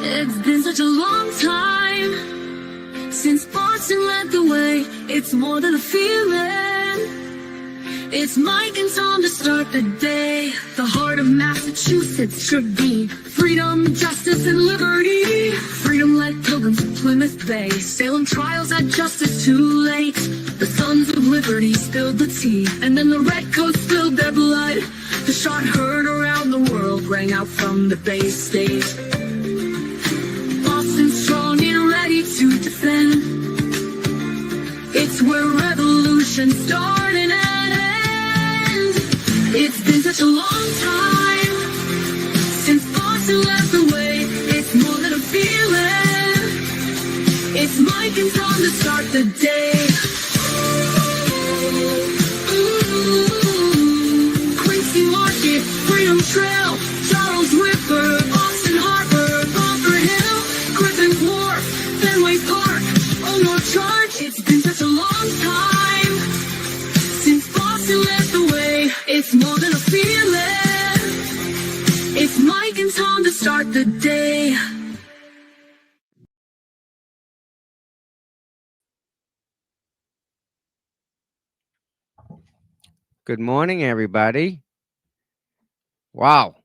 It's been such a long time since Boston led the way. It's more than a feeling. It's Mike and Tom to start the day. The heart of Massachusetts should be freedom, justice, and liberty. Freedom-led pilgrims of Plymouth Bay, Salem trials had justice too late. The sons of liberty spilled the tea, and then the redcoats spilled their blood. The shot heard around the world rang out from the Bay State. Boston strong and ready to defend. It's where revolution started and end. It's been such a long time since Boston led the way. It's more than a feeling. It's Mike and Tom to start the day. Quincy Market, Freedom Trail, Charles River, Boston Harbor, Bunker Hill, Griffin Wharf, Fenway Park, North Charge. It's been such a long time since Boston led the way. It's more than a feeling. It's Mike and Tom to start the day. Good morning, everybody. Wow.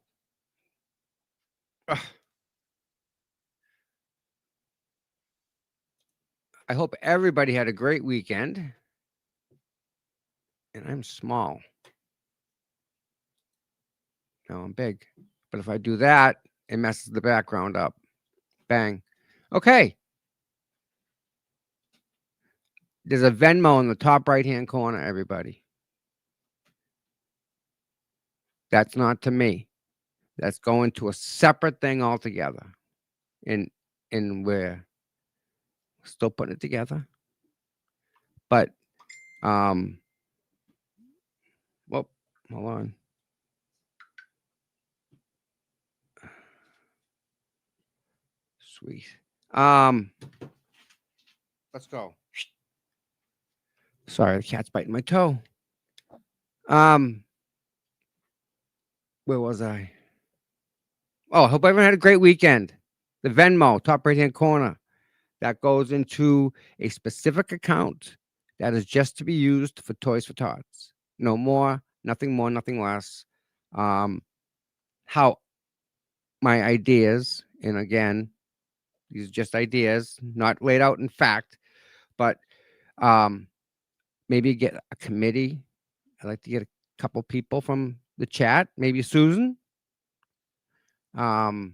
Ugh. I hope everybody had a great weekend. And I'm small. No, I'm big. But if I do that, it messes the background up. Bang. Okay. There's a Venmo in the top right-hand corner, everybody. That's not to me. That's going to a separate thing altogether. And we're still putting it together. But well, hold on. Sweet. Let's go. Sorry, the cat's biting my toe. Where was I? Oh, I hope everyone had a great weekend. The Venmo, top right-hand corner, that goes into a specific account that is just to be used for Toys for Tots. No more, nothing less. How my ideas, and again, these are just ideas, not laid out in fact, but maybe get a committee. I'd like to get a couple people from the chat, maybe Susan. Gail,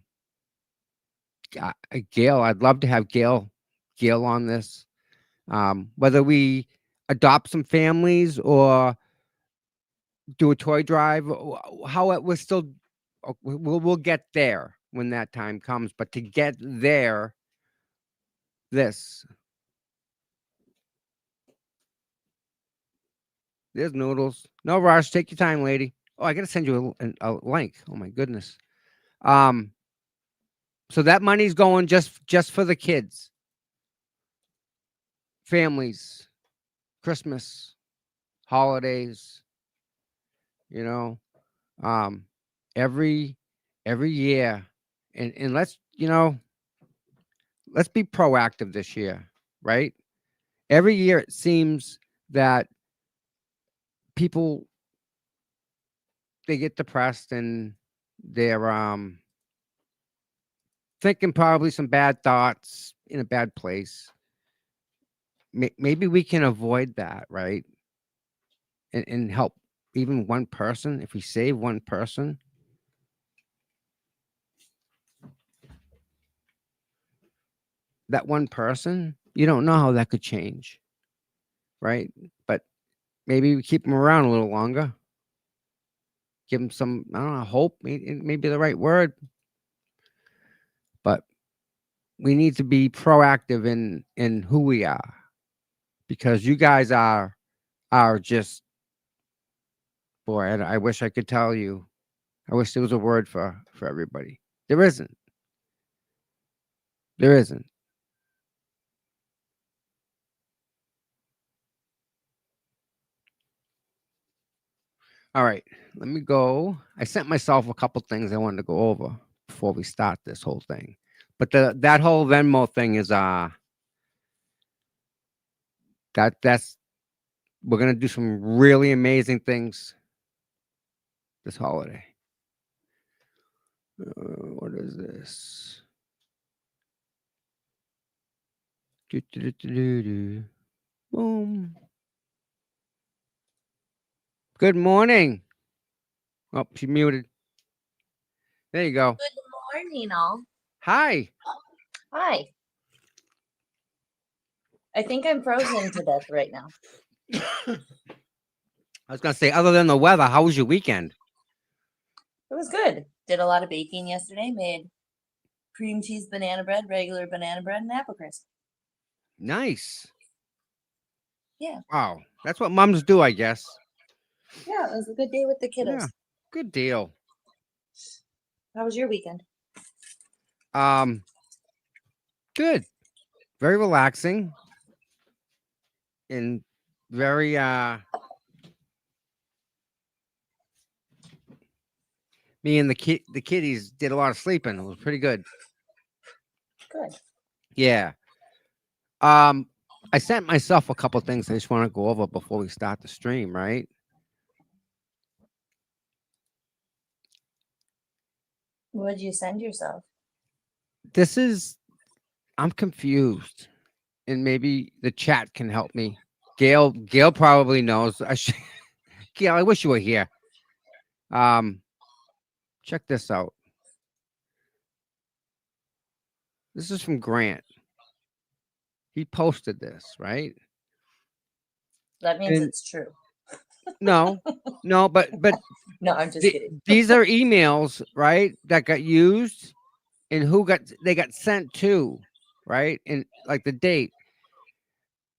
I'd love to have Gail on this. Whether we adopt some families or do a toy drive, how we're still, we'll get there when that time comes. But to get there, there's Noodles. No rush. Take your time, lady. Oh, I got to send you a link. Oh my goodness. So that money's going just for the kids, families, Christmas, holidays. You know, every year, and let's let's be proactive this year, right? Every year it seems that people, they get depressed and they're thinking probably some bad thoughts in a bad place. Maybe we can avoid that, right? And help even one person. If we save one person, that one person, you don't know how that could change, right? But maybe we keep them around a little longer. Give them some, I don't know, hope. Maybe the right word. But we need to be proactive in who we are, because you guys are just, boy, I wish I could tell you. I wish there was a word for everybody. There isn't. There isn't. All right, let me go. I sent myself a couple things I wanted to go over before we start this whole thing. But that whole Venmo thing is that's we're gonna do some really amazing things this holiday. What is this? Do. Boom. Good morning. Oh, she muted. There you go. Good morning, all. Hi. Hi. I think I'm frozen to death right now. I was gonna say, other than the weather, how was your weekend? It was good. Did a lot of baking yesterday. Made cream cheese banana bread, regular banana bread, and apple crisp. Nice. Yeah. Wow. That's what moms do, I guess. Yeah, it was a good day with the kiddos. Yeah. Good deal. How was your weekend? Good. Very relaxing. And very me and the kiddies did a lot of sleeping. It was pretty good. Good. Yeah. I sent myself a couple things I just want to go over before we start the stream, right? What did you send yourself? I'm confused. And maybe the chat can help me. Gail probably knows. Gail, I wish you were here. Check this out. This is from Grant. He posted this, right? That means And it's true. no, but No, I'm just kidding. these are emails, right, that got used and who they got sent to, right? And like the date.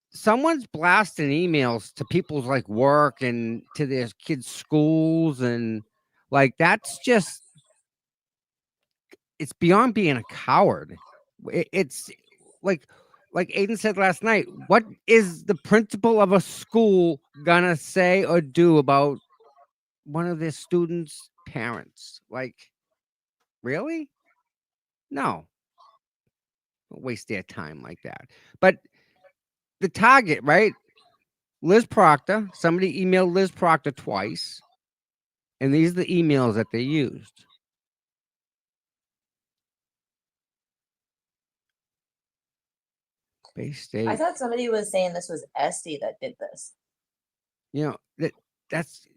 Someone's blasting emails to people's like work and to their kids' schools, and like that's just it's beyond being a coward. It's like Aiden said last night. What is the principal of a school gonna say or do about one of their students' parents? Like, really? No, don't waste their time like that. But the target, right? Liz Proctor. Somebody emailed Liz Proctor twice, and these are the emails that they used. Bay State. I thought somebody was saying this was Esty that did this. You know that's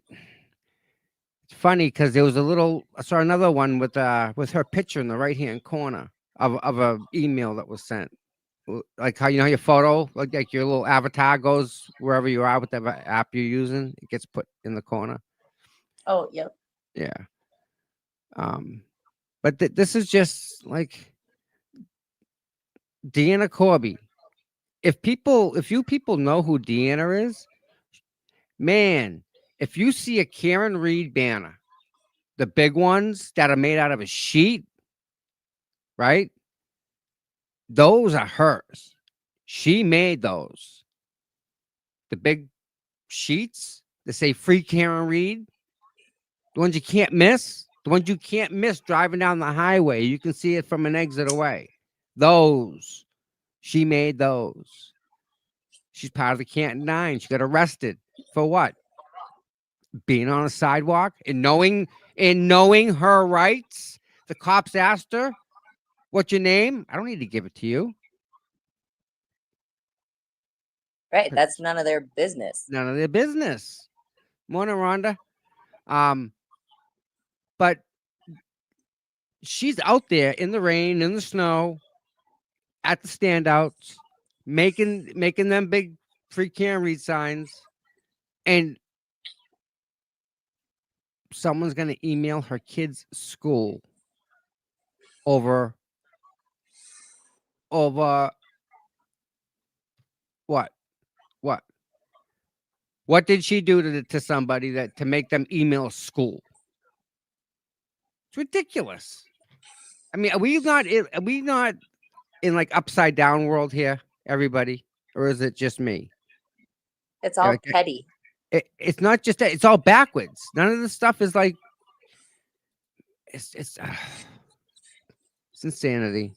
it's funny because there was I saw another one with her picture in the right hand corner of a email that was sent. Like how your photo, like your little avatar goes wherever you are, whatever app you're using, it gets put in the corner. Oh, yep. Yeah. But this is just like Deanna Corby. If you people know who Deanna is, man, if you see a Karen Reed banner, the big ones that are made out of a sheet, right? Those are hers. She made those. The big sheets that say free Karen Reed, the ones you can't miss, driving down the highway. You can see it from an exit away. Those. She made those. She's part of the Canton Nine. She got arrested for what? Being on a sidewalk and knowing her rights. The cops asked her, "What's your name?" I don't need to give it to you. Right. That's none of their business. None of their business. Morning, Rhonda. But she's out there in the rain, in the snow, at the standouts, making them big free Karen Reed signs, and someone's gonna email her kid's school over what? What did she do to somebody to make them email school? It's ridiculous. I mean, are we not in like upside down world here, everybody, or is it just me? It's all petty. It's not just that; it's all backwards. None of this stuff is like it's insanity.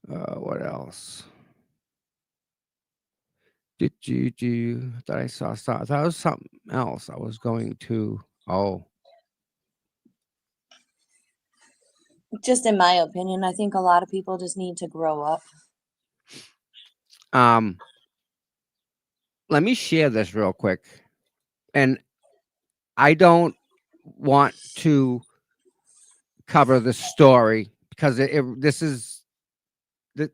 What else? I thought I saw something. I thought it was something else. I was going to. Oh, Just in my opinion, I think a lot of people just need to grow up. um, let me share this real quick. And I don't want to cover the story because this is the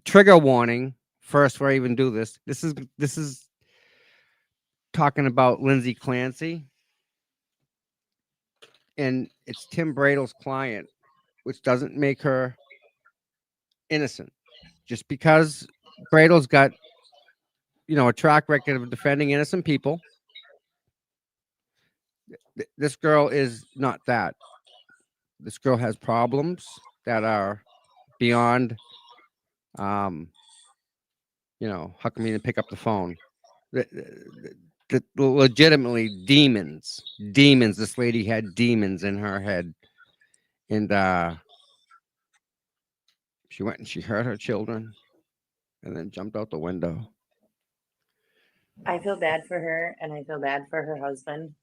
trigger warning. First, before I even do this, this is talking about Lindsay Clancy, and it's Tim Bradle's client, which doesn't make her innocent. Just because Bradle's got a track record of defending innocent people, this girl is not that. This girl has problems that are beyond how come you didn't pick up the phone? Legitimately demons. Demons. This lady had demons in her head. And she went and she hurt her children and then jumped out the window. I feel bad for her, and I feel bad for her husband,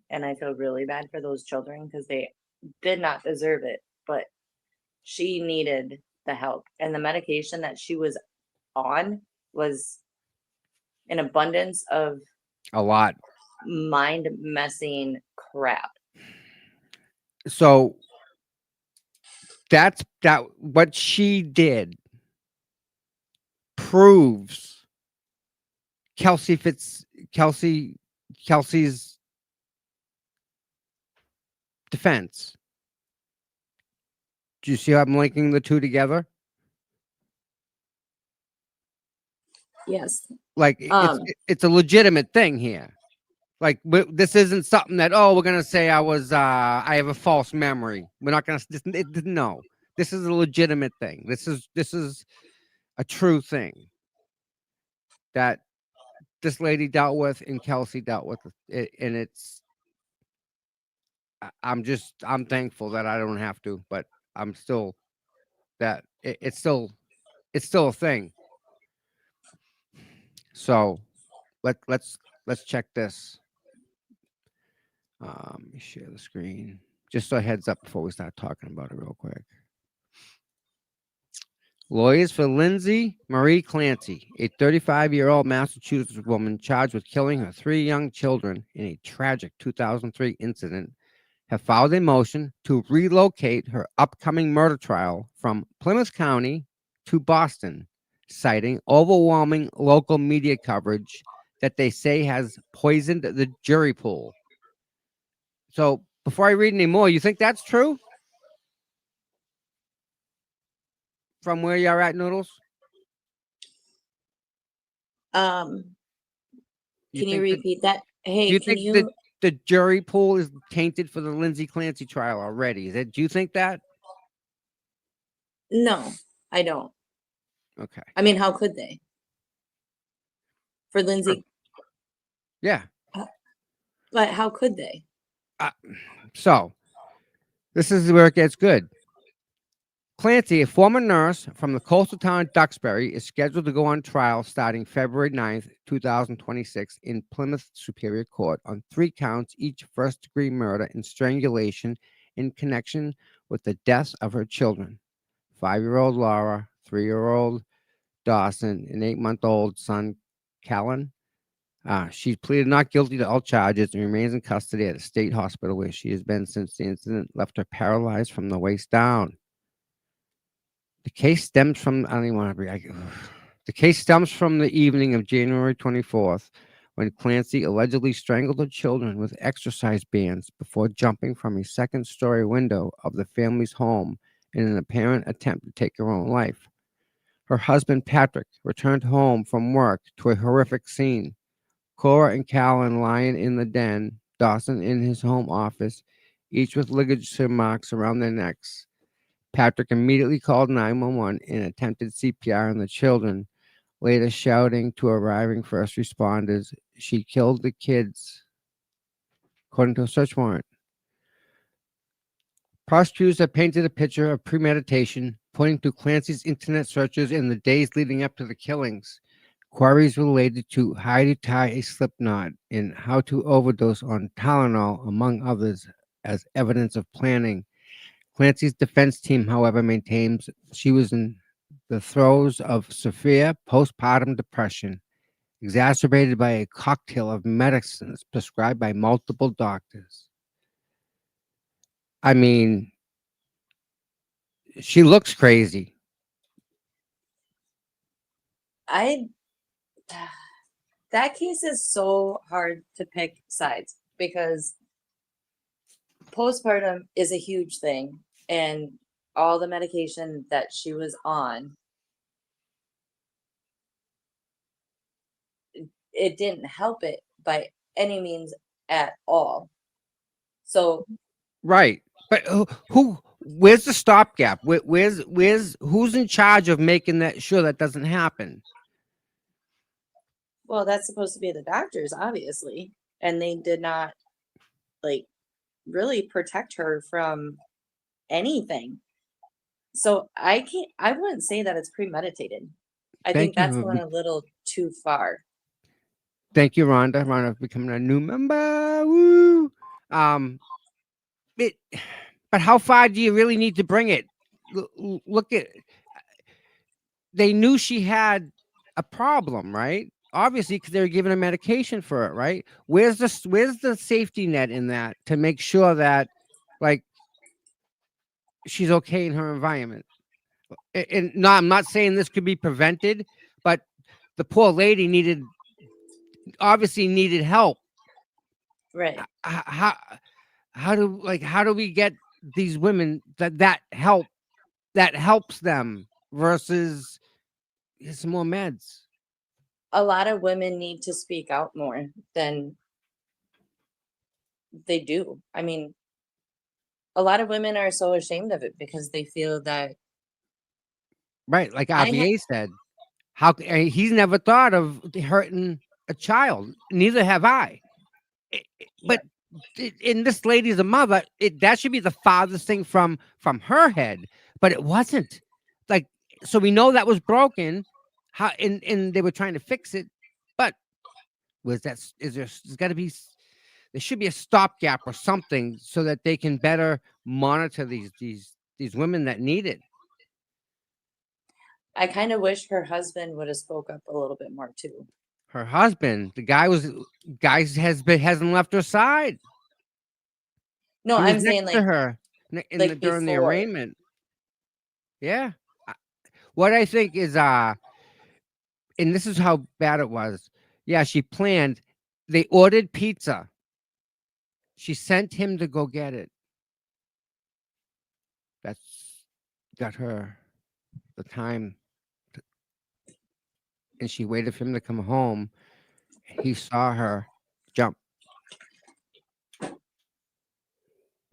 and I feel really bad for those children because they did not deserve it, but she needed the help. And the medication that she was on was an abundance of A lot. mind messing crap. So that what she did proves Kelsey's defense. Do you see how I'm linking the two together? Yes. Like it's a legitimate thing here. Like this isn't something that we're gonna say I have a false memory. We're not gonna no. This is a legitimate thing. This is a true thing that this lady dealt with and Kelsey dealt with it, and I'm thankful that I don't have to, but I'm still that it's still a thing. So let's check this. Let me share the screen. Just a heads up before we start talking about it real quick. Lawyers for Lindsay Marie Clancy, a 35-year-old Massachusetts woman charged with killing her 3 young children in a tragic 2003 incident, have filed a motion to relocate her upcoming murder trial from Plymouth County to Boston, citing overwhelming local media coverage that they say has poisoned the jury pool. So before I read any more, you think that's true? From where you're at, Noodles? Can you repeat that? Hey, do you can think you? the jury pool is tainted for the Lindsay Clancy trial already? Do you think that? No, I don't. Okay. I mean, how could they? For Lindsay? Yeah. But how could they? So this is where it gets good. Clancy, a former nurse from the coastal town Duxbury, is scheduled to go on trial starting February 9th, 2026 in Plymouth Superior Court on 3 counts, each first-degree murder and strangulation in connection with the deaths of her children, 5-year-old Laura, 3-year-old Dawson, and 8-month-old son, Callan. She pleaded not guilty to all charges and remains in custody at a state hospital where she has been since the incident left her paralyzed from the waist down. The case stems from the case stems from the evening of January 24th, when Clancy allegedly strangled her children with exercise bands before jumping from a second-story window of the family's home in an apparent attempt to take her own life. Her husband, Patrick, returned home from work to a horrific scene. Cora and Callan lying in the den, Dawson in his home office, each with ligature marks around their necks. Patrick immediately called 911 and attempted CPR on the children, later shouting to arriving first responders, "She killed the kids," according to a search warrant. Prosecutors have painted a picture of premeditation, According to Clancy's internet searches in the days leading up to the killings, queries related to how to tie a slip knot and how to overdose on Tylenol, among others, as evidence of planning. Clancy's defense team, however, maintains she was in the throes of severe postpartum depression, exacerbated by a cocktail of medicines prescribed by multiple doctors. I mean, she looks crazy. I that case is so hard to pick sides because postpartum is a huge thing, and all the medication that she was on, it didn't help it by any means at all. So Right. But where's the stopgap? Who's in charge of making that sure that doesn't happen? well, that's supposed to be the doctors, obviously, and they did not like really protect her from anything. So I wouldn't say that it's premeditated. I think Thank you that's for going a little too far. thank you, Rhonda. Rhonda becoming a new member. Woo! Um, it, but how far do you really need to bring it? Look at they knew she had a problem, right? Obviously, because they were giving her medication for it, right? Where's the safety net in that to make sure that like she's okay in her environment? And no, I'm not saying this could be prevented, but the poor lady obviously needed help. Right. How do we get these women that helps them versus some more meds? A lot of women need to speak out more than they do. I mean, a lot of women are so ashamed of it because they feel that Right, like I ha- RVA said, he's never thought of hurting a child. Neither have I. But right, in this lady's a mother, that should be the farthest thing from her head, but it wasn't. Like, so we know that was broken. How and they were trying to fix it, but was that is there's got to be there should be a stopgap or something so that they can better monitor these women that need it. I kind of wish her husband would have spoke up a little bit more too. Her husband, the guy hasn't left her side. No, He was I'm saying next to her during the before. arraignment. Yeah. What I think is and this is how bad it was. Yeah, she planned. They ordered pizza. She sent him to go get it. That's got her the time, and she waited for him to come home. He saw her jump.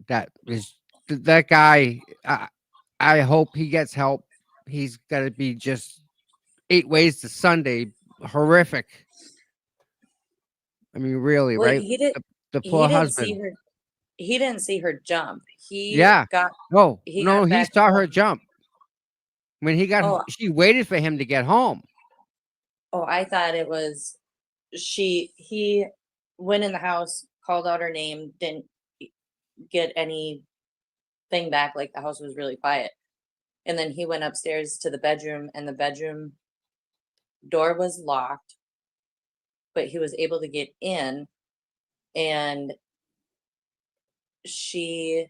That guy. I hope he gets help. He's got to be just 8 ways to Sunday. Horrific. I mean, really, Well, right? The he poor didn't see husband. her he didn't see her jump. Yeah. Oh He no, got he back saw her home. jump when Oh, she waited for him to get home. oh, I thought it was he went in the house, called out her name, didn't get anything back, like the house was really quiet. And then he went upstairs to the bedroom and the bedroom door was locked, but he was able to get in, and she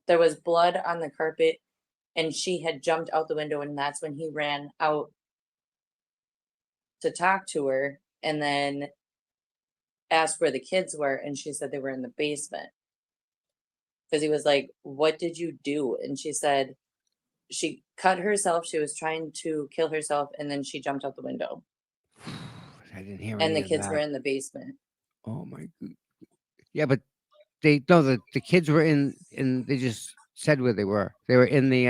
there was blood on the carpet, and she had jumped out the window, and that's when he ran out to talk to her and then asked where the kids were, and she said they were in the basement. Because he was like, "What did you do?" And she said she cut herself. She was trying to kill herself, and then she jumped out the window, I didn't hear and any the of kids were that. in the basement. Oh my god. Yeah, but they no the kids were in they just said where they were. They were in the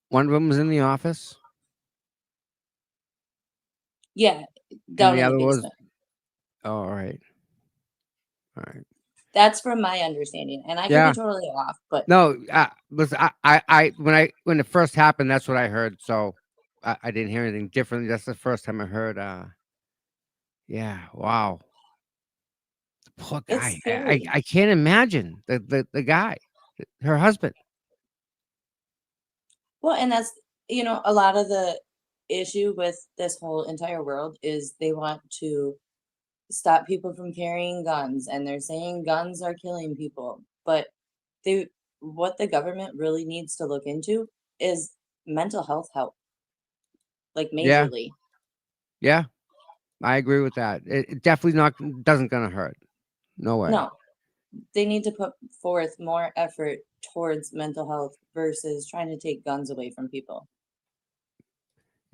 one of them was in the office Yeah, and down the in the other was basement. oh, all right. All right. That's from my understanding, and I could Yeah. be totally off, but No, listen, when it first happened, that's what I heard. So I didn't hear anything different. That's the first time I heard. Yeah, wow, poor it's guy. scary. I can't imagine the guy, her husband. Well, and that's, a lot of the issue with this whole entire world is they want to stop people from carrying guns, and they're saying guns are killing people. But they what the government really needs to look into is mental health help, like Yeah, majorly. yeah, I agree with that. It definitely not doesn't gonna hurt. No way. No, they need to put forth more effort towards mental health versus trying to take guns away from people.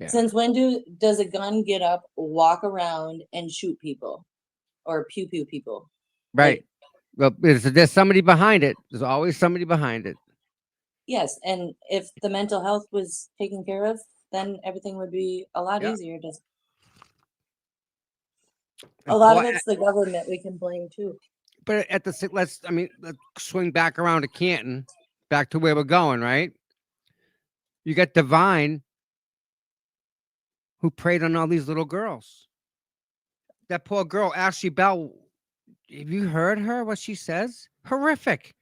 Yeah, Since when does a gun get up, walk around, and shoot people or pew pew people? Like, right. Well, there's somebody behind it. There's always somebody behind it. yes, and if the mental health was taken care of, then everything would be a lot Yeah. easier. Just a And lot of poor, it's the government we can blame too. but at the let's let's swing back around to Canton, back to where we're going. Right. You got Divine who preyed on all these little girls. That poor girl, Ashley Bell. Have you heard her? What she says? Horrific.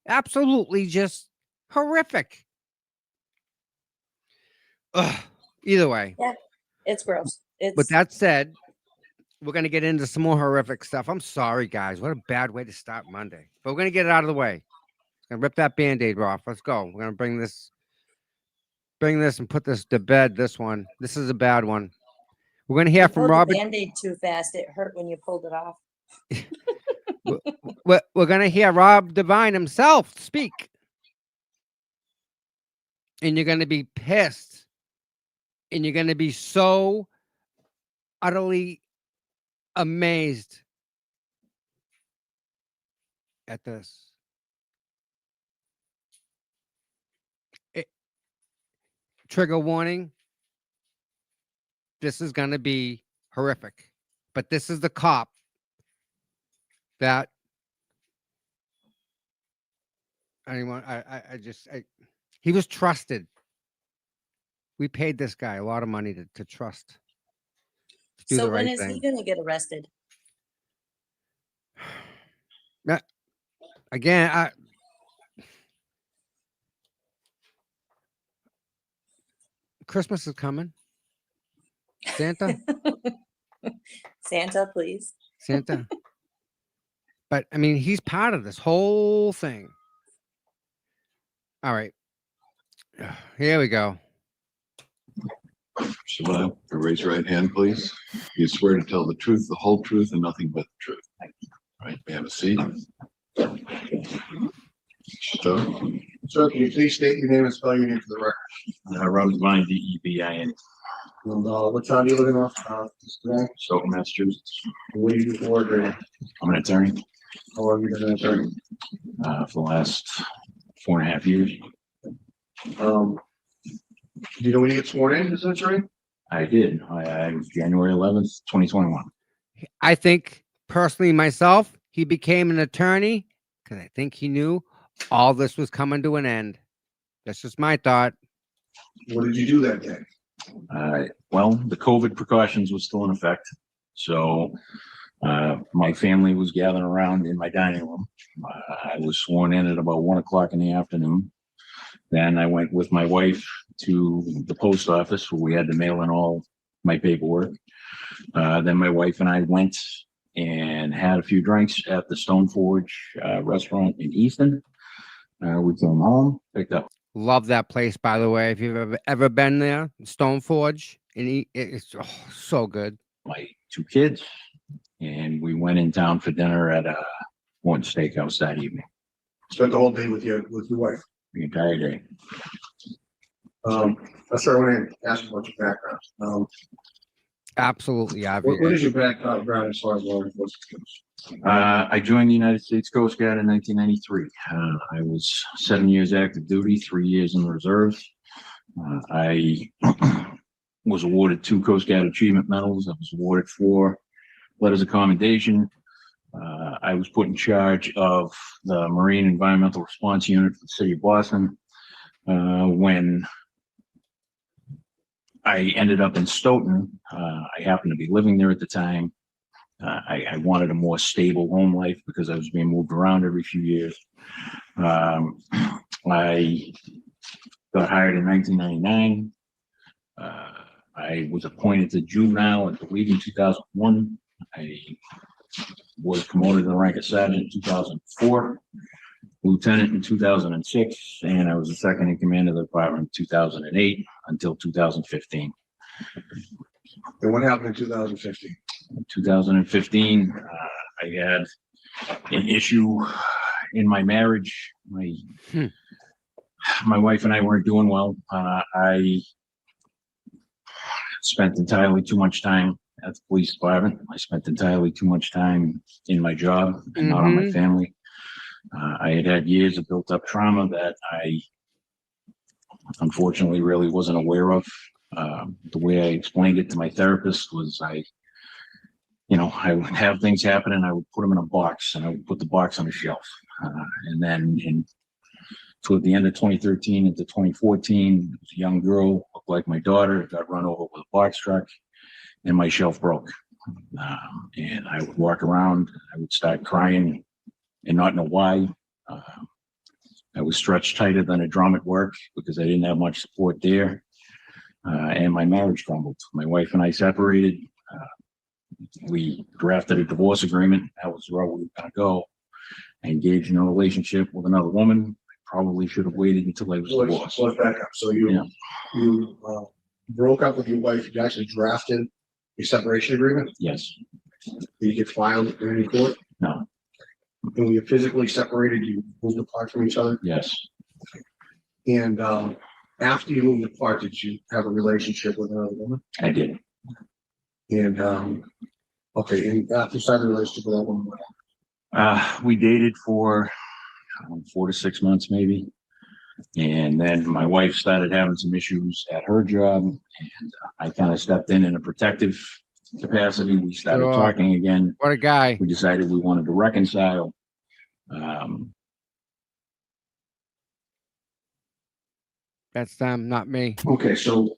Absolutely, just horrific. Ugh. Either way. Yeah, it's gross. With It's that said, we're gonna get into some more horrific stuff. I'm sorry, guys. What a bad way to start Monday. But we're gonna get it out of the way. Gonna rip that band-aid off. Let's go. We're gonna bring this and put this to bed. This one. This is a bad one. We're gonna hear you from pulled the Robert. band-aid too fast. It hurt when you pulled it off. We're gonna hear Rob Divine himself speak. And you're gonna be pissed. And you're gonna be so utterly amazed at this. Trigger warning. This is going to be horrific. But this is the cop that he was trusted. We paid this guy a lot of money to trust. To do So the when right is he thing. gonna get arrested? Again, Christmas is coming. Santa. Santa, please. Santa. But I mean, he's part of this whole thing. All right. Here we go. Smile. Raise your right hand, please. You swear to tell the truth, the whole truth, and nothing but the truth. All right, may I have a seat? So, Sir, can you please state your name and spell your name for the record? Rob Devine, DEVIN, And what town do you live in today? Stoughton, Massachusetts. What do you do for work right now? I'm an attorney How long have you been an attorney? for the last 4.5 years. Do you know when you get sworn in as an attorney? I did. I was January 11th, 2021. I think personally myself, he became an attorney because I think he knew all this was coming to an end. That's just my thought. What did you do that day? Well, the COVID precautions was still in effect. So my family was gathering around in my dining room. I was sworn in at about 1 o'clock in the afternoon. Then I went with my wife to the post office where we had to mail in all my paperwork. Then my wife and I went and had a few drinks at the Stone Forge restaurant in Easton. We came home, picked up. Love that place, by the way. If you've ever been there, Stone Forge, and it's so good. My 2 kids, and we went in town for dinner at one steakhouse that evening. Spent the whole day with your wife. The entire day. That's why I want to ask you about your background. Absolutely, What is your background as far as law enforcement goes? I joined the United States Coast Guard in 1993. I was 7 years active duty, 3 years in the reserves. I was awarded 2 Coast Guard Achievement Medals. I was awarded 4 letters of commendation. I was put in charge of the Marine Environmental Response Unit for the city of Boston. When I ended up in Stoughton, I happened to be living there at the time. I wanted a more stable home life because I was being moved around every few years. I got hired in 1999. I was appointed to juvenile, I believe, in 2001. I was promoted to the rank of sergeant in 2004, lieutenant in 2006, and I was the second in command of the department in 2008 until 2015. And what happened in 2015? In 2015, I had an issue in my marriage. My wife and I weren't doing well. I spent entirely too much time at the police department. I spent entirely too much time in my job and not on my family. I had years of built up trauma that I unfortunately really wasn't aware of. The way I explained it to my therapist was I would have things happen and I would put them in a box and I would put the box on a shelf. And then toward the end of 2013 into 2014, there was a young girl, looked like my daughter, got run over with a box truck and my shelf broke. And I would walk around, I would start crying and not know why. I was stretched tighter than a drum at work because I didn't have much support there. And my marriage crumbled. My wife and I separated. We drafted a divorce agreement. That was where we were going to go. I engaged in a relationship with another woman. I probably should have waited until I was divorced. So let's back up. So you broke up with your wife. You actually drafted a separation agreement. Yes. Did you get filed in any court? No. And when you physically separated, you moved apart from each other. Yes. And after you moved apart, did you have a relationship with another woman? I did. And okay, and after starting a relationship with that woman, what happened? We dated for 4 to 6 months, maybe. And then my wife started having some issues at her job, and I kind of stepped in a protective capacity. We started talking again. What a guy. We decided we wanted to reconcile. That's them, not me. Okay, so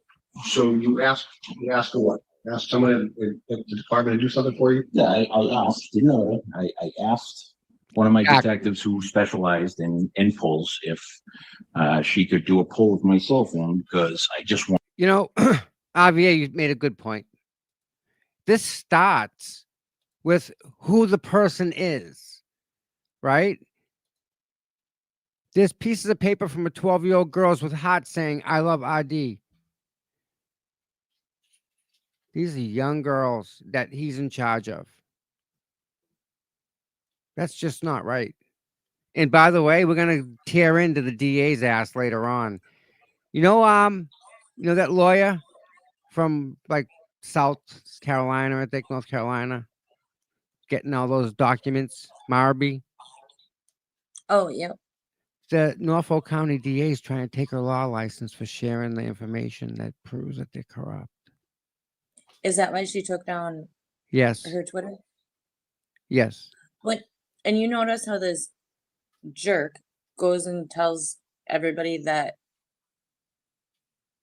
you asked for what? Asked someone at the department to do something for you? Yeah, I asked, I asked one of my detectives who specialized in pulls if she could do a pull with my cell phone because I just want. Javier, you made a good point. This starts with who the person is, right? There's pieces of paper from a 12-year-old girls with hearts saying, I love RD. These are young girls that he's in charge of. That's just not right. And by the way, we're going to tear into the DA's ass later on. That lawyer from like South Carolina, I think North Carolina, getting all those documents, Marby. Oh, yeah. The Norfolk County DA is trying to take her law license for sharing the information that proves that they're corrupt. Is that why she took down Yes. her Twitter? Yes. And you notice how this jerk goes and tells everybody that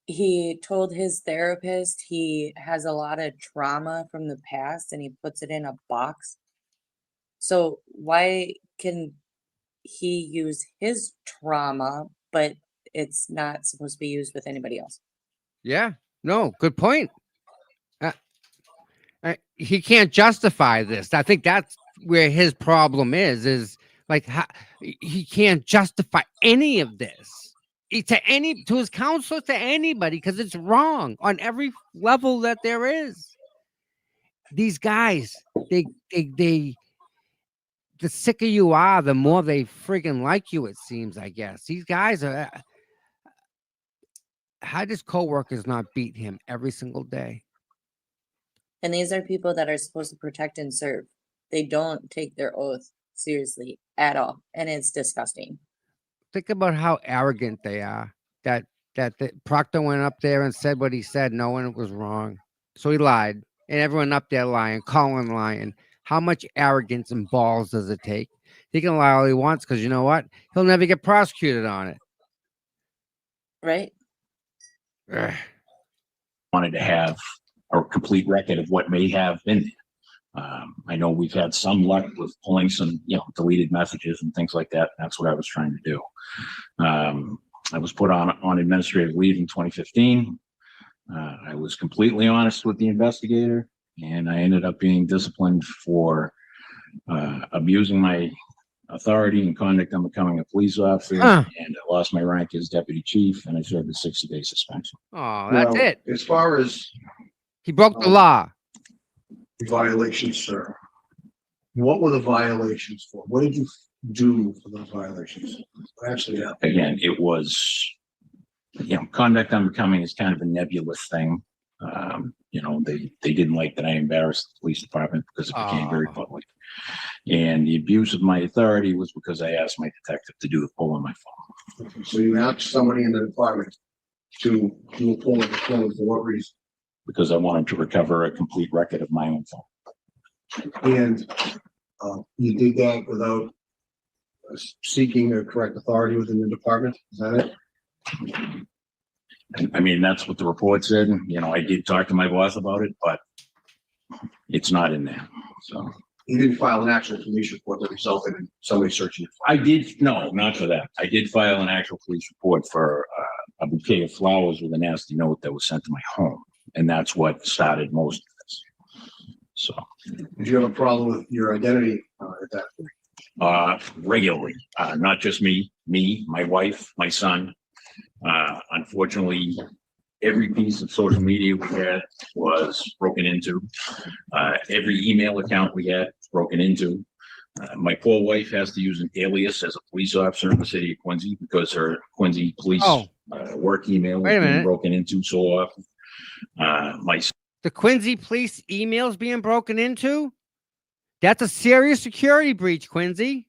he told his therapist he has a lot of trauma from the past and he puts it in a box. So why can he use his trauma, but it's not supposed to be used with anybody else? Yeah. No, good point. He can't justify this. I think that's where his problem is like he can't justify any of this to his counselor, to anybody, because it's wrong on every level that there is. These guys, they the sicker you are, the more they friggin' like you, it seems, I guess. These guys are how does coworkers not beat him every single day? And these are people that are supposed to protect and serve. They don't take their oath seriously at all. And it's disgusting. Think about how arrogant they are. That Proctor went up there and said what he said, knowing it was wrong. So he lied. And everyone up there lying, Colin lying. How much arrogance and balls does it take? He can lie all he wants because you know what? He'll never get prosecuted on it. Right? Ugh. Wanted to have a complete record of what may have been there. I know we've had some luck with pulling some, deleted messages and things like that. That's what I was trying to do. I was put on administrative leave in 2015. I was completely honest with the investigator, and I ended up being disciplined for abusing my authority and conduct on becoming a police officer. And I lost my rank as deputy chief, and I served a 60-day suspension. Oh, that's Now, it. As far as He broke the law. violations, sir, what were the violations for? What did you do for those violations? Actually, yeah. Again, it was, conduct on becoming is kind of a nebulous thing. They didn't like that I embarrassed the police department because it became very public. And the abuse of my authority was because I asked my detective to do the pull on my phone. So you asked somebody in the department to do a pull of the phone for what reason? Because I wanted to recover a complete record of my own phone. And you did that without seeking a correct authority within the department? Is that it? I mean, that's what the report said. I did talk to my boss about it, but it's not in there. So You didn't file an actual police report that resulted in somebody searching your I did, no, not for that. I did file an actual police report for a bouquet of flowers with a nasty note that was sent to my home. And that's what started most of this. So. Did you have a problem with your identity at that point? Regularly, not just me, my wife, my son. Unfortunately, every piece of social media we had was broken into. Every email account we had was broken into. My poor wife has to use an alias as a police officer in the city of Quincy because her Quincy police work email was being broken into so often. The Quincy police emails being broken into? That's a serious security breach, Quincy.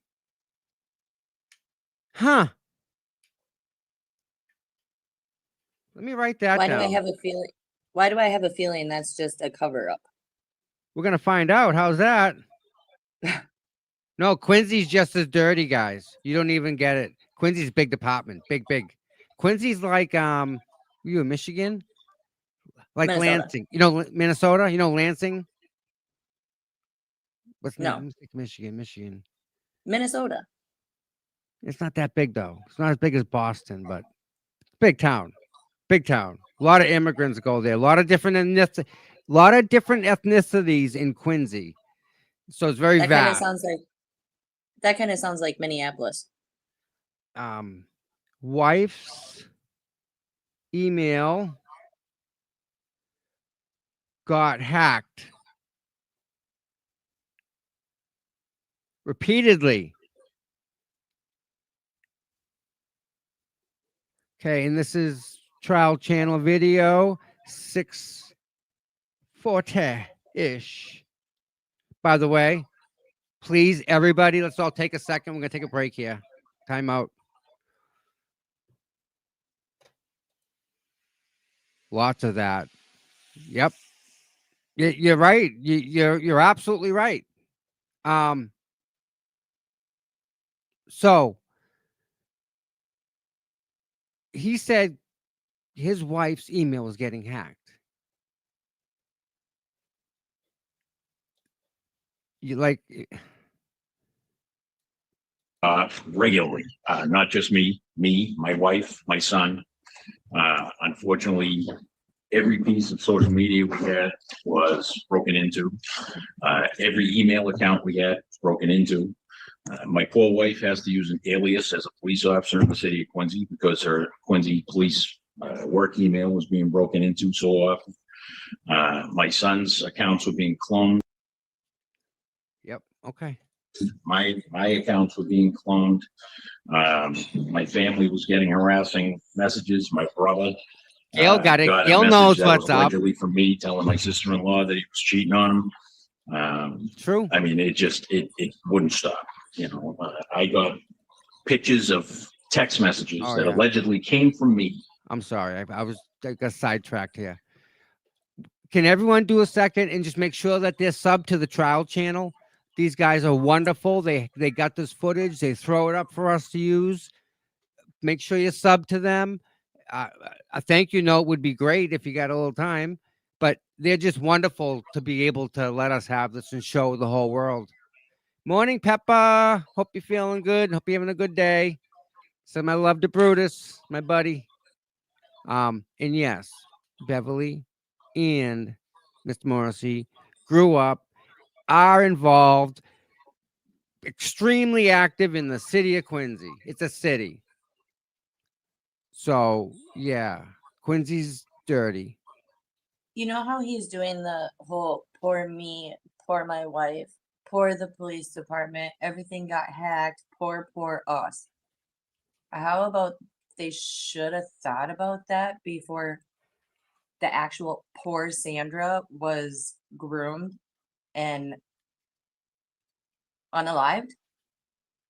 Huh. Let me write that down. Why do I have a feeling that's just a cover up? We're going to find out. How's that? No, Quincy's just as dirty, guys. You don't even get it. Quincy's big department. Big. Quincy's like, you in Michigan? Like Minnesota. Lansing. Minnesota? Lansing? No. Michigan. Minnesota. It's not that big, though. It's not as big as Boston, but big town. Big town. A lot of immigrants go there. A lot of different ethnicities in Quincy. So it's very vast. That kind of sounds like Minneapolis. Wife's email got hacked repeatedly. Okay, and this is trial channel video 640-ish. By the way, please, everybody, let's all take a second. We're going to take a break here. Time out. Lots of that. Yep. You're right. You're absolutely right. So he said his wife's email was getting hacked. Regularly, not just me, my wife, my son. Unfortunately, every piece of social media we had was broken into. Every email account we had was broken into. My poor wife has to use an alias as a police officer in the city of Quincy because her Quincy police work email was being broken into so often. My son's accounts were being cloned. Yep. Okay. My accounts were being cloned. My family was getting harassing messages. My brother. Gail got it. Gail knows what's up. Allegedly from me telling my sister-in-law that he was cheating on him. True. I mean, it wouldn't stop. I got pictures of text messages that allegedly came from me. I'm sorry. I got sidetracked here. Can everyone do a second and just make sure that they're subbed to the trial channel? These guys are wonderful. They got this footage. They throw it up for us to use. Make sure you sub to them. A thank you note would be great if you got a little time, but they're just wonderful to be able to let us have this and show the whole world. Morning, Peppa. Hope you're feeling good. Hope you're having a good day. Send my love to Brutus, my buddy. And yes, Beverly and Mr. Morrissey grew up, are involved, extremely active in the city of Quincy. It's a city. So yeah, Quincy's dirty. You know how he's doing the whole poor me, poor my wife, poor the police department, everything got hacked, poor us. How about they should have thought about that before the actual poor Sandra was groomed and unalived?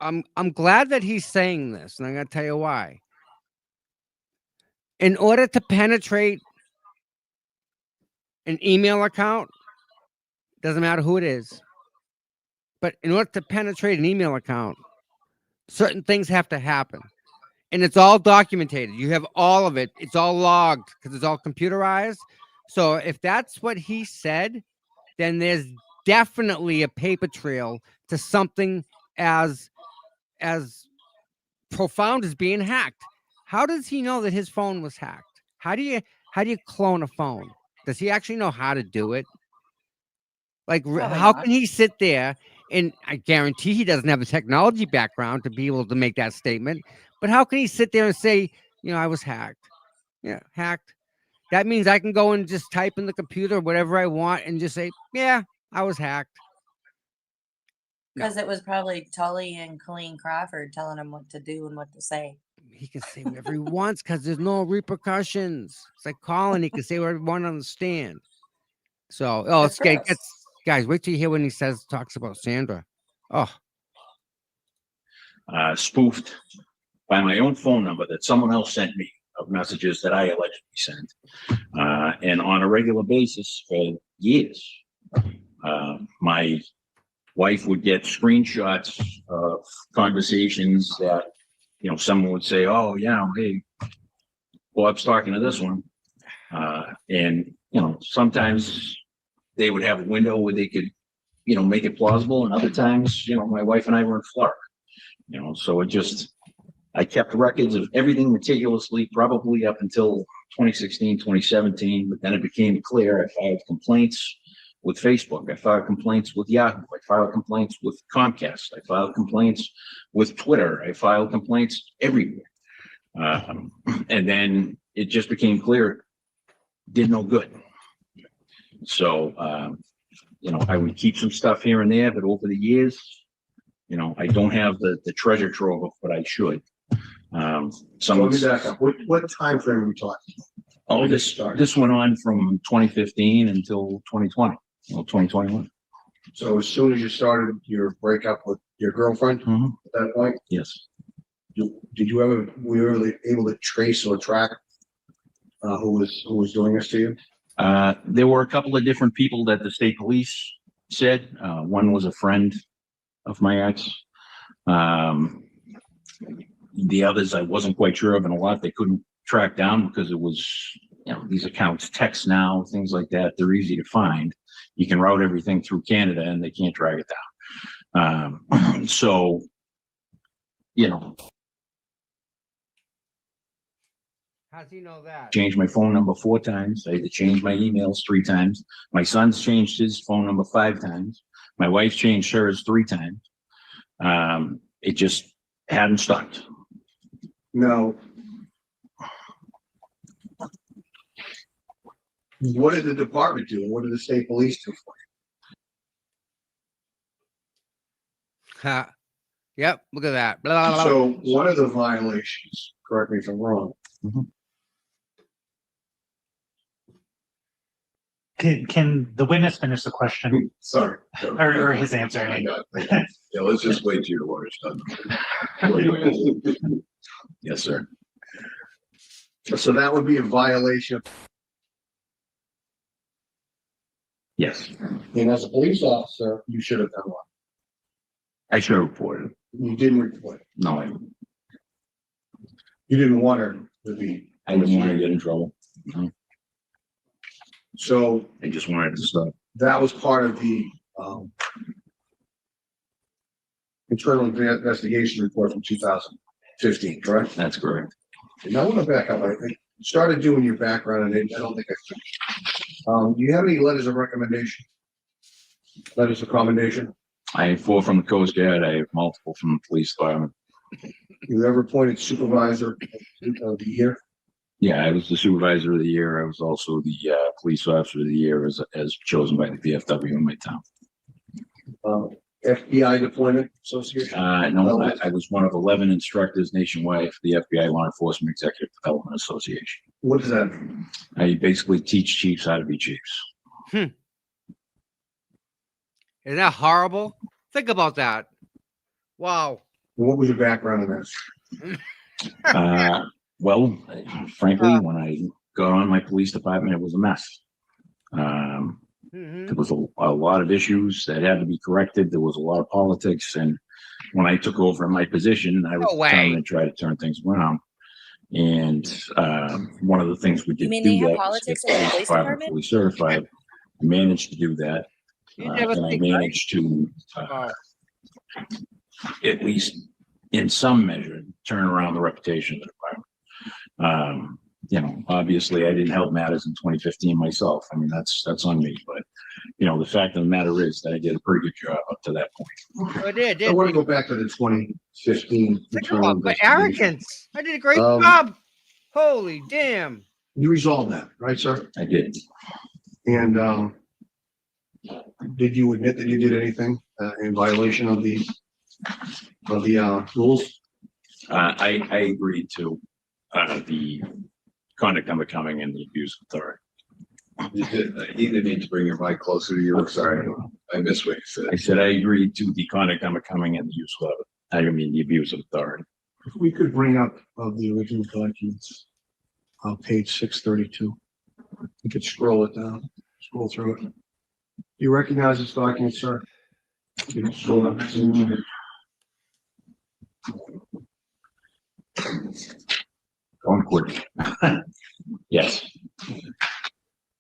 I'm glad that he's saying this, and I'm gonna tell you why. In order to penetrate an email account, doesn't matter who it is, but in order to penetrate an email account, certain things have to happen. And it's all documented. You have all of it. It's all logged because it's all computerized. So if that's what he said, then there's definitely a paper trail to something as profound as being hacked. How does he know that his phone was hacked? How do you clone a phone? Does he actually know how to do it? Like, Probably how not. can he sit there? And I guarantee he doesn't have the technology background to be able to make that statement. But how can he sit there and say, I was hacked? Yeah, hacked. That means I can go and just type in the computer whatever I want and just say, yeah, I was hacked. Because it was probably Tully and Colleen Crawford telling him what to do and what to say. He can say whatever he wants because there's no repercussions. It's like Colin. He can say whatever he wants on the stand. So, That's gross. Guys, wait till you hear when he talks about Sandra. Oh, Spoofed by my own phone number that someone else sent me of messages that I allegedly sent. And on a regular basis for years, my wife would get screenshots of conversations that, someone would say, oh, yeah, hey, Bob's talking to this one. And, sometimes they would have a window where they could, make it plausible. And other times, my wife and I were in Florida, so I kept records of everything meticulously, probably up until 2016, 2017. But then it became clear I filed complaints with Facebook. I filed complaints with Yahoo. I filed complaints with Comcast. I filed complaints with Twitter. I filed complaints everywhere. And then it just became clear, did no good. So, I would keep some stuff here and there, but over the years, I don't have the treasure trove of what I should. So let me back up. What time frame are we talking? Oh, this went on from 2015 until 2020, 2021. So as soon as you started your breakup with your girlfriend, Mhm. at that point, Yes. were you ever able to trace or track who was doing this to you? There were a couple of different people that the state police said. One was a friend of my ex. The others I wasn't quite sure of, and a lot they couldn't track down because it was, these accounts, text now, things like that. They're easy to find. You can route everything through Canada and they can't track it down. So, how's he know that? changed my phone number 4 times. I had to change my emails 3 times. My son's changed his phone number 5 times. My wife changed hers 3 times. It just hadn't stopped. No. What did the department do? What did the state police do for Ha. Yep, look at that. Blah, you? blah, blah. So one of the violations, correct me if I'm wrong. Can the witness finish the question Sorry. or his answer? Yeah, let's just wait till your lawyer's done. Yes, sir. So that would be a violation. Yes. And as a police officer, you should have done one. I should have reported it. You didn't report it. No, You didn't want her to be. I didn't want to get in trouble. No, So I just wanted to stop. that was part of the internal investigation report from 2015, correct? That's correct. And I want to back up. I started doing your background, and I don't think I finished. Do you have any letters of recommendation? Letters of commendation? I have 4 from the Coast Guard. I have multiple from the police department. You ever appointed supervisor of the year? Yeah, I was the supervisor of the year. I was also the police officer of the year as chosen by the VFW in my town. FBI Deployment Association? No, I was one of 11 instructors nationwide for the FBI Law Enforcement Executive Development Association. What does that mean? I basically teach chiefs how to be chiefs. Isn't that horrible? Think about that. Wow. What was your background in this? Well, frankly, when I got on my police department, it was a mess. There was a lot of issues that had to be corrected. There was a lot of politics. And when I took over my position, I was No way. determined to try to turn things around. And one of the things we did You mean do they have that was politics get in the the police department department? fully certified. I managed to do that. You never And I think, right? managed to, Wow. at least in some measure, turn around the reputation of the department. You know, obviously I didn't help matters in 2015 myself. I mean, that's on me, but you know, the fact of the matter is that I did a pretty good job up to that point. I did. I want to go back to the 2015 Think internal about my investigation. arrogance. I did a great Um, job. Holy damn. You resolved that, right, sir? I did. And did you admit that you did anything in violation of the rules? I agreed to the conduct unbecoming and the abuse of authority. You need to bring your mic closer to you. Sorry, I missed what you said. I said I agreed to the conduct unbecoming and the use of, the abuse of authority. If we could bring up the original documents on page 632. You could scroll it down, scroll through it. You recognize this document, sir? You can scroll up. Going quick. Yes,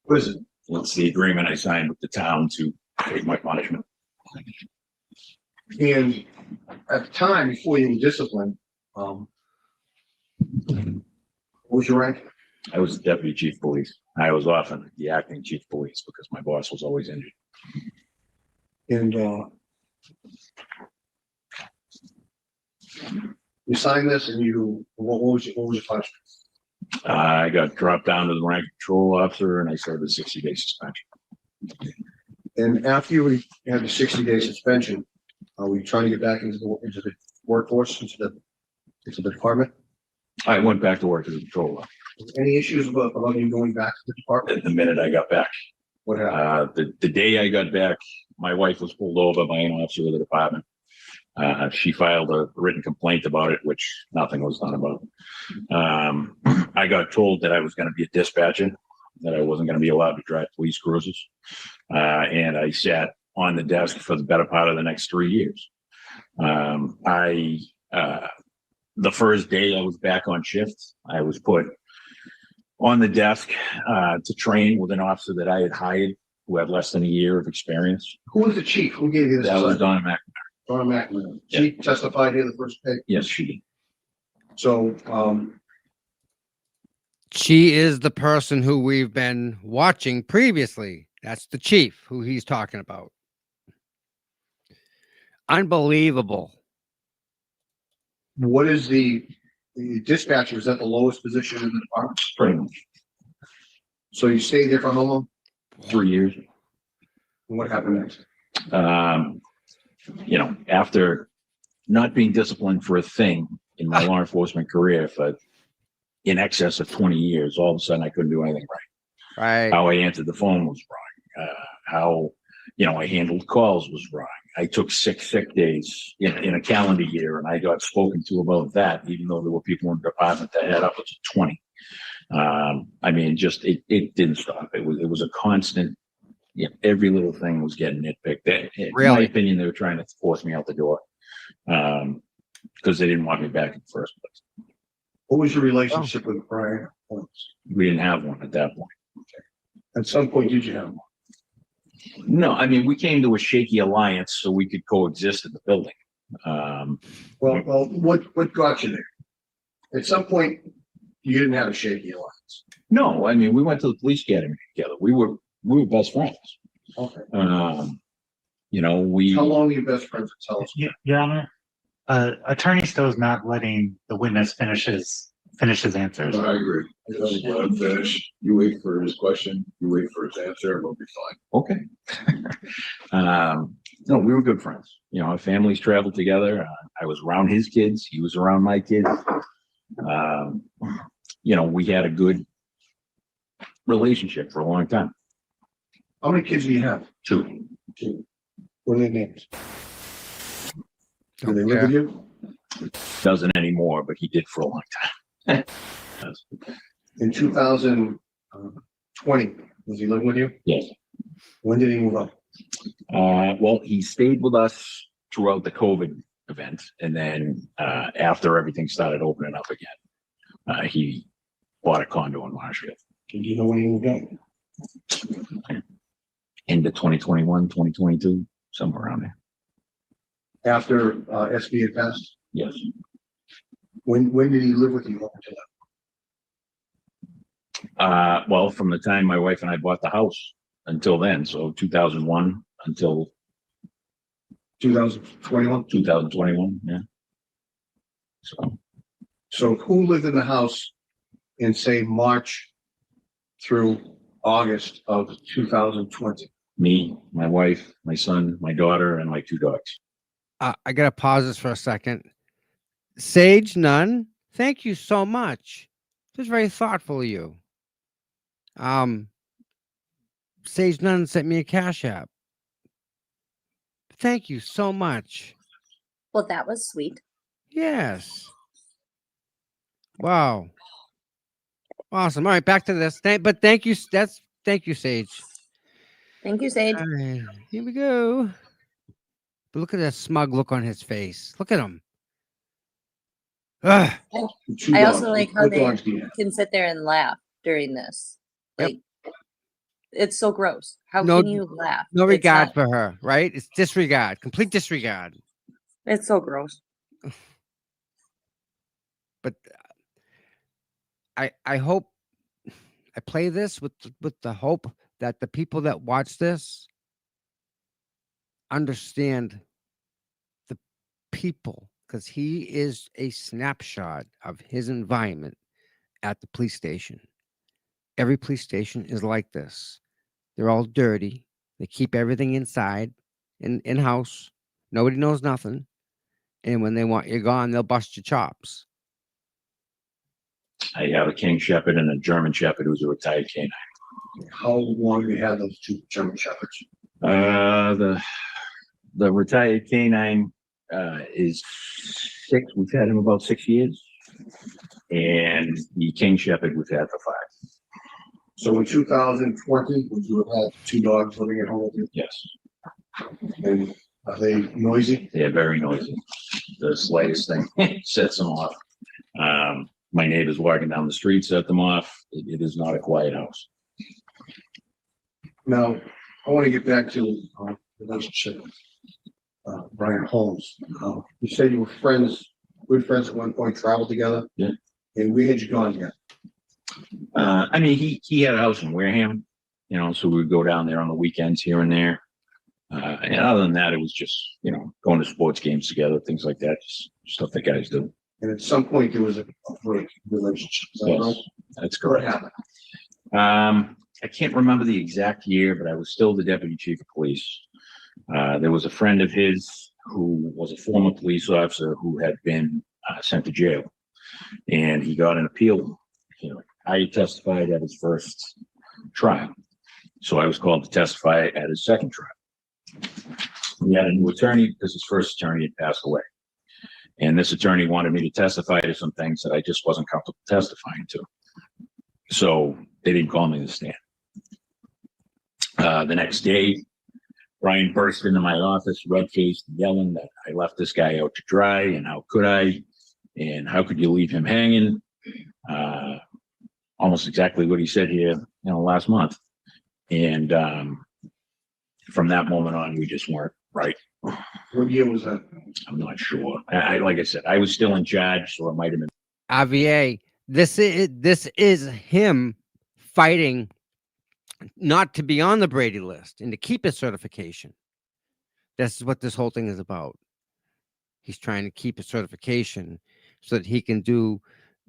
What is it? it's the agreement I signed with the town to take my punishment. And at the time, before you were disciplined, what was your rank? I was the deputy chief of police. I was often the acting chief of police because my boss was always injured. And you signed this, and what was your punishment? I got dropped down to the rank of patrol officer and I served a 60-day suspension. And after you had the 60-day suspension, were you trying to get back into the workforce, into the department? I went back to work as a patrol officer Any issues about you going back to the department? the minute I got back. What happened? The day I got back, my wife was pulled over by an officer of the department. She filed a written complaint about it, which nothing was done about. I got told that I was going to be a dispatcher, that I wasn't going to be allowed to drive police cruisers. And I sat on the desk for the better part of the next 3 years. The first day I was back on shift, I was put on the desk to train with an officer that I had hired who had less than a year of experience. Who was the chief? Who gave you this? That was assignment? Donna Mac. Donna McNamara. Yeah. She testified here the first day. Yes, she did. So, She is the person who we've been watching previously. That's the chief who he's talking about. Unbelievable. what is the dispatcher? Is that the lowest position in the department? Pretty much So you stayed there for how long? 3 years. And what happened next? After not being disciplined for a thing in my law enforcement career for in excess of 20 years, all of a sudden I couldn't do anything right. Right. How I answered the phone was wrong. How I handled calls was wrong. I took 6 sick days in a calendar year, and I got spoken to about that, even though there were people in the department that had upwards of 20. It didn't stop. It was a constant. Every little thing was getting nitpicked. In my Really? opinion, they were trying to force me out the door. Because they didn't want me back in the first place. What was your relationship with Brian Holmes? We didn't have one at that point. At some point, did you have one? No, I mean, we came to a shaky alliance so we could coexist in the building. Well, what got you there? At some point, you didn't have a shaky alliance. No, I mean, we went to the police academy together. We were best friends. Okay. You know, we. How long were you best friends with Telus? Your Honor, Attorney Stowe's not letting the witness finish his answers. I agree. Just let him finish. You wait for his question, you wait for his answer, and we'll be fine. Okay. No, we were good friends. You know, our families traveled together. I was around his kids. He was around my kids. You know, we had a good relationship for a long time. How many kids do you have? Two. What are their names? Do they live with you? Doesn't anymore, but he did for a long time. In 2020, was he living with you? Yes. When did he move up? Well, he stayed with us throughout the COVID event. And then after everything started opening up again, he bought a condo in Marshfield. Do you know when he moved up? Into 2021, 2022, somewhere around there. After SB had passed? Yes. When did he live with you up until that? Well, from the time my wife and I bought the house until then, so 2001 until 2021? 2021, yeah. So who lived in the house in, say, March through August of 2020? Me, my wife, my son, my daughter, and my two dogs. I gotta pause this for a second. Sage Nunn, thank you so much. This is very thoughtful of you. Sage Nunn sent me a Cash App. Thank you so much. Well, that was sweet. Yes. Wow. Awesome. All right, back to this. Thank you. Thank you, Sage. Thank you, Sage. All right, here we go. But look at that smug look on his face. Look at him. Ugh. Two I dogs. also like how What they dogs do you have? can sit there and laugh during this. Yep. Like, it's so gross. How No- can you laugh? No It's regard not- for her, right? It's disregard, complete disregard. It's so gross. But I hope I play this with the hope that the people that watch this understand the people, because he is a snapshot of his environment at the police station. Every police station is like this. They're all dirty. They keep everything inside, in-house. Nobody knows nothing. And when they want you gone, they'll bust your chops. I have a King Shepherd and a German Shepherd who's a retired canine. How long have you had those two German Shepherds? The retired canine is 6. We've had him about 6 years. And the King Shepherd we've had for 5. So in 2020, would you have had two dogs living at home with you? Yes. And are they noisy? They're very noisy. The slightest thing sets them off. My neighbors walking down the street set them off. It is not a quiet house. Now, I want to get back to the relationship with Brian Holmes. You said you were friends, good friends at one point, traveled together? Yeah. And where had you gone together? I mean, he had a house in Wareham, you know, so we would go down there on the weekends here and there. And other than that, it was just, you know, going to sports games together, things like that, just stuff that guys do. And at some point, there was a break relationship. Is that Yes, right? that's What correct. happened? I can't remember the exact year, but I was still the deputy chief of police. There was a friend of his who was a former police officer who had been sent to jail, and he got an appeal. You know, I testified at his first trial, so I was called to testify at his second trial. He had a new attorney because his first attorney had passed away, and this attorney wanted me to testify to some things that I just wasn't comfortable testifying to. So they didn't call me to stand. The next day, Brian burst into my office, red-faced, yelling that I left this guy out to dry, and how could I? And how could you leave him hanging? Almost exactly what he said here, last month. And from that moment on, we just weren't right. What year was that? I'm not sure. Like I said, I was still in charge, so it might have been. Javier, this is him fighting not to be on the Brady list and to keep his certification. This is what this whole thing is about. He's trying to keep his certification so that he can do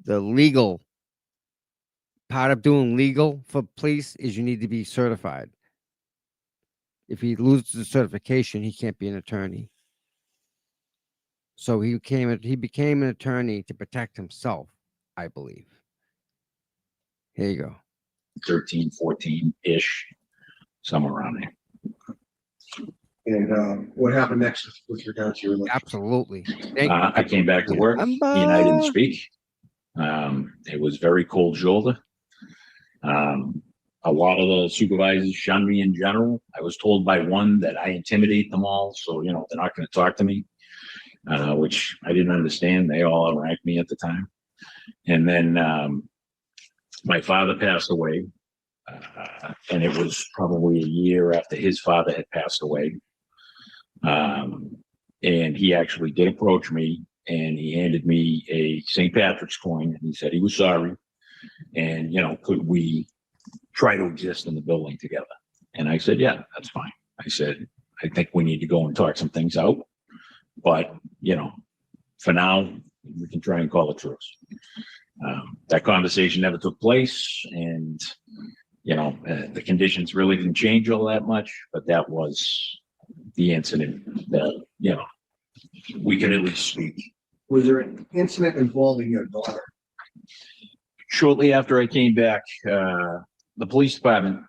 the legal part of doing legal for police is you need to be certified. If he loses the certification, he can't be an attorney. So he became an attorney to protect himself, I believe. Here you go. 13, 14-ish, somewhere around there. And what happened next with regard to your election? Absolutely. I came back to work. He and I didn't speak. It was very cold shoulder. A lot of the supervisors shunned me in general. I was told by one that I intimidate them all, so they're not going to talk to me, which I didn't understand. They all outranked me at the time. And then my father passed away, and it was probably a year after his father had passed away. And he actually did approach me, and he handed me a St. Patrick's coin, and he said he was sorry, and could we try to exist in the building together? And I said, yeah, that's fine. I said, I think we need to go and talk some things out, but for now we can try and call it truce. That conversation never took place, and the conditions really didn't change all that much, but that was the incident that we could at least speak. Was there an incident involving your daughter? Shortly after I came back, the police department,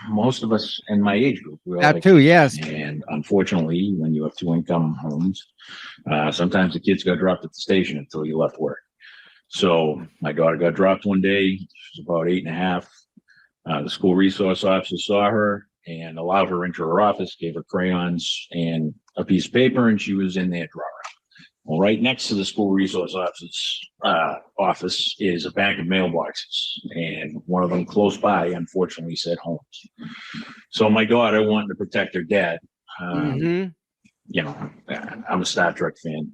most of us in my age group, we all That had too, kids. yes. And unfortunately, when you have two-income homes, sometimes the kids got dropped at the station until you left work. So my daughter got dropped one day. She was about 8.5. The school resource officer saw her and allowed her into her office, gave her crayons and a piece of paper, and she was in their drawer. Well, right next to the school resource officer's office is a bank of mailboxes, and one of them close by, unfortunately, said Holmes. So my daughter, wanting to protect her dad, I'm a Star Trek fan.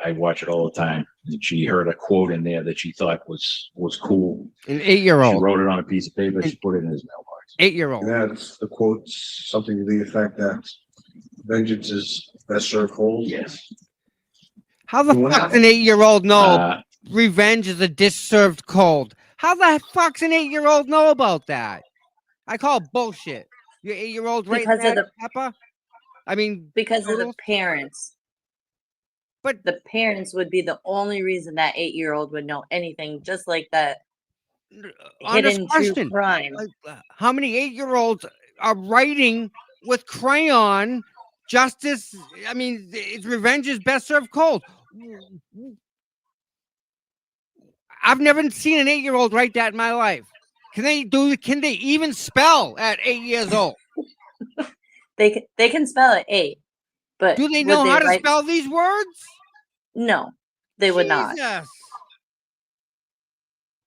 I watch it all the time. And she heard a quote in there that she thought was cool. An 8-year-old. She wrote it on a piece of paper. She put it in his mailbox. 8-year-old. And that's the quote, something to the effect that vengeance is best served cold. Yes. How the What fuck's an 8-year-old know Uh, revenge is a dish served cold? How the fuck's an 8-year-old know about that? I call bullshit. Your 8-year-old right Because of there, Peppa? I mean, because of the Toodles? parents. But The parents would be the only reason that 8-year-old would know anything, just like that on this hidden true question, crime. how many 8-year-olds are writing with crayon justice? I mean, it's revenge is best served cold. I've never seen an 8-year-old write that in my life. Can they even spell at 8 years old? They can spell it 8, but Do they would know how to write- spell these words? No, they would not. Jesus.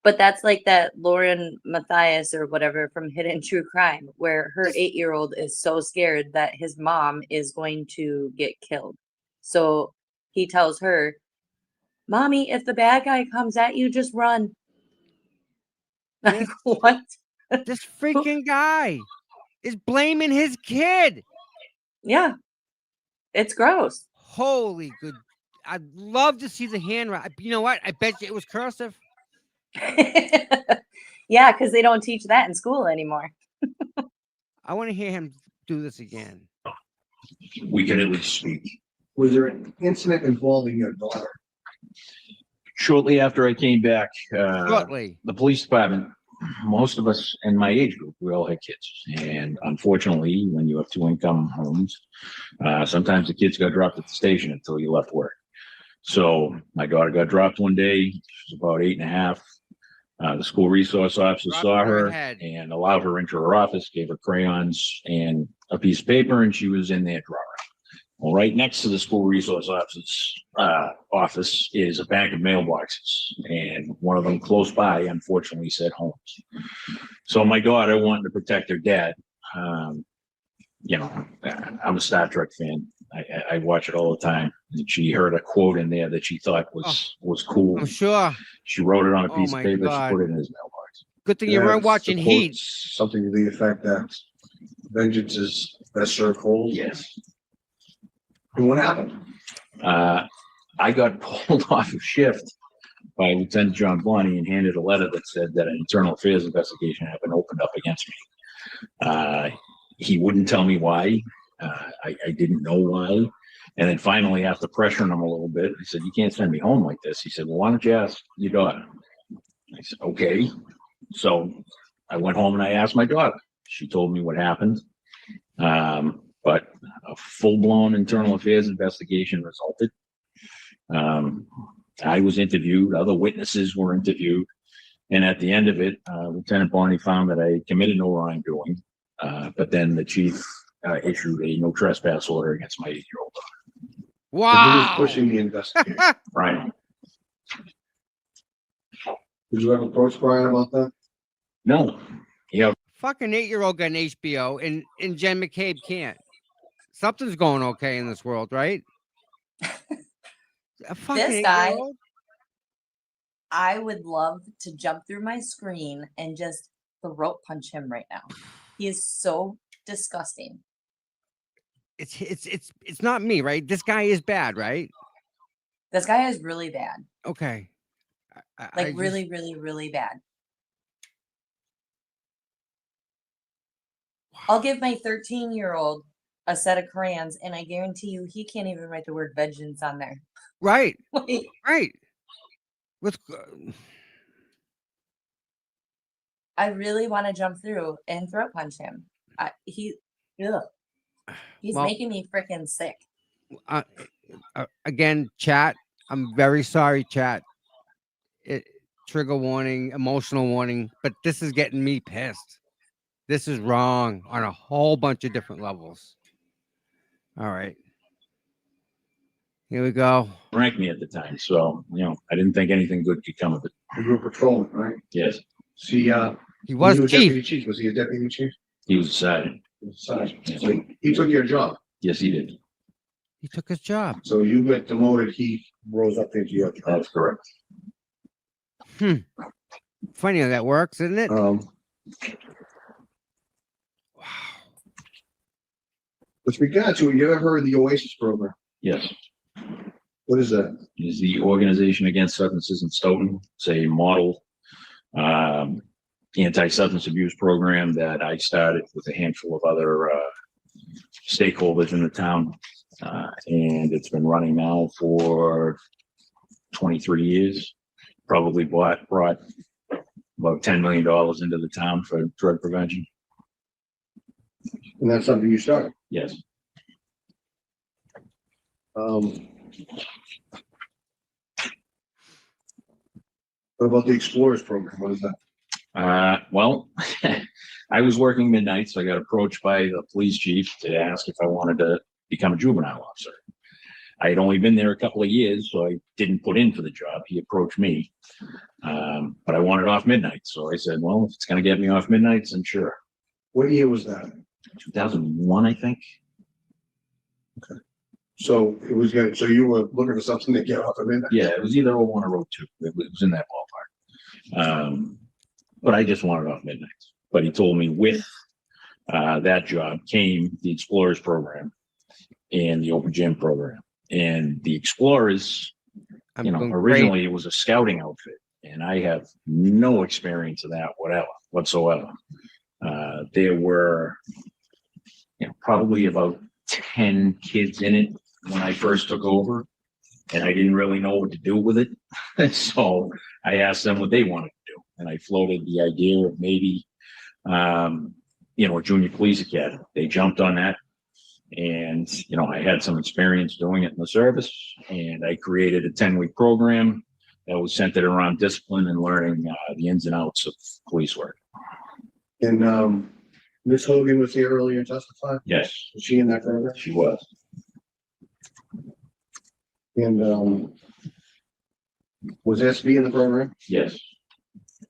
But that's like that Lauren Matthias or whatever from Hidden True Crime, where her 8-year-old is so scared that his mom is going to get killed. So he tells her, Mommy, if the bad guy comes at you, just run. Like, what? This freaking guy is blaming his kid. Yeah. It's gross. Holy good. I'd love to see the handwriting. You know what? I bet you it was cursive. Yeah, because they don't teach that in school anymore. I want to hear him do this again. we could at least speak. Was there an incident involving your daughter? Shortly after I came back, Shortly. the police department, most of us in my age group, we all had kids. And unfortunately, when you have two-income homes, sometimes the kids got dropped at the station until you left work. So my daughter got dropped one day. She was about 8.5. The school resource officer Dropped saw her her head. and allowed her into her office, gave her crayons and a piece of paper and she was in there drawing. Well, right next to the school resource office is a bank of mailboxes, and one of them close by, unfortunately, said homes. So my daughter, wanting to protect her dad, you know, I'm a Star Trek fan. I watch it all the time. And she heard a quote in there that she thought was cool. I'm sure. She wrote it on a Oh piece of my paper. God. She put it in his mailbox. Good thing you Yeah, weren't watching the Heat. quote's something to the effect that vengeance is best served cold. Yes. And what happened? I got pulled off of shift by Lieutenant John Bonney and handed a letter that said that an internal affairs investigation had been opened up against me. He wouldn't tell me why. I didn't know why. And then finally, after pressuring him a little bit, he said, "You can't send me home like this." He said, "Well, why don't you ask your daughter?" I said, "Okay." So I went home and I asked my daughter. She told me what happened. But a full-blown internal affairs investigation resulted. I was interviewed, other witnesses were interviewed, and at the end of it, Lieutenant Bonney found that I committed no wrongdoing, but then the chief issued a no trespass order against my 8-year-old daughter. And who was Wow. pushing the investigation? Right. Did you ever approach Brian about that? No. Yeah. Fucking 8-year-old got an HBO and Jen McCabe can't. Something's going okay in this world, right? A fucking This guy- 8-year-old? I would love to jump through my screen and just throat punch him right now. He is so disgusting. It's not me, right? This guy is bad, right? This guy is really bad. Okay. I Like just- really, really, really bad. I'll give my 13-year-old a set of crayons, and I guarantee you he can't even write the word vengeance on there. Right, Like, right. With I really want to jump through and throat punch him. He's Well- making me freaking sick. again, chat. I'm very sorry, chat. Trigger warning, emotional warning, but this is getting me pissed. This is wrong on a whole bunch of different levels. All right. Here we go. Ranked me at the time, so I didn't think anything good could come of it. You were patrolman, right? Yes, See, He when was you were chief. deputy chief. Was he a deputy chief? he was a sergeant. Sergeant. So he took your job. Yes, he did. He took his job. So you get demoted, he rose up into your job. That's correct. Funny how that works, isn't it? Wow. With regard to, you ever heard of the Oasis program? Yes. What is that? Is the Organization Against Substances in Stoughton. It's a model anti-substance abuse program that I started with a handful of other stakeholders in the town. And it's been running now for 23 years. Probably brought about $10 million into the town for drug prevention. And that's something you started. Yes. What about the Explorers program? What is that? Well, I was working midnight, so I got approached by the police chief to ask if I wanted to become a juvenile officer. I had only been there a couple of years, so I didn't put in for the job. He approached me, but I wanted off midnight. So I said, well, if it's going to get me off midnights, then sure. What year was that? 2001, I think. So it was good. So you were looking for something to get off of midnight? Yeah, it was either 01 or 02. It was in that ballpark. But I just wanted off midnights. But he told me with that job came the Explorers program and the Open Gym program. And the Explorers, I'm doing great. originally it was a scouting outfit, and I have no experience of that whatsoever. There were, probably about 10 kids in it when I first took over, and I didn't really know what to do with it. So I asked them what they wanted to do, and I floated the idea of maybe, a junior police academy. They jumped on that. And, I had some experience doing it in the service, and I created a 10-week program that was centered around discipline and learning the ins and outs of police work. And Ms. Hogan was here earlier and testified. Yes, Was she in that program? she was. And, was SB in the program? Yes,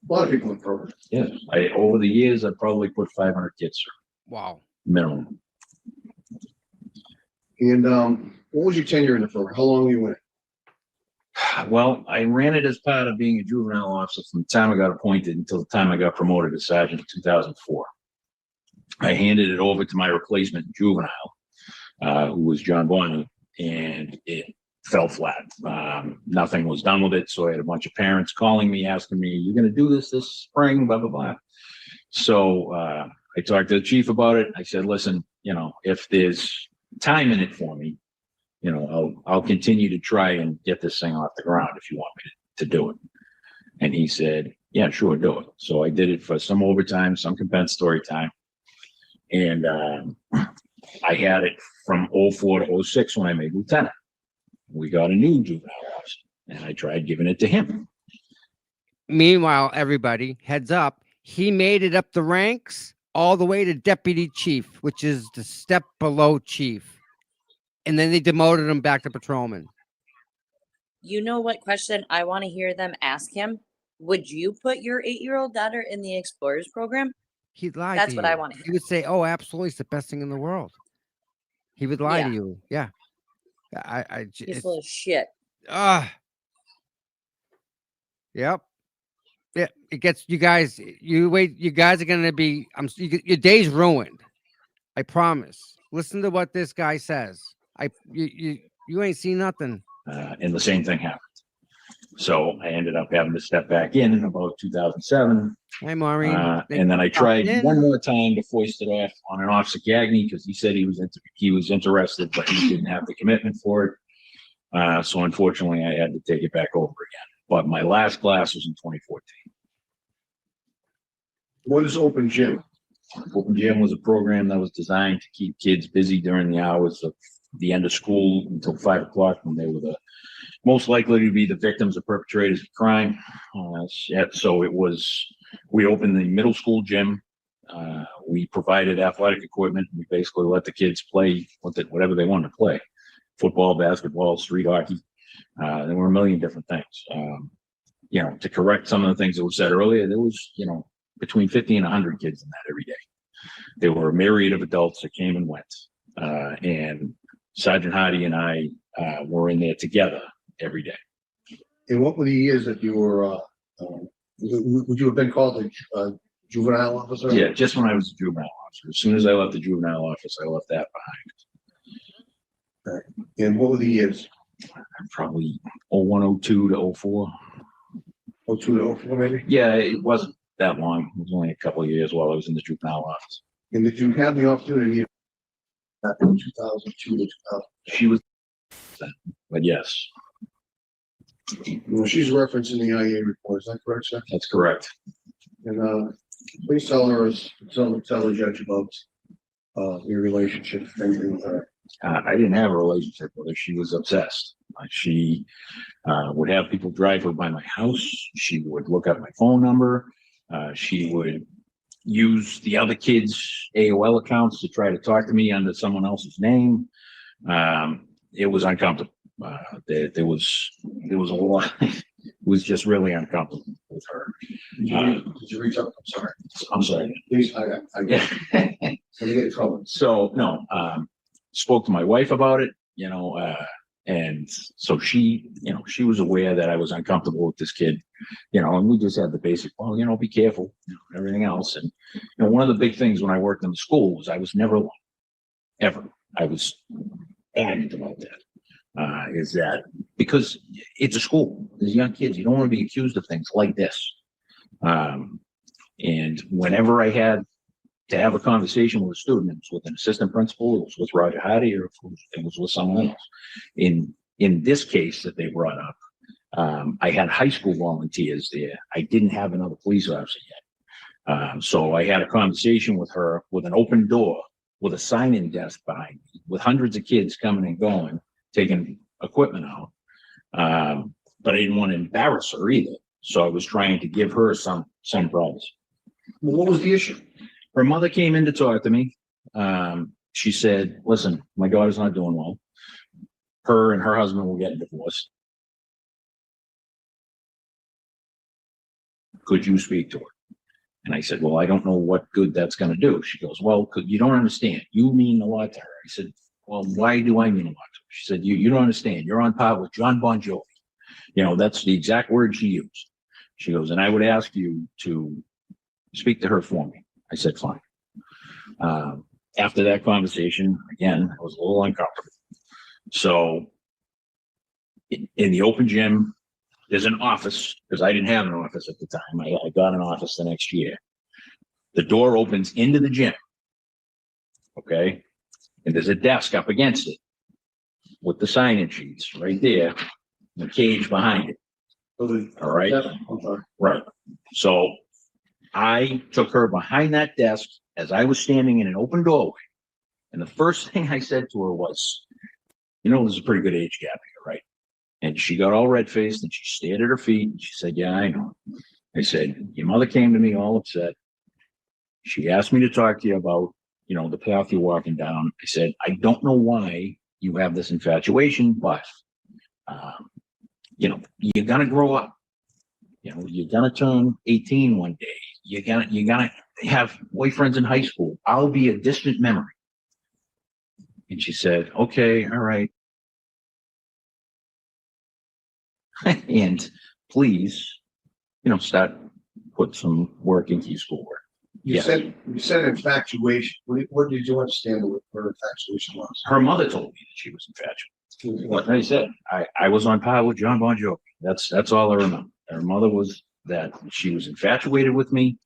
A lot of people in the program. yes. Over the years, I probably put 500 kids through, Wow. minimum. And, what was your tenure in the program? How long were you in it? Well, I ran it as part of being a juvenile officer from the time I got appointed until the time I got promoted to sergeant in 2004. I handed it over to my replacement juvenile, who was John Bonnie, and it fell flat. Nothing was done with it. So I had a bunch of parents calling me, asking me, "You're going to do this spring, blah, blah, blah." So I talked to the chief about it. I said, "Listen, if there's time in it for me, I'll continue to try and get this thing off the ground if you want me to do it." And he said, "Yeah, sure, do it." So I did it for some overtime, some compensatory time. And I had it from 04 to 06 when I made lieutenant. We got a new juvenile officer, and I tried giving it to him. Meanwhile, everybody, heads up, he made it up the ranks all the way to deputy chief, which is the step below chief. And then they demoted him back to patrolman. You know what question I want to hear them ask him? Would you put your 8-year-old daughter in the Explorers program? He'd lie That's to what you. I want to He hear. would say, "Oh, absolutely, it's the best thing in the world." He would lie Yeah. to you. Yeah. He's full of shit. Yep. Yeah, it gets you guys. You wait. You guys are gonna be. Your day's ruined. I promise. Listen to what this guy says. You ain't seen nothing. And the same thing happened. So I ended up having to step back in about 2007. Hi, Maureen. And then I tried in. one more time to foist it off on an Officer Gagney because he said he was interested, but he didn't have the commitment for it. So unfortunately, I had to take it back over again. But my last class was in 2014. What is open gym? Open Gym was a program that was designed to keep kids busy during the hours of the end of school until 5 o'clock when they were the most likely to be the victims or perpetrators of crime. So we opened the middle school gym. We provided athletic equipment. We basically let the kids play whatever they wanted to play. Football, basketball, street hockey. There were a million different things. To correct some of the things that were said earlier, there was, between 50 and 100 kids in that every day. There were a myriad of adults that came and went. And Sergeant Hardy and I were in there together every day. And what were the years that you were, would you have been called a juvenile officer? Yeah, just when I was a juvenile officer. As soon as I left the juvenile office, I left that behind. And what were the years? Probably 01, 02 to 04. 02 to 04 maybe? Yeah, it wasn't that long. It was only a couple of years while I was in the juvenile office. And did you have the opportunity back in 2002 to 2000? She was, but yes, Well, she's referenced in the IA report, is that correct, sir? that's correct. And please tell the judge about your relationship with her. I didn't have a relationship with her. She was obsessed. She would have people drive her by my house. She would look up my phone number. She would use the other kids' AOL accounts to try to talk to me under someone else's name. It was uncomfortable. There was a lot. It was just really uncomfortable with her. Did you reach out? I'm sorry. Please, I Yeah. get in trouble. So no, spoke to my wife about it, and so she was aware that I was uncomfortable with this kid, and we just had the basic, well, be careful, everything else. And, one of the big things when I worked in the school was I was never alone, ever. I was adamant about that, is that because it's a school, there's young kids, you don't want to be accused of things like this. And whenever I had to have a conversation with a student, it was with an assistant principal, it was with Roger Hardy, or it was with someone else. In this case that they brought up, I had high school volunteers there. I didn't have another police officer yet. So I had a conversation with her with an open door, with a sign-in desk behind me, with hundreds of kids coming and going, taking equipment out. But I didn't want to embarrass her either. So I was trying to give her some privacy. Well, what was the issue? Her mother came in to talk to me. She said, listen, my daughter's not doing well. Her and her husband will get divorced. Could you speak to her? And I said, well, I don't know what good that's going to do. She goes, well, you don't understand. You mean a lot to her. I said, well, why do I mean a lot to her? She said, you don't understand. You're on par with John Bon Jovi. You know, that's the exact word she used. She goes, and I would ask you to speak to her for me. I said, fine. After that conversation, again, I was a little uncomfortable. So in the open gym, there's an office, because I didn't have an office at the time. I got an office the next year. The door opens into the gym. Okay. And there's a desk up against it with the sign-in sheets right there, and the cage behind it. All right. Right. So I took her behind that desk as I was standing in an open doorway. And the first thing I said to her was, you know, there's a pretty good age gap here, right? And she got all red-faced and she stared at her feet and she said, yeah, I know. I said, your mother came to me all upset. She asked me to talk to you about, you know, the path you're walking down. I said, I don't know why you have this infatuation, but, you know, you're going to grow up. You know, you're going to turn 18 one day. You're gonna have boyfriends in high school. I'll be a distant memory. And she said, okay, all right. And please, you know, put some work into your schoolwork. You said infatuation. What did you understand what her infatuation was? Her mother told me that she was infatuated. Like I said, I was on par with John Bon Jovi. That's all I remember. Her mother was that she was infatuated with me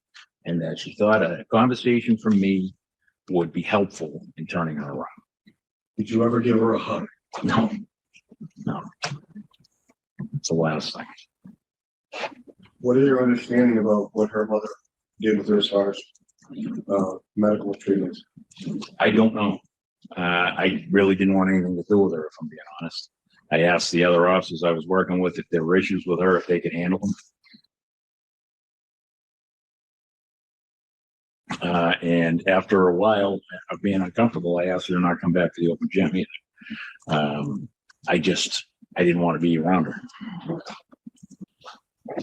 and that she thought a conversation from me would be helpful in turning her around. Did you ever give her a hug? No. It's the last thing. What is your understanding about what her mother did with her as far as medical treatments? I don't know. I really didn't want anything to do with her, if I'm being honest. I asked the other officers I was working with if there were issues with her, if they could handle them. And after a while of being uncomfortable, I asked her to not come back to the open gym either. I didn't want to be around her.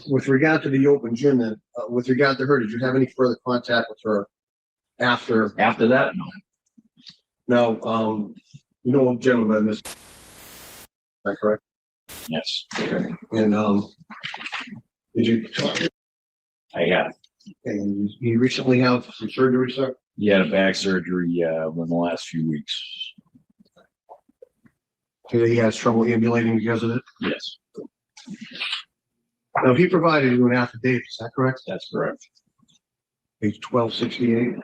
With regard to the open gym, then, with regard to her, did you have any further contact with her after? After that, no. Now, you know a gentleman, is that correct? Yes, Okay. And did you talk? I have. And you recently have some surgery, sir? He had a back surgery in the last few weeks. He has trouble ambulating because of it. Yes, Now, he provided you an affidavit, is that correct? that's correct. Page 1268.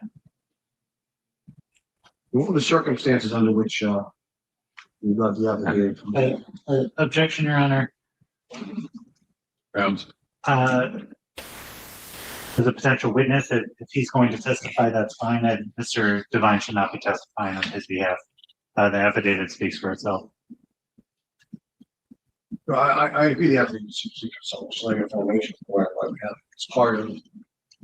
What were the circumstances under which you got the affidavit? Objection, Your Honor. Grounds. As a potential witness, if he's going to testify, that's fine. Mr. Devine should not be testifying on his behalf. The affidavit speaks for itself. I agree the affidavit seeks some information for why we have it. It's part of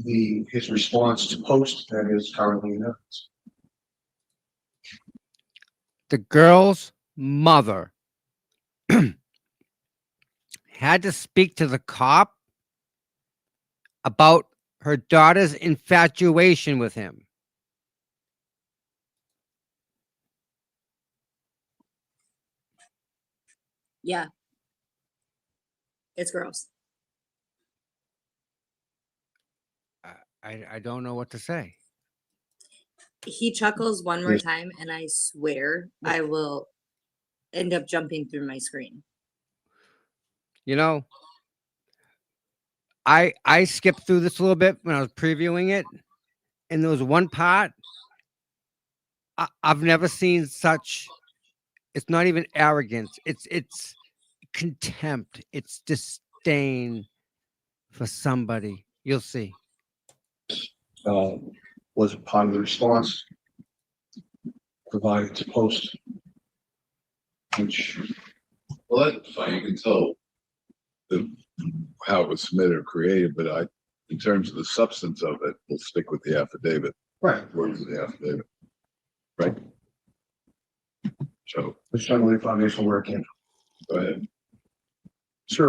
his response to post that is currently in evidence. The girl's mother had to speak to the cop about her daughter's infatuation with him. Yeah. It's gross. I don't know what to say. He chuckles one more Yes. time, and I swear I will end up jumping through my screen. You know, I skipped through this a little bit when I was previewing it, and there was one part I've never seen such. It's not even arrogance. It's contempt. It's disdain for somebody. You'll see. Was part of the response provided to post, which Well, that's fine. You can tell how it was submitted or created, but in terms of the substance of it, we'll stick with the affidavit. Right. Words of the affidavit. Right? So, Let's try to lay foundational work in. go ahead. Sir,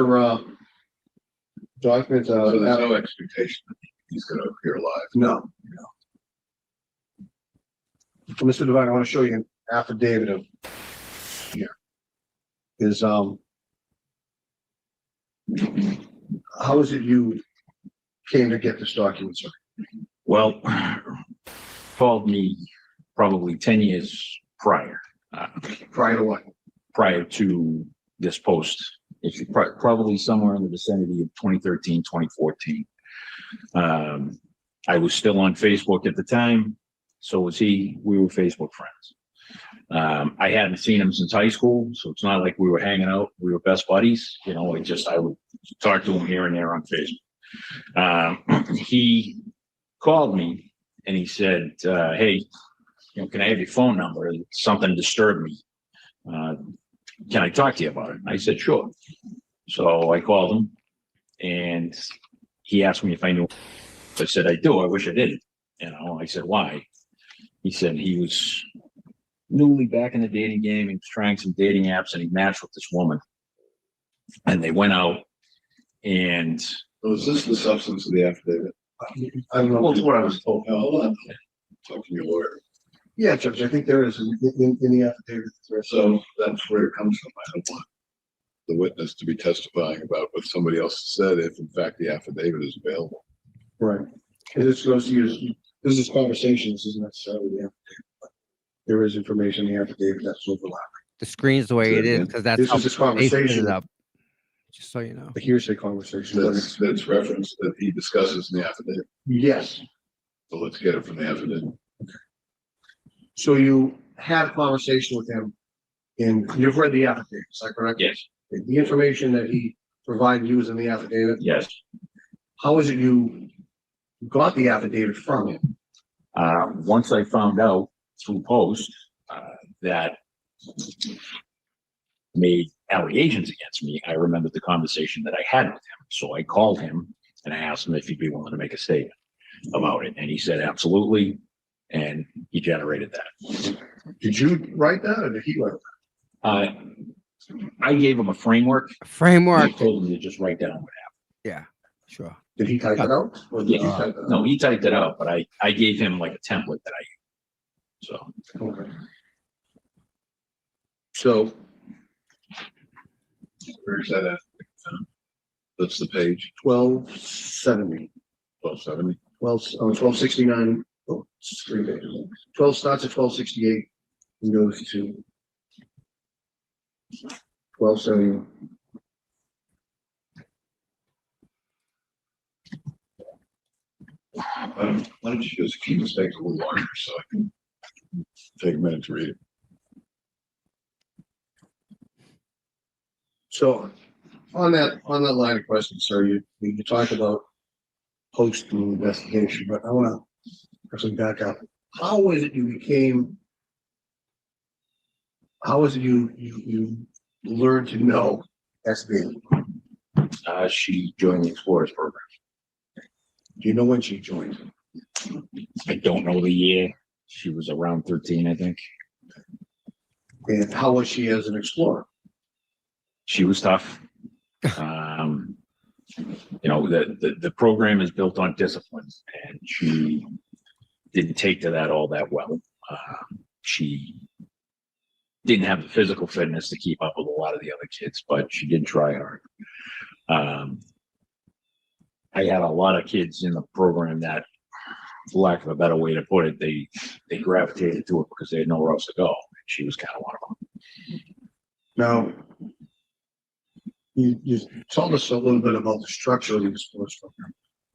document, So there's no expectation that he's gonna appear live. no. Mr. Devine, I want to show you an affidavit of here. Is, how is it you came to get this document, sir? Well, called me probably 10 years prior, Prior to what? prior to this post. It's probably somewhere in the vicinity of 2013, 2014. I was still on Facebook at the time. So was he. We were Facebook friends. I hadn't seen him since high school, so it's not like we were hanging out. We were best buddies. You know, I would talk to him here and there on Facebook. He called me and he said, hey, you know, can I have your phone number? Something disturbed me. Can I talk to you about it? I said, sure. So I called him and he asked me if I knew. I said, I do. I wish I didn't. You know, I said, why? He said he was newly back in the dating game. He was trying some dating apps and he matched with this woman. And they went out and. So is this the substance of the affidavit? I don't know. Well, it's what I was told. No, hold on. Talk to your lawyer. Yeah, Judge, I think there is in the affidavit. So that's where it comes from. I don't want the witness to be testifying about what somebody else said if in fact the affidavit is available. Right. And this goes to use, this is conversation, this isn't necessarily the affidavit. But there is information in the affidavit that's overlapping. The screen's the way it is because that's This how is just they set conversation. it up. Just so you know. A hearsay conversation. but That's referenced that he discusses in the affidavit. Yes. So let's get it from the affidavit. So you had a conversation with him and you've read the affidavit, is that correct? Yes, The information that he provided you is in the affidavit. yes. How is it you got the affidavit from him? Once I found out through post that made allegations against me, I remembered the conversation that I had with him. So I called him and I asked him if he'd be willing to make a statement about it. And he said, absolutely. And he generated that. Did you write that or did he write that? I gave him a framework. I Framework. told him to just write down what Yeah, sure. Did he type it out? Or did Yeah. you type it out? No, he typed it out, but I gave him like a template that I used. So Okay. So Where's that at? That's the page, 1270, 1270. 1269. Oh, it's 3 pages. 12 starts at 1268 and goes to 1270. Why don't you just keep this thing a little larger so I can take a minute to read it? So on that line of questions, sir, you talked about post investigation, but I want to actually back up. How was it you learned to know SB? she joined the Explorers program. Do you know when she joined? I don't know the year. She was around 13, I think. And how was she as an explorer? She was tough. You know, the program is built on discipline, and she didn't take to that all that well. She didn't have the physical fitness to keep up with a lot of the other kids, but she did try hard. I had a lot of kids in the program that, for lack of a better way to put it, they gravitated to it because they had nowhere else to go. She was kind of one of them. Now, you told us a little bit about the structure of the explorers program.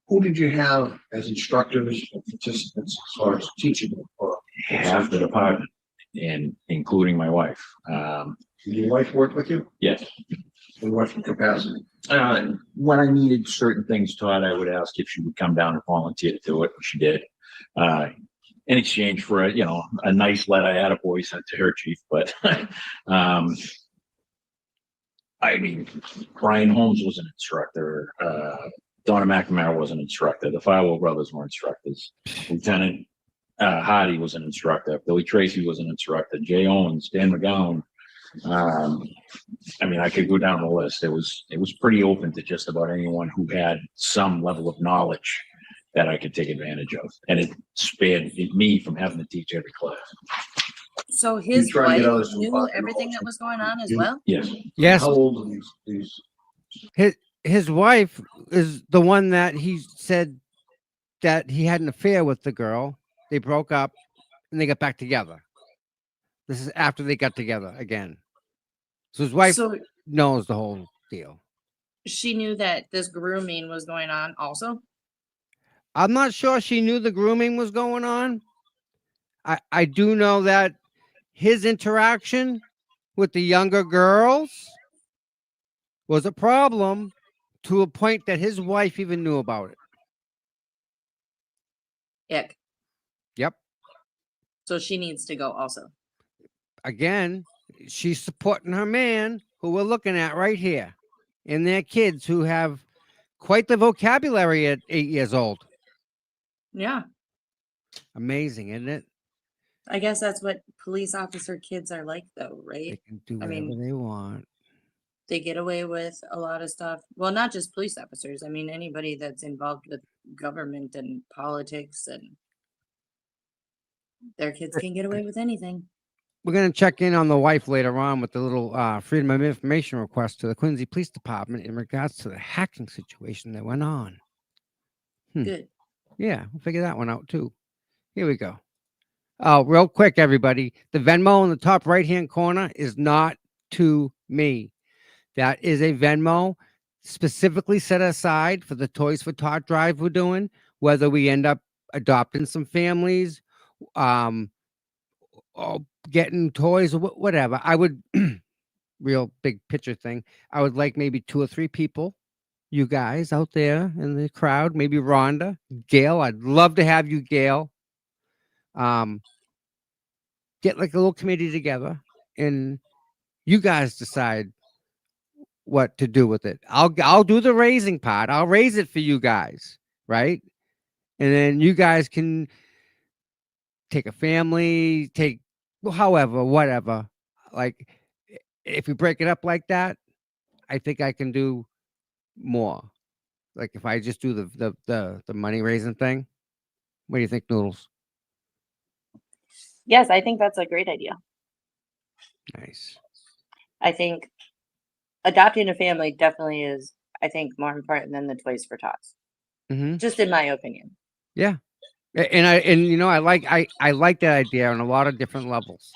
Who did you have as instructors or participants as far as teaching? Or Half the department, and including my wife. did your wife work with you? Yes. In what capacity? When I needed certain things taught, I would ask if she would come down and volunteer to do it, which she did. In exchange for a nice letter I had a boy sent to her chief, but I mean, Brian Holmes was an instructor. Donna McNamara was an instructor. The Firewall brothers were instructors. Lieutenant Hardy was an instructor. Billy Tracy was an instructor. Jay Owens, Dan McGowan. I mean, I could go down the list. It was pretty open to just about anyone who had some level of knowledge that I could take advantage of, and it spared me from having to teach every class. So his try to wife get others to knew buy everything those. that was going on as You- well? Yes. Yes, How old are these? his wife is the one that he said that he had an affair with the girl. They broke up and they got back together. This is after they got together again. So his wife So knows the whole deal. she knew that this grooming was going on also? I'm not sure she knew the grooming was going on. I do know that his interaction with the younger girls was a problem to a point that his wife even knew about it. Ick. Yep. So she needs to go also. Again, she's supporting her man who we're looking at right here and their kids who have quite the vocabulary at 8 years old. Yeah. Amazing, isn't it? I guess that's what police officer kids are like though, They right? can do I whatever mean- they want. They get away with a lot of stuff. Well, not just police officers. I mean, anybody that's involved with government and politics and their kids can get away with anything. We're going to check in on the wife later on with the little Freedom of Information request to the Quincy Police Department in regards to the hacking situation that went on. Good. Yeah, we'll figure that one out too. Here we go. Oh, real quick, everybody. The Venmo in the top right-hand corner is not to me. That is a Venmo specifically set aside for the Toys for Tot drive we're doing, whether we end up adopting some families, or getting toys or whatever. I would, real big picture thing, I would like maybe 2 or 3 people, you guys out there in the crowd, maybe Rhonda, Gail. I'd love to have you, Gail. Get like a little committee together and you guys decide what to do with it. I'll do the raising part. I'll raise it for you guys, right? And then you guys can take a family, take however, whatever. Like if we break it up like that, I think I can do more. Like if I just do the money raising thing. What do you think, Noodles? Yes, I think that's a great idea. Nice. I think adopting a family definitely is, I think, more important than the Toys for Tots. Mm-hmm. Just in my opinion. Yeah. And you know, I like that idea on a lot of different levels.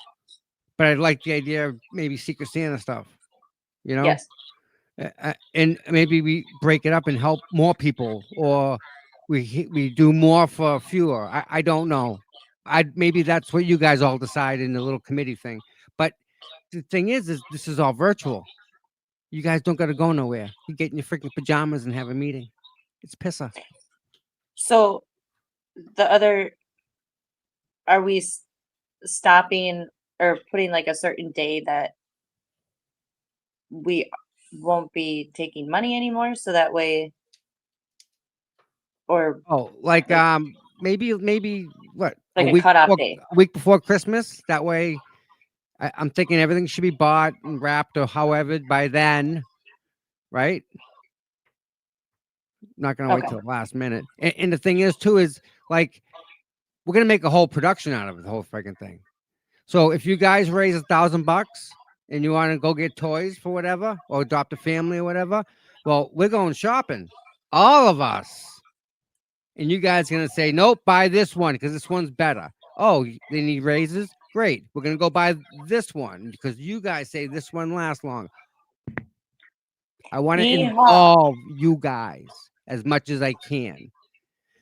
But I like the idea of maybe Secret Santa stuff. You know? Yes. And maybe we break it up and help more people, or we do more for fewer. I don't know. Maybe that's what you guys all decide in the little committee thing. But the thing is this is all virtual. You guys don't got to go nowhere. You get in your freaking pajamas and have a meeting. It's pisser. So the other, are we stopping or putting like a certain day that we won't be taking money anymore? So that way, or Oh, like maybe what like a cutoff day. a week before Christmas. That way, I'm thinking everything should be bought and wrapped or however by then, right? Not gonna wait Okay. till the last minute. And the thing is too is like we're gonna make a whole production out of it, the whole freaking thing. So if you guys raise $1,000 and you want to go get toys for whatever or adopt a family or whatever, well, we're going shopping, all of us. And you guys are gonna say, nope, buy this one because this one's better. Oh, they need raises? Great. We're gonna go buy this one because you guys say this one lasts long. I want to Yeehaw. involve you guys as much as I can.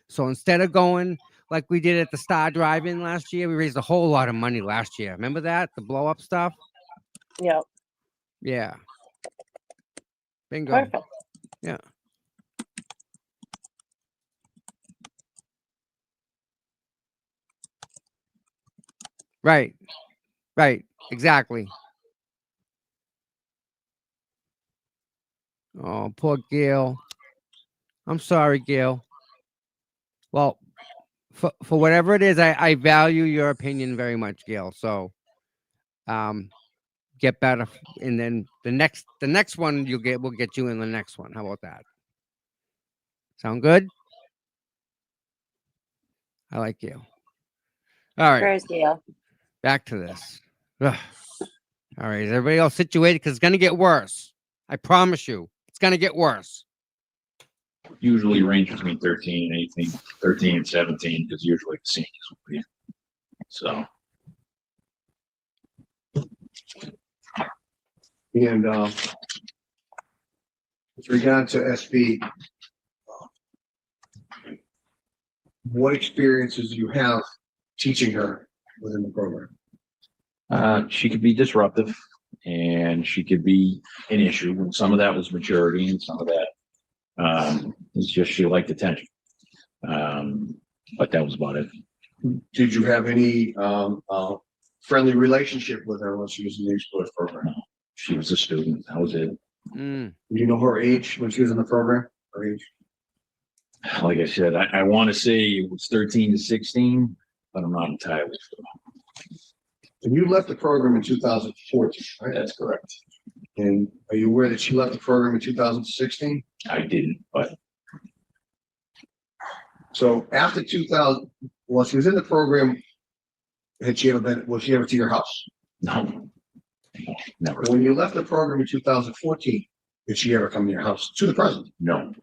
So instead of going like we did at the Star Drive-In last year, we raised a whole lot of money last year. Remember that? The blow up stuff? Yeah. Yeah. Bingo. Perfect. Yeah. Right. Right. Exactly. Oh, poor Gail. I'm sorry, Gail. Well, for whatever it is, I value your opinion very much, Gail. So, get better, and then the next one we'll get you in the next one. How about that? Sound good? I like you. All right, Prayers, Gail. back to this. Ugh. All right, is everybody else situated? Because it's gonna get worse. I promise you, it's gonna get worse. Usually range between 13 and 18, 13 and 17, because usually the seniors will be. So And, with regard to SB, what experiences do you have teaching her within the program? she could be disruptive and she could be an issue. And some of that was maturity and some of that it's just she liked attention. But that was about it. Did you have any, friendly relationship with her when she was in the Explorers program? She was a student. That was it. Mm. Do you know her age when she was in the program? Her age? Like I said, I want to say it was 13 to 16, but I'm not entirely sure. And you left the program in 2014, right? That's correct. And are you aware that she left the program in 2016? I didn't, but So after 2000, well, she was in the program. Was she ever to your house? no, never. When you left the program in 2014, did she ever come to your house to the present? No.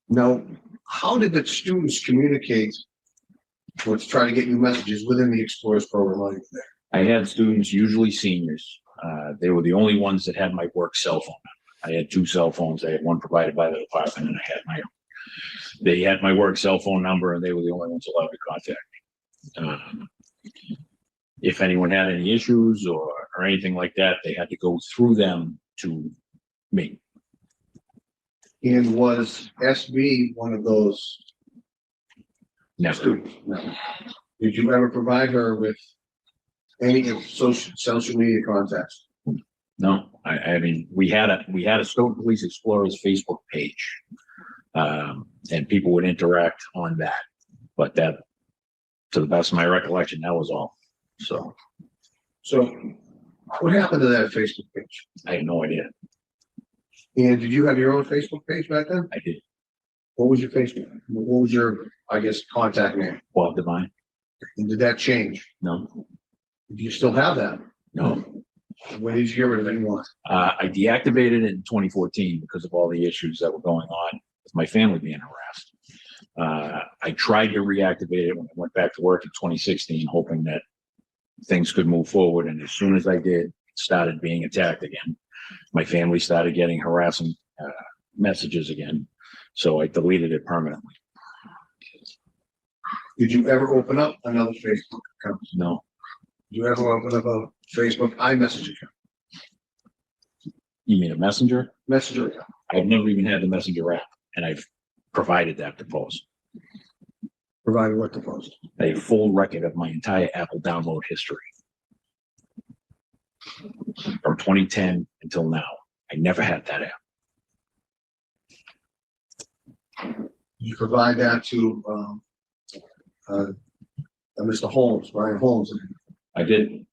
Now, how did the students communicate or to try to get you messages within the Explorers program while you were there? I had students, usually seniors. They were the only ones that had my work cell phone. I had 2 cell phones. I had one provided by the department and I had my own. They had my work cell phone number and they were the only ones allowed to contact me. If anyone had any issues or anything like that, they had to go through them to me. And was SB one of those Never. students? No. Did you ever provide her with any of social media contacts? No, I mean, we had a Stoughton Police Explorers Facebook page. And people would interact on that, but that, to the best of my recollection, that was all. So What happened to that Facebook page? I have no idea. And did you have your own Facebook page back then? I did. What was your Facebook? What was your, I guess, contact name? Bob Devine? And did that change? No, Do you still have that? no. When did you get rid of anyone? I deactivated it in 2014 because of all the issues that were going on with my family being harassed. I tried to reactivate it when I went back to work in 2016, hoping that things could move forward. And as soon as I did, it started being attacked again. My family started getting harassing messages again. So I deleted it permanently. Did you ever open up another Facebook account? No, Did you ever open up a Facebook iMessage account? you mean a messenger? Messenger account? I've never even had the messenger app and I've provided that to post. Provided what to post? A full record of my entire Apple download history. From 2010 until now. I never had that app. You provide that to, Mr. Holmes, Brian Holmes. I did.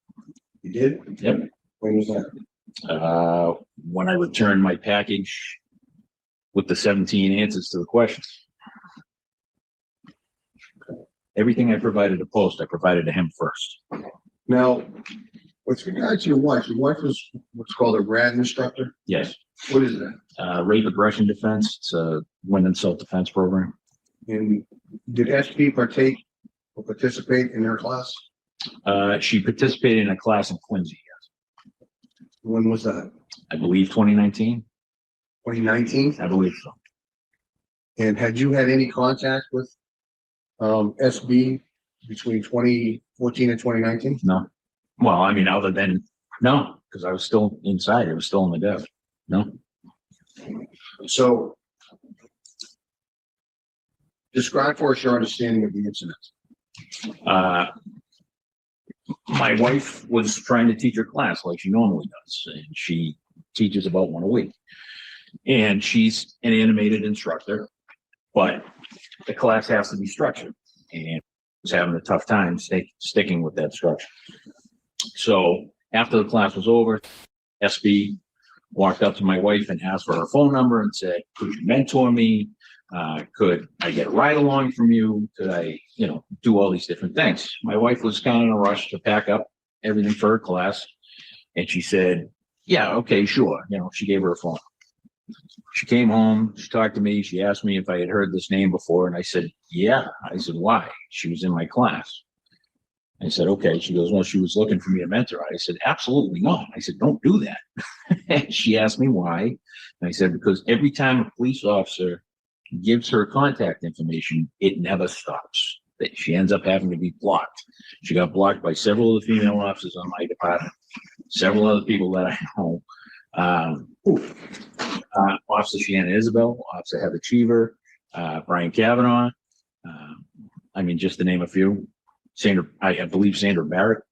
You did? Yep. When was that? When I returned my package with the 17 answers to the questions. Everything I provided to post, I provided to him first. Now, with regard to your wife was what's called a RAD instructor. Yes. What is that? Rape aggression defense. It's a women's self-defense program. And did SP partake or participate in her class? She participated in a class in Quincy, yes. When was that? I believe 2019. 2019? I believe so. And had you had any contact with SB between 2014 and 2019? No. Well, I mean, other than, no, because I was still inside. It was still in the desk. No. So describe for us your understanding of the incident. My wife was trying to teach her class like she normally does, and she teaches about one a week. And she's an animated instructor, but the class has to be structured, and was having a tough time sticking with that structure. So after the class was over, SB walked up to my wife and asked for her phone number and said, "Could you mentor me? Could I get a ride along from you? Could I, do all these different things?" My wife was kind of in a rush to pack up everything for her class. And she said, "Yeah, okay, sure." She gave her a phone. She came home, she talked to me, she asked me if I had heard this name before. And I said, "Yeah." I said, "Why?" She was in my class. I said, "Okay." She goes, "Well, she was looking for me to mentor her." I said, "Absolutely not." I said, "Don't do that." And she asked me why. And I said, "Because every time a police officer gives her contact information, it never stops. That she ends up having to be blocked." She got blocked by several of the female officers on my department, several other people that I know. Officer Shannon Isabel, Officer Heather Cheever, Brian Kavanaugh. Just to name a few. Sandra, I believe Sandra Barrett.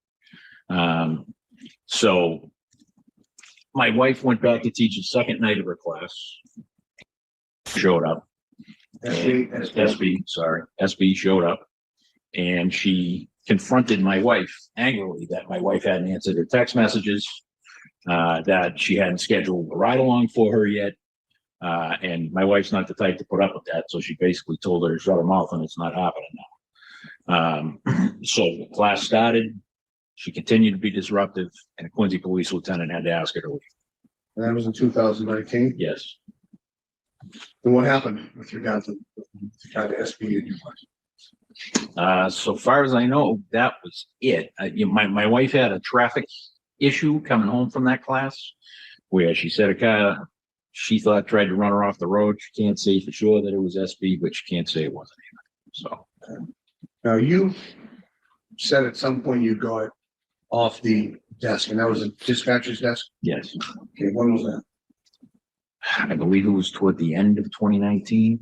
So my wife went back to teach the second night of her class. Showed up. SB showed up, and she confronted my wife angrily that my wife hadn't answered her text messages, that she hadn't scheduled a ride along for her yet. And my wife's not the type to put up with that. So she basically told her to shut her mouth, and it's not happening now. So the class started. She continued to be disruptive, and a Quincy police lieutenant had to ask her to leave. And that was in 2019. Yes. And what happened with regard to SB in your class? So far as I know, that was it. My wife had a traffic issue coming home from that class where she said a car she thought tried to run her off the road. She can't say for sure that it was SB, but she can't say it wasn't either. So Now you said at some point you got off the desk, and that was a dispatcher's desk. yes, Okay, when was that? I believe it was toward the end of 2019.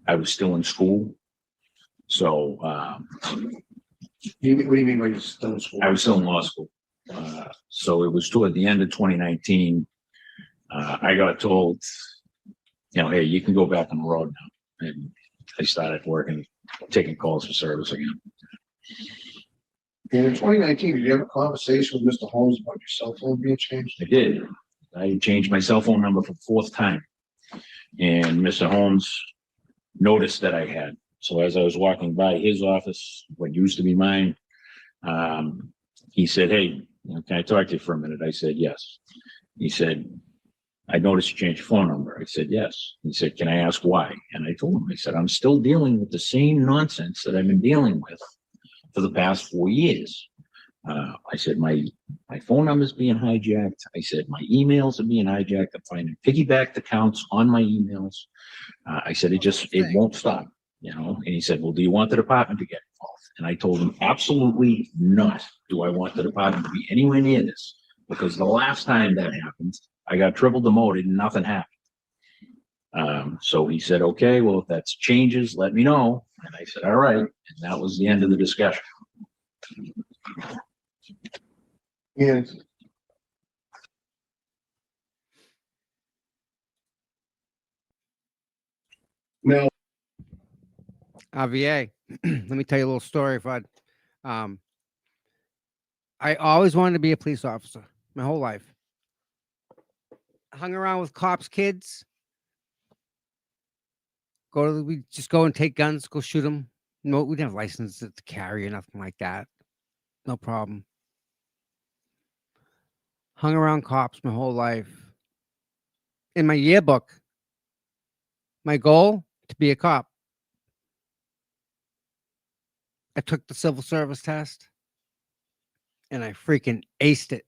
I was still in school. So What do you mean by you're still in school? I was still in law school. So it was toward the end of 2019. I got told, hey, you can go back on the road now. And I started working, taking calls for service again. And in 2019, did you have a conversation with Mr. Holmes about your cell phone being changed? I did. I changed my cell phone number for the fourth time. And Mr. Holmes noticed that I had. So as I was walking by his office, what used to be mine, he said, "Hey, can I talk to you for a minute?" I said, "Yes." He said, "I noticed you changed your phone number." I said, "Yes." He said, "Can I ask why?" And I told him, I said, "I'm still dealing with the same nonsense that I've been dealing with for the past 4 years." I said, my phone number is being hijacked. I said, my emails are being hijacked. I'm finding piggybacked accounts on my emails. I said, it won't stop, And he said, "Well, do you want the department to get involved?" And I told him, absolutely not. Do I want the department to be anywhere near this? Because the last time that happened, I got triple demoted and nothing happened. So he said, "Okay, well, if that's changes, let me know." And I said, "All right." And that was the end of the discussion. And now, VA, let me tell you a little story, Fud. I always wanted to be a police officer my whole life. Hung around with cops' kids. We just go and take guns, go shoot them. No, we didn't have licenses to carry or nothing like that. No problem. Hung around cops my whole life. In my yearbook, my goal to be a cop. I took the civil service test and I freaking aced it.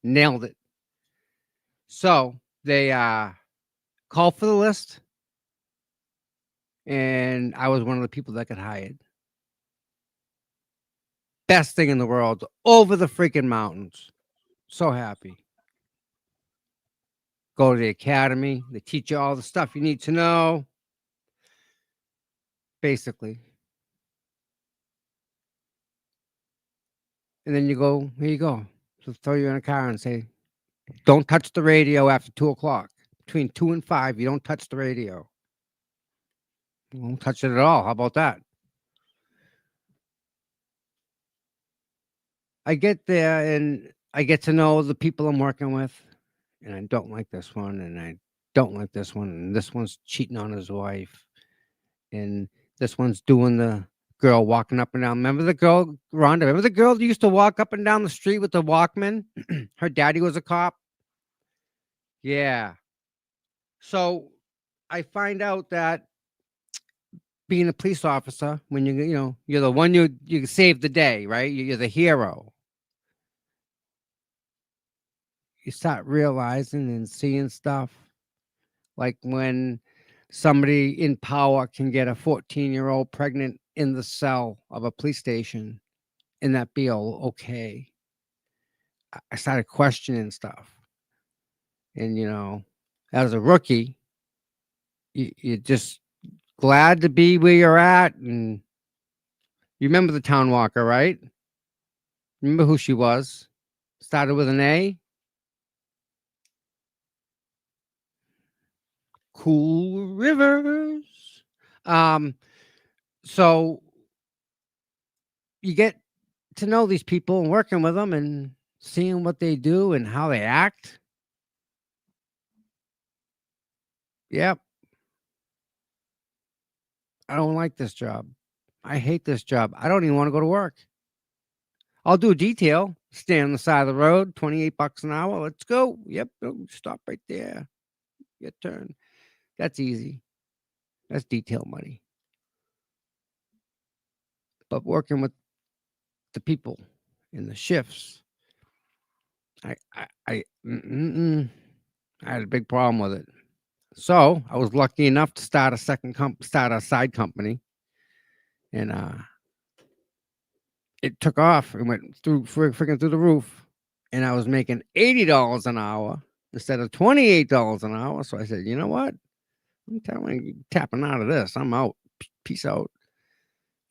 Nailed it. So they called for the list, and I was one of the people that got hired. Best thing in the world, over the freaking mountains. So happy. Go to the academy. They teach you all the stuff you need to know. Basically. And then you go, here you go. So throw you in a car and say, don't touch the radio after 2:00. between 2 and 5, you don't touch the radio. You won't touch it at all. How about that? I get there and I get to know the people I'm working with, and I don't like this one, and I don't like this one, and this one's cheating on his wife, and this one's doing the girl walking up and down. Remember the girl, Rhonda? Remember the girl that used to walk up and down the street with the Walkman? Her daddy was a cop. Yeah. So I find out that being a police officer, when you're the one you save the day, right? You're the hero. You start realizing and seeing stuff like when somebody in power can get a 14-year-old pregnant in the cell of a police station and that be all okay. I started questioning stuff. And, as a rookie, you're just glad to be where you're at. And you remember the town walker, right? Remember who she was? Started with an A. Cool Rivers. So you get to know these people and working with them and seeing what they do and how they act. Yep. I don't like this job. I hate this job. I don't even want to go to work. I'll do a detail, stand on the side of the road, $28 an hour. Let's go. Yep. Stop right there. Your turn. That's easy. That's detail money. But working with the people in the shifts, I had a big problem with it. So I was lucky enough to start a side company, and it took off. It went through freaking through the roof, and I was making $80 an hour instead of $28 an hour. So I said, you know what? I'm tapping out of this. I'm out. Peace out.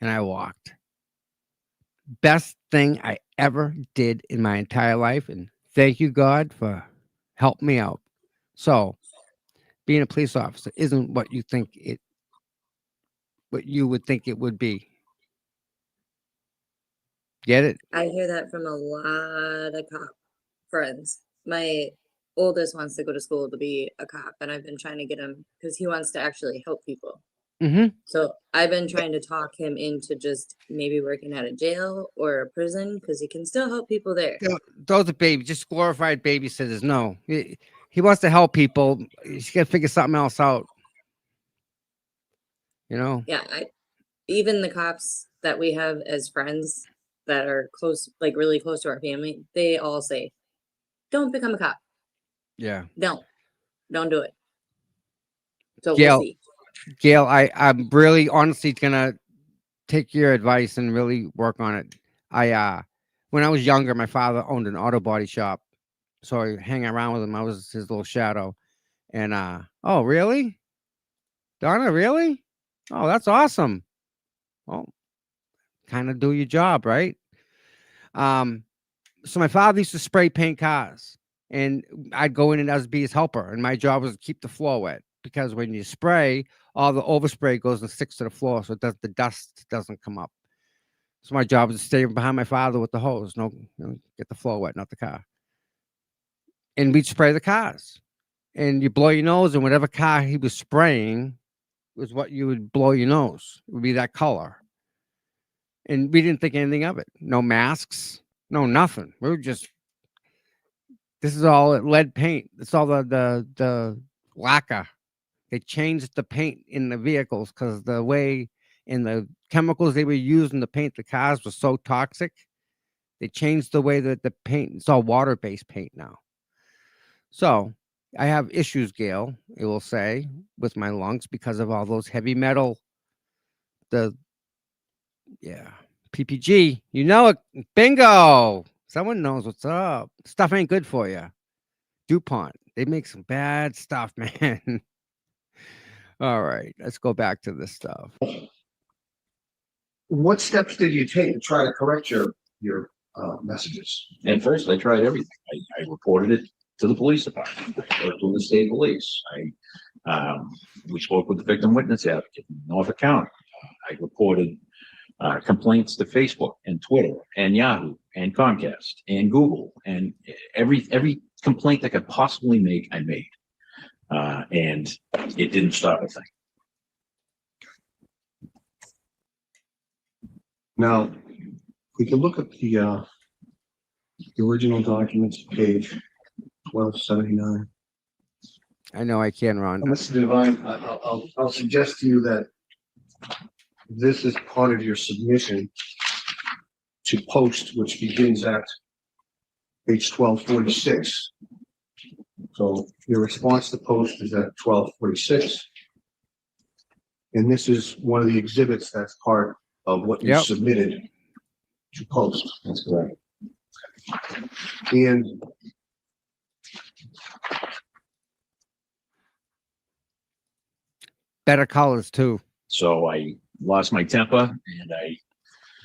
And I walked. Best thing I ever did in my entire life, and thank you, God, for helping me out. So being a police officer isn't what you would think it would be. Get it? I hear that from a lot of cop friends. My oldest wants to go to school to be a cop, and I've been trying to get him because he wants to actually help people. Mm-hmm. So I've been trying to talk him into just maybe working at a jail or a prison because he can still help people there. Those are babies, just glorified babysitters. No, he wants to help people. He's got to figure something else out. Yeah, even the cops that we have as friends that are close, like really close to our family, they all say, "Don't become a cop. Yeah. Don't do it." So Gail, we'll see. Gail, I'm really honestly gonna take your advice and really work on it. When I was younger, my father owned an auto body shop, so I hang around with him. I was his little shadow. And oh, really, Donna? Really? Oh, that's awesome. Well, kind of do your job, right? So my father used to spray paint cars, and I'd go in and I'd be his helper, and my job was to keep the floor wet because when you spray, all the overspray goes and sticks to the floor, so the dust doesn't come up. So my job was to stay behind my father with the hose, get the floor wet, not the car. And we'd spray the cars, and you blow your nose, and whatever car he was spraying was what you would blow your nose. It would be that color. And we didn't think anything of it. No masks, no nothing. We were just, this is all lead paint. It's all the lacquer. They changed the paint in the vehicles because the way in the chemicals they were using to paint the cars was so toxic. They changed the way that the paint, it's all water-based paint now. So I have issues, Gail, it will say, with my lungs because of all those heavy metal, PPG, it. Bingo. Someone knows what's up. Stuff ain't good for you. DuPont, they make some bad stuff, man. All right, let's go back to this stuff. What steps did you take to try to correct your messages? At first, I tried everything. I reported it to the police department. I worked with the state police. We spoke with the victim witness advocate in Norfolk County. I reported complaints to Facebook and Twitter and Yahoo and Comcast and Google, and every complaint I could possibly make, I made. And it didn't stop a thing. Now, we can look at the original documents, page 1279. I know I can, Ron. Mr. Devine, I'll suggest to you that this is part of your submission to post, which begins at page 1246. So your response to post is at 1246. And this is one of the exhibits that's part of what you Yep. submitted to post. That's correct. And Better colors too. So I lost my temper and I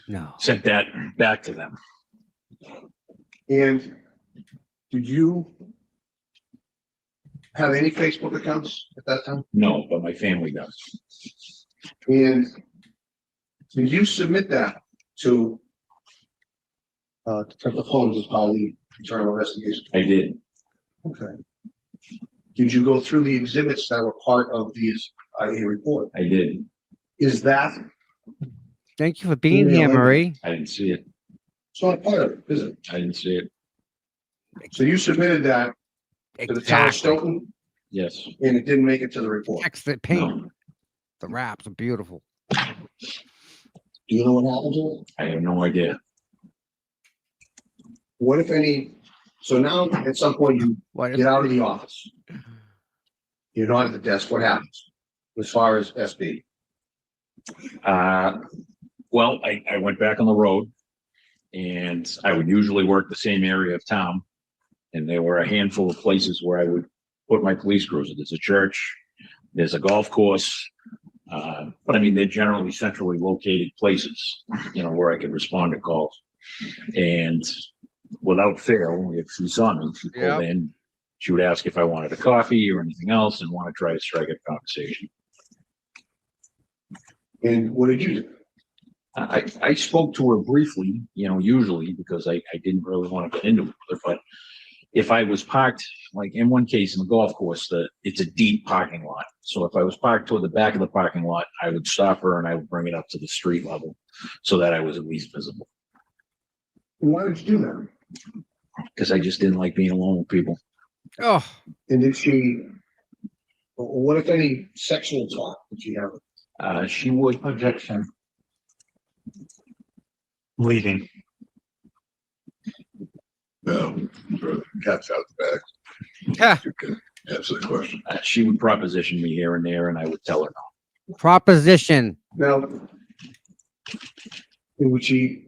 No. sent that back to them. did you have any Facebook accounts at that time? No, but my family does. And did you submit that to Detective Holmes as part of the internal investigation? I did. Okay. Did you go through the exhibits that were part of these IA report? I did. Is that, Thank you for being Email here, in. Marie. I didn't see it. it's not part of it, is it? I didn't see it. So you submitted that to the town of Exactly. Stoughton Yes. and it didn't make it to the report. Exit paint. No, The wraps are beautiful. Do you know what happened to it? I have no idea. What if any, so now at some point you What get is, out of the office. You're not at the desk, what happens as far as SB? Well, I went back on the road and I would usually work the same area of town. And there were a handful of places where I would put my police cruiser. There's a church, there's a golf course. But I mean, they're generally centrally located places, where I could respond to calls. And without fail, if she saw me, she Yep. pulled in, she would ask if I wanted a coffee or anything else and want to try to strike a conversation. And what did you do? I spoke to her briefly, usually because I didn't really want to get into it with her, but if I was parked, like in one case in the golf course, it's a deep parking lot. So if I was parked toward the back of the parking lot, I would stop her and I would bring it up to the street level so that I was at least visible. Why did you do that? Because I just didn't like being alone with people. oh, And did she, what if any sexual talk did she have? She would. Objection. Leading. No, cat's out the bag. yeah. You can answer the question. She would proposition me here and there, and I would tell her no. Proposition. Now, would she,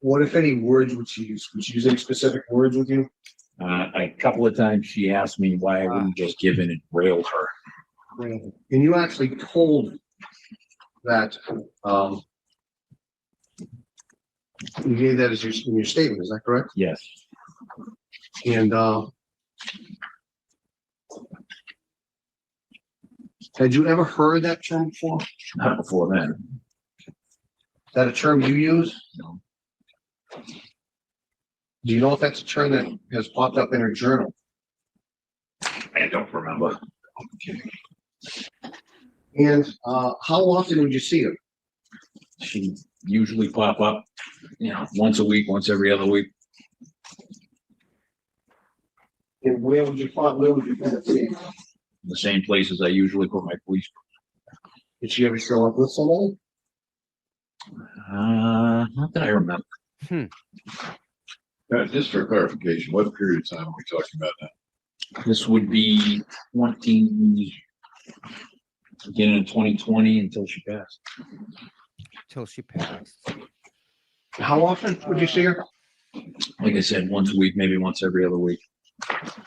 what if any words would she use? Would she use any specific words with you? A couple of times she asked me why I wouldn't just give in and rail her. And you actually told that, you gave that as in your statement, is that correct? Yes. And, had you ever heard that term before? Not before then. Is that a term you use? No. Do you know if that's a term that has popped up in her journal? I don't remember. And, how often would you see her? She usually pop up, once a week, once every other week. And where would you find her? The same places I usually put my police. Did she ever show up with somebody? Not that I remember. Just for clarification, what period of time are we talking about now? This would be beginning of 2020 until she passed. Till she passed. How often would you see her? Like I said, once a week, maybe once every other week.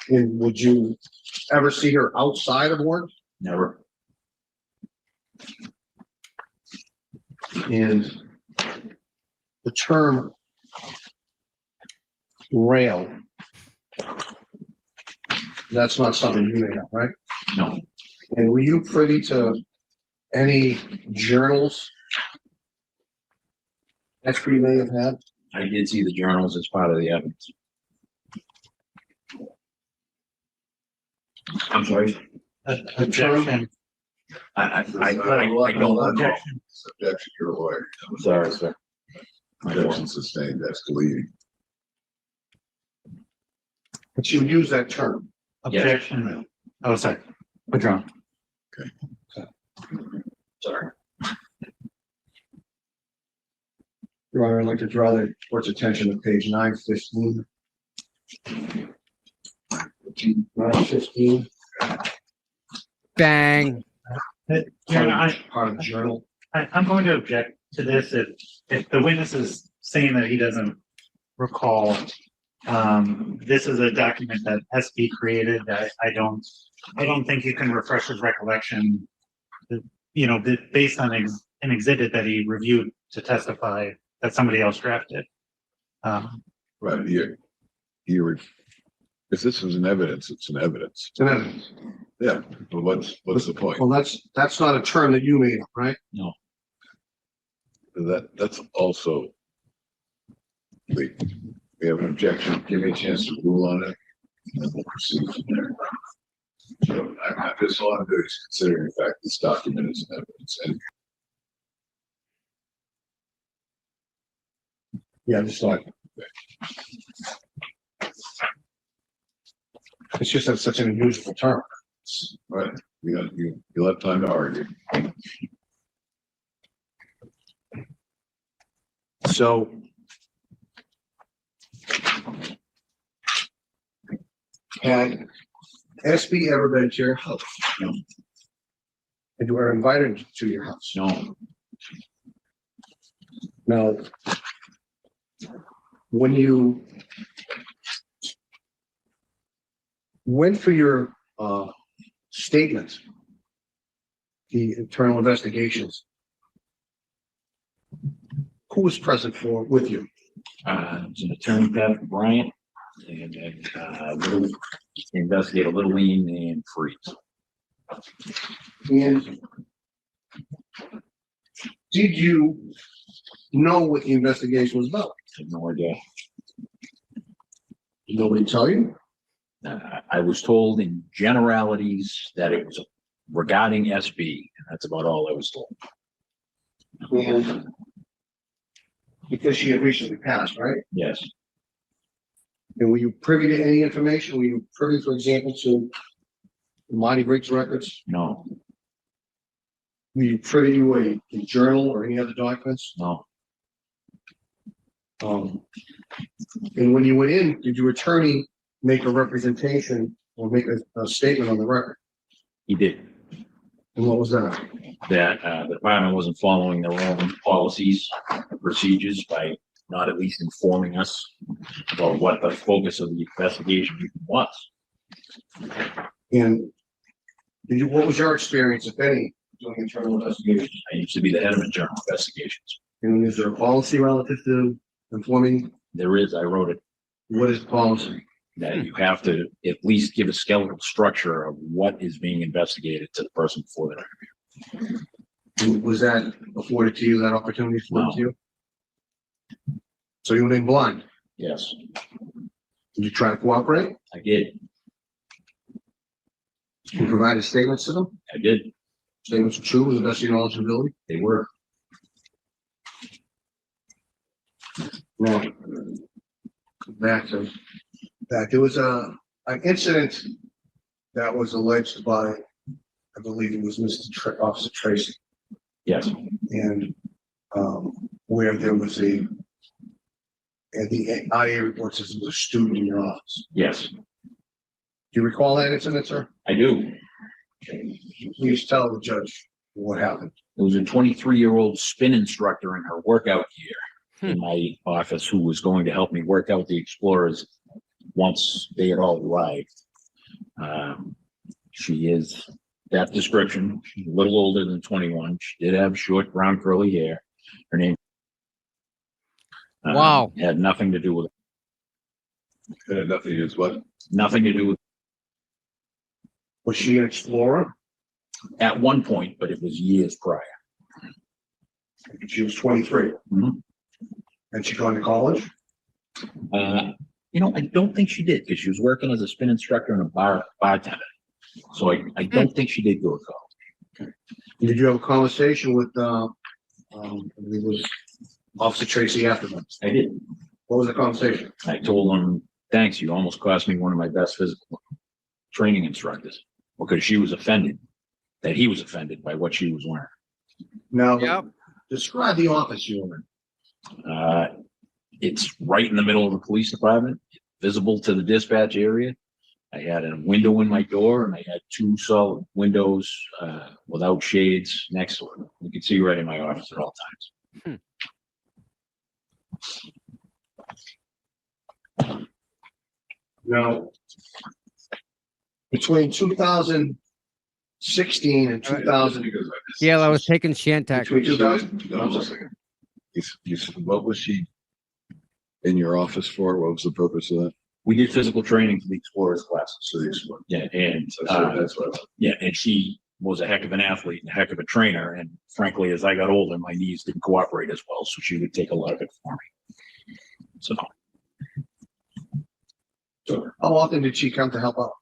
And would you ever see her outside of work? Never. And the term rail, That's not something you made up, right? No, And were you privy to any journals SB may have had? I did see the journals as part of the evidence. I'm sorry. Objection. I don't know. Objection. Objection, you're a lawyer. Sorry, sir. Objection sustained, that's deleting. But you use that term. Objection. Oh, sorry. Withdrawn. Sorry. Your Honor, I'd like to draw the court's attention to page 915. 915, Bang. part of the journal. I'm going to object to this if the witness is saying that he doesn't recall. This is a document that SB created. I don't think you can refresh his recollection. Based on an exhibit that he reviewed to testify that somebody else drafted. Right, here. If this is an evidence, it's an evidence. It's an evidence. Yeah, but what's the point? Well, that's not a term that you made up, right? No. That's also. We have an objection, give me a chance to rule on it, and then we'll proceed from there. So that's all I'm doing is considering the fact this document is an evidence, and Yeah, just like. It's just that such an unusual term. right, you'll have time to argue. So. Had SB ever been to your house? No. And you were invited to your house? No, Now, when you went for your statement, the internal investigations, who was present with you? it's an attorney, Pat Bryant, and then investigator Little Lean and Freeze. And did you know what the investigation was about? I have no idea. Did nobody tell you? I was told in generalities that it was regarding SB, and that's about all I was told. And because she had recently passed, right? Yes, And were you privy to any information? Were you privy, for example, to Monty Briggs records? no, Were you privy to a journal or any other documents? no, And when you went in, did your attorney make a representation or make a statement on the record? he did. And what was that? That the department wasn't following their own policies, procedures by not at least informing us about what the focus of the investigation was. And what was your experience, if any, doing internal investigations? I used to be the head of internal investigations. And is there a policy relative to informing? There is, I wrote it, What is the policy? that you have to at least give a skeletal structure of what is being investigated to the person before the interview. Was that afforded to you, that opportunity afforded to you? So you went in blind. Yes, Did you try to cooperate? I did. You provided statements to them? I did. Statements were true, to the best of your knowledge and ability? They were. Now, back to that. There was an incident that was alleged by, I believe it was Officer Tracy, Yes, and where there was and the IA report says there was a student in your office. yes, Do you recall that incident, sir? I do. Please tell the judge what happened. There was a 23-year-old spin instructor in her workout gear in my office who was going to help me work out the Explorers once they had all arrived. She is that description. She's a little older than 21. She did have short brown curly hair. Her name Wow. had nothing to do with It had nothing to do with what? nothing to do with Was she an explorer? At one point, but it was years prior. She was 23. Mhm. And she gone to college? I don't think she did because she was working as a spin instructor and a bartender. So I don't think she did go to college. Did you have a conversation with, I believe it was Officer Tracy afterwards? I did. What was the conversation? I told him, thanks, you almost cost me one of my best physical training instructors because she was offended that he was offended by what she was wearing. Now, Yep. describe the office you were in. It's right in the middle of the police department, visible to the dispatch area. I had a window in my door and I had two solid windows without shades next to it. You can see right in my office at all times. Now, between 2016 and 2000, Gail, I was taking Shantac. between 2000, No, just a second. You said, what was she in your office for? What was the purpose of that? We did physical training for the explorers classes. So the explore. Yeah, and That's what. yeah, and she was a heck of an athlete and a heck of a trainer. And frankly, as I got older, my knees didn't cooperate as well, so she would take a lot of it for me. So how often did she come to help out?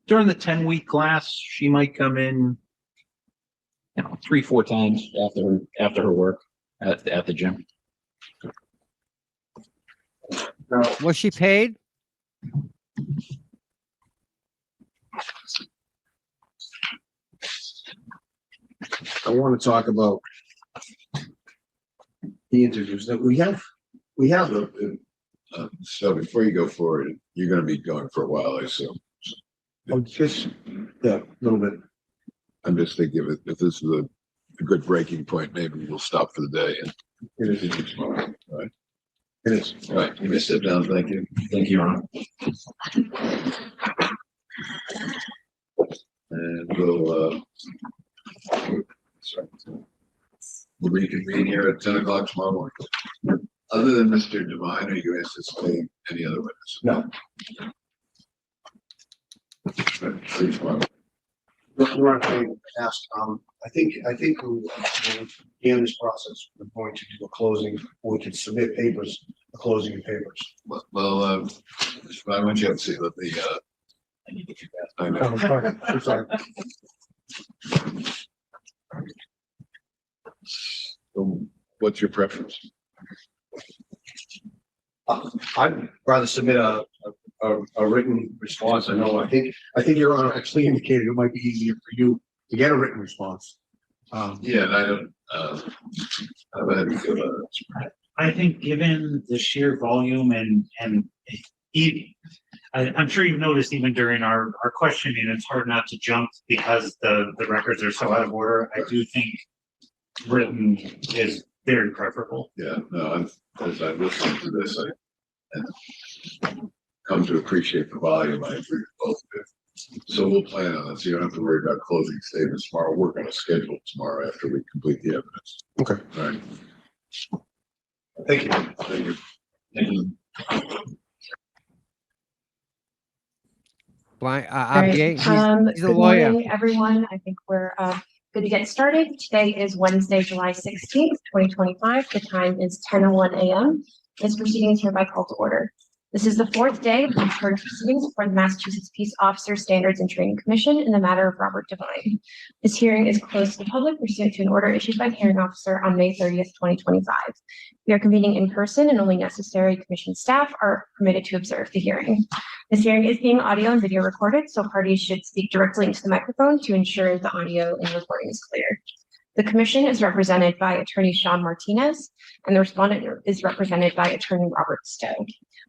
during the 10-week class, she might come in, 3-4 times after her work at the gym. Now, Was she paid? I want to talk about the interviews that we have. We have So before you go forward, you're gonna be going for a while, I assume. just, yeah, a little bit. I'm just thinking if this is a good breaking point, maybe we'll stop for the day and It is. continue tomorrow. All right. It is. All right, you may sit down. Thank you. Thank you, Your Honor. And we'll reconvene here at 10 o'clock tomorrow morning. Other than Mr. Devine, are you anticipating any other witness? No. See you tomorrow. We're not going to ask, I think we'll begin this process. We're going to do a closing, we can submit papers, a closing of papers. Well, I want you to see that the, I need to get I know. I'm sorry. So what's your preference? I'd rather submit a written response. I think Your Honor actually indicated it might be easier for you to get a written response. Yeah, and I don't, how do you feel about it? I think given the sheer volume and I'm sure you've noticed even during our questioning, it's hard not to jump because the records are so out of order. I do think written is very preferable. Yeah, no, as I listen to this, I come to appreciate the volume. I agree with both of you. So we'll plan on this. You don't have to worry about closing statements tomorrow. We're going to schedule tomorrow after we complete the evidence. Okay. All right. Thank you. Thank you. Thank you. Blind, All right. he's a Good lawyer. morning, everyone. I think we're good to get started. Today is Wednesday, July 16th, 2025. The time is 10:01 a.m. This proceeding is hereby called to order. This is the fourth day of the heard proceedings before the Massachusetts Peace Officer Standards and Training Commission in the matter of Robert Devine. This hearing is closed to the public pursuant to an order issued by the hearing officer on May 30th, 2025. We are convening in person and only necessary commission staff are permitted to observe the hearing. This hearing is being audio and video recorded, so parties should speak directly into the microphone to ensure the audio and recording is clear. The commission is represented by attorney Sean Martinez and the respondent is represented by attorney Robert Stowe.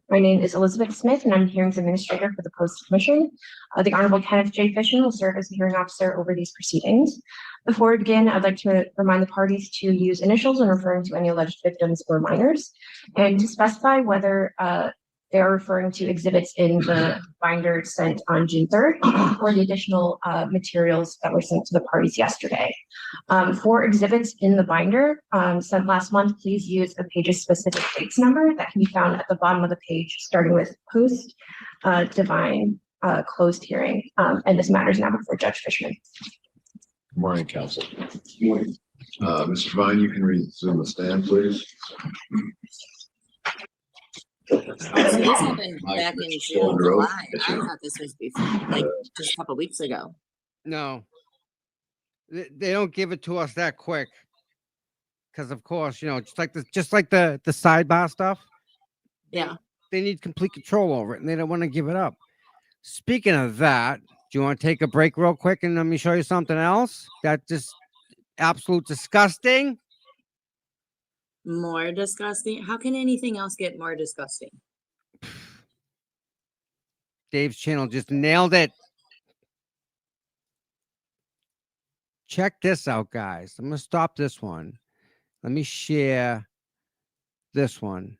My name is Elizabeth Smith and I'm the hearings administrator for the Post Commission. The Honorable Kenneth J. Fishman will serve as the hearing officer over these proceedings. Before we begin, I'd like to remind the parties to use initials when referring to any alleged victims or minors and to specify whether they are referring to exhibits in the binder sent on June 3rd or the additional materials that were sent to the parties yesterday. For exhibits in the binder sent last month, please use a page's specific case number that can be found at the bottom of the page, starting with post devine closed hearing, and this matter is now before Judge Fishman. Good morning, counsel. Mr. Devine, you can resume the stand, please. Oh, so this happened Mike, back in Mr. Still June, under oath? July. Yes, I sir. thought this was before, like just a couple weeks ago. No, they don't give it to us that quick. Because of course, just like the sidebar stuff. Yeah. They need complete control over it, and they don't want to give it up. Speaking of that, do you want to take a break real quick and let me show you something else that just absolute disgusting? More disgusting. How can anything else get more disgusting? Dave's channel just nailed it. Check this out, guys. I'm gonna stop this one. Let me share this one.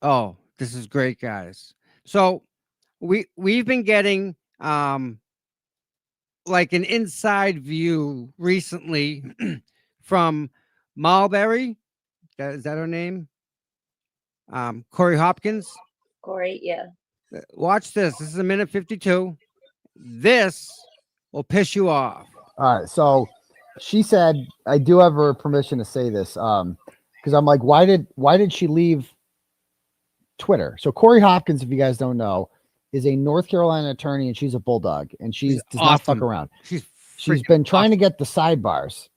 Oh, this is great, guys. So we've been getting like an inside view recently from Mulberry. Is that her name? Corey Hopkins. Corey, yeah. Watch this. This is a minute 52. This will piss you off. All right. So she said, I do have her permission to say this. Because I'm like, why did she leave Twitter? So Corey Hopkins, if you guys don't know, is a North Carolina attorney, and she's a bulldog, and does not fuck around. She's been trying to get the sidebars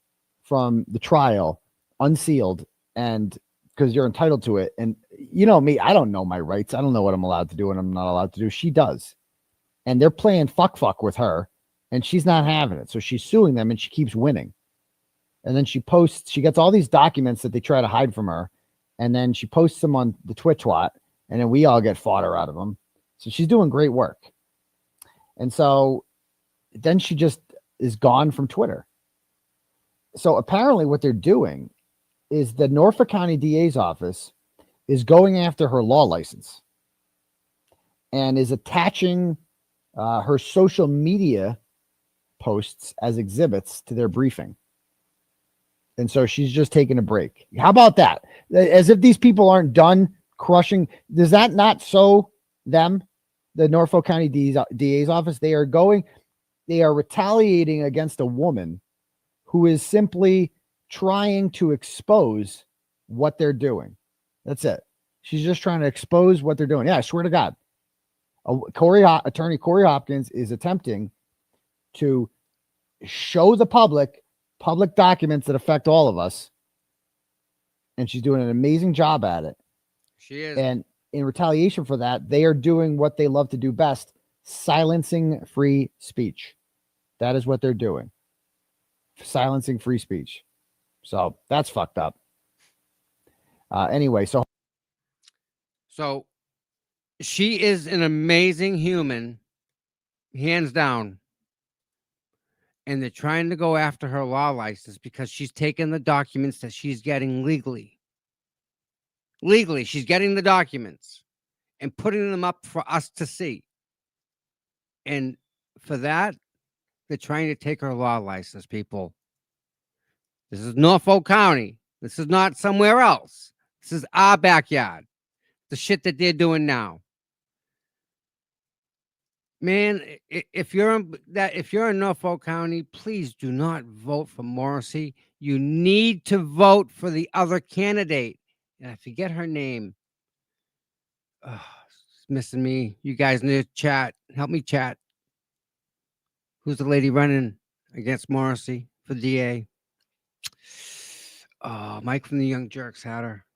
from the trial unsealed, and because you're entitled to it. And you know me, I don't know my rights. I don't know what I'm allowed to do and I'm not allowed to do. She does. And they're playing fuck with her, and she's not having it. So she's suing them, and she keeps winning. And then she gets all these documents that they try to hide from her. And then she posts them on the Twitch twat, and then we all get fodder out of them. So she's doing great work. And so then she just is gone from Twitter. So apparently what they're doing is the Norfolk County DA's office is going after her law license and is attaching her social media posts as exhibits to their briefing. And so she's just taking a break. How about that? As if these people aren't done crushing. Does that not show them, the Norfolk County DA's office? They are retaliating against a woman who is simply trying to expose what they're doing. That's it. She's just trying to expose what they're doing. Yeah, I swear to God. Attorney Corey Hopkins is attempting to show the public documents that affect all of us. And she's doing an amazing job at it. She is. And in retaliation for that, they are doing what they love to do best, silencing free speech. That is what they're doing. Silencing free speech. So that's fucked up. Anyway, so she is an amazing human, hands down. And they're trying to go after her law license because she's taken the documents that she's getting legally. Legally, she's getting the documents and putting them up for us to see. And for that, they're trying to take her law license, people. This is Norfolk County. This is not somewhere else. This is our backyard. The shit that they're doing now. Man, if you're in Norfolk County, please do not vote for Morrissey. You need to vote for the other candidate. And I forget her name. Oh, it's missing me. You guys need to chat. Help me chat. Who's the lady running against Morrissey for DA? Oh, Mike from the Young Jerks had her.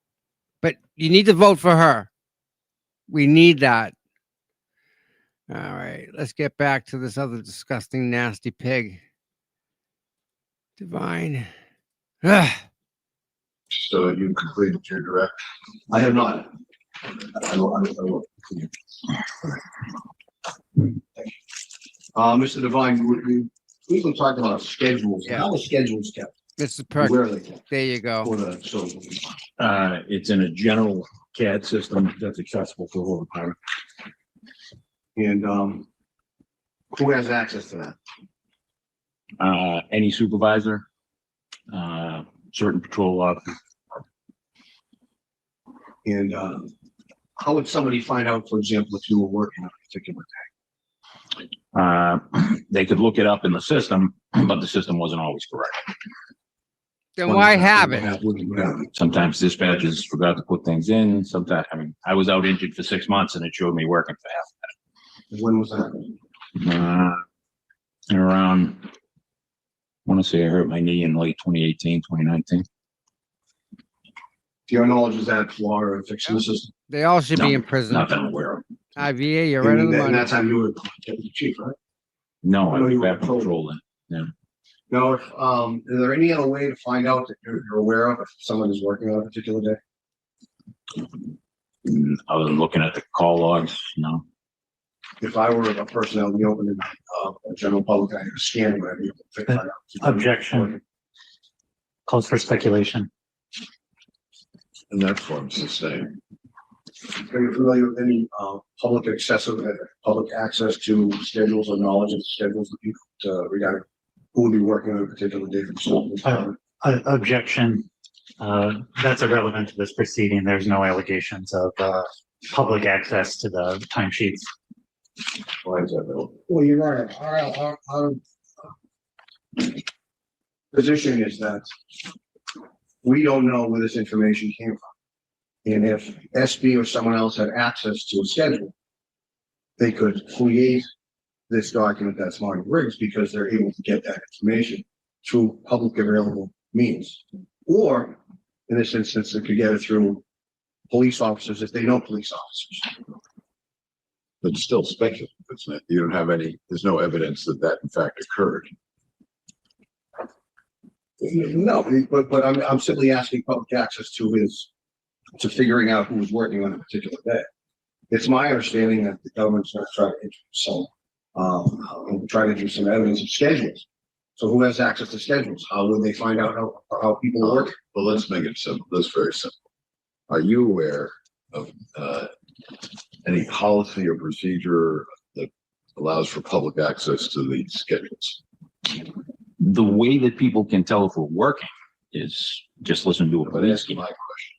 But you need to vote for her. We need that. All right, let's get back to this other disgusting, nasty pig. Devine. Ugh. So you completed your direct? I have not. I will. Mr. Devine, we've been talking about schedules. Yeah. How are schedules kept? Mr. Perk, Where are they kept? there you go. It's in a general CAD system that's accessible to the whole department. And who has access to that? Any supervisor, certain patrol officers. And how would somebody find out, for example, if you were working on a particular day? They could look it up in the system, but the system wasn't always correct. Then why have it? Sometimes dispatchers forgot to put things in. Sometimes, I mean, I was out injured for 6 months and it showed me working for half. When was that? Around, I want to say I hurt my knee in late 2018, 2019. To your knowledge, is that Florida fixing the system? They all should be No, in prison. Not that I'm aware of. IVA, you're right on the And money. that's how you were deputy chief, right? No, I No, was you were back patrolling. Now, if, is there any other way to find out that you're aware of if someone is working on a particular day? Other than looking at the call logs, no. If I were a person out in the open, a general public, I would scan it, I'd be able to find out. Objection. Calls for speculation. And that form's the same. Are you familiar with any public access to schedules or knowledge of schedules that you regarding who would be working on a particular day for the school department? Objection. That's irrelevant to this proceeding. There's no allegations of public access to the timesheets. Why is that, Bill? Well, you're right. Our position is that we don't know where this information came from. And if SB or someone else had access to a schedule, they could create this document that's Marty Briggs because they're able to get that information through public available means. Or in this instance, they could get it through police officers if they know police officers. But it's still speculative, isn't it? You don't have any, there's no evidence that that in fact occurred. No, but I'm simply asking public access to figuring out who's working on a particular day. It's my understanding that the government's going to try to introduce some evidence of schedules. So who has access to schedules? How would they find out how people work? Well, let's make it simple. That's very simple. Are you aware of any policy or procedure that allows for public access to the schedules? The way that people can tell if we're working is just listen to a But police. that's my question.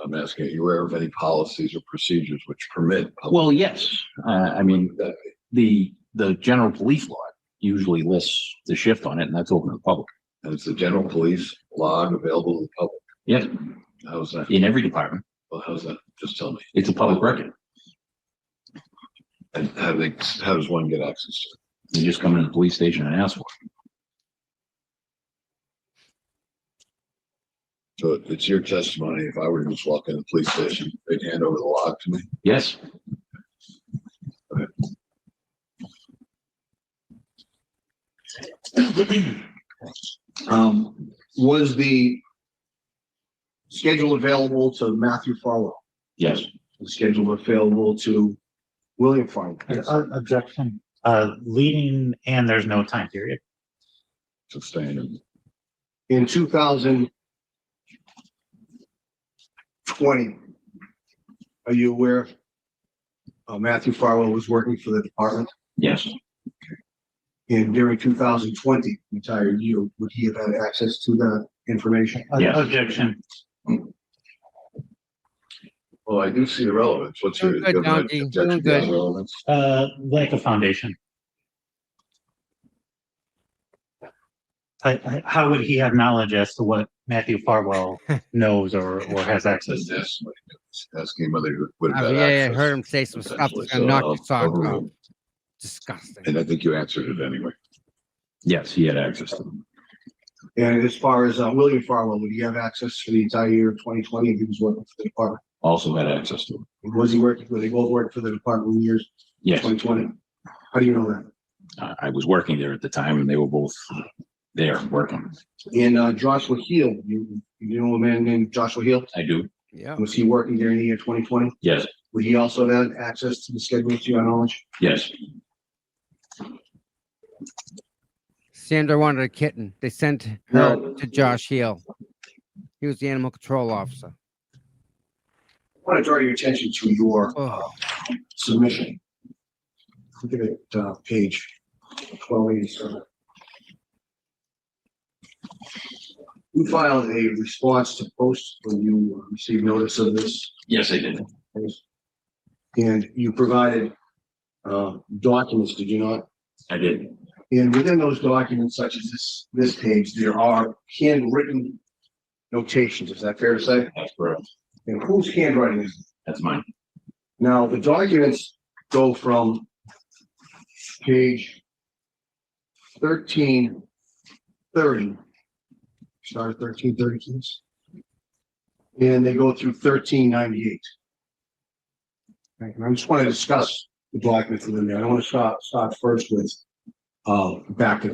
I'm asking, are you aware of any policies or procedures which permit? Well, yes. I mean, the general police law usually lists the shift on it, and that's open to the public. And it's the general police log available to the public. Yes, How's that? in every department. Well, how's that? Just tell me. It's a public record. And how does one get access to it? You just come in the police station and ask for it. So it's your testimony. If I were to just walk in the police station, they'd hand over the log to me. Yes. Was the schedule available to Matthew Farwell? Yes. The schedule available to William Farwell? Objection. Leading and there's no time period. Sustained. In 2020, are you aware Matthew Farwell was working for the department? Yes. And during 2020, the entire year, would he have had access to that information? Yes. Objection. Well, I do see the relevance. What's your Doing good, government Donkey. objection Doing to the good. relevance? Lack of foundation. How would he have knowledge as to what Matthew Farwell knows or has access to? Yes, asking whether you would have had Yeah, I access, heard him say some stuff potentially. that's gonna knock your So sock I'll- off. Disgusting. And I think you answered it anyway. Yes, he had access to them. And as far as William Farwell, would he have access for the entire year of 2020 if he was working for the department? Also had access to them. Was he working, were they both working for the department in years Yes. 2020? How do you know that? I was working there at the time and they were both there working. And Joshua Heel, you know a man named Joshua Heel? I do. Yeah. Was he working during the year 2020? Yes. Would he also have access to the schedule to your knowledge? Yes. Sandra wanted a kitten. They sent her No. to Josh Heel. He was the animal control officer. I want to draw your attention to your Oh, submission. Look at it, page 1287. You filed a response to post when you received notice of this, Yes, I did. and you provided documents, did you not? I did. And within those documents, such as this page, there are handwritten notations. Is that fair to say? That's correct. And whose handwriting is it? That's mine. Now, the documents go from page 1330. Start at 1330, please. And they go through 1398. Right, and I just want to discuss the documents within there. I want to start first with back to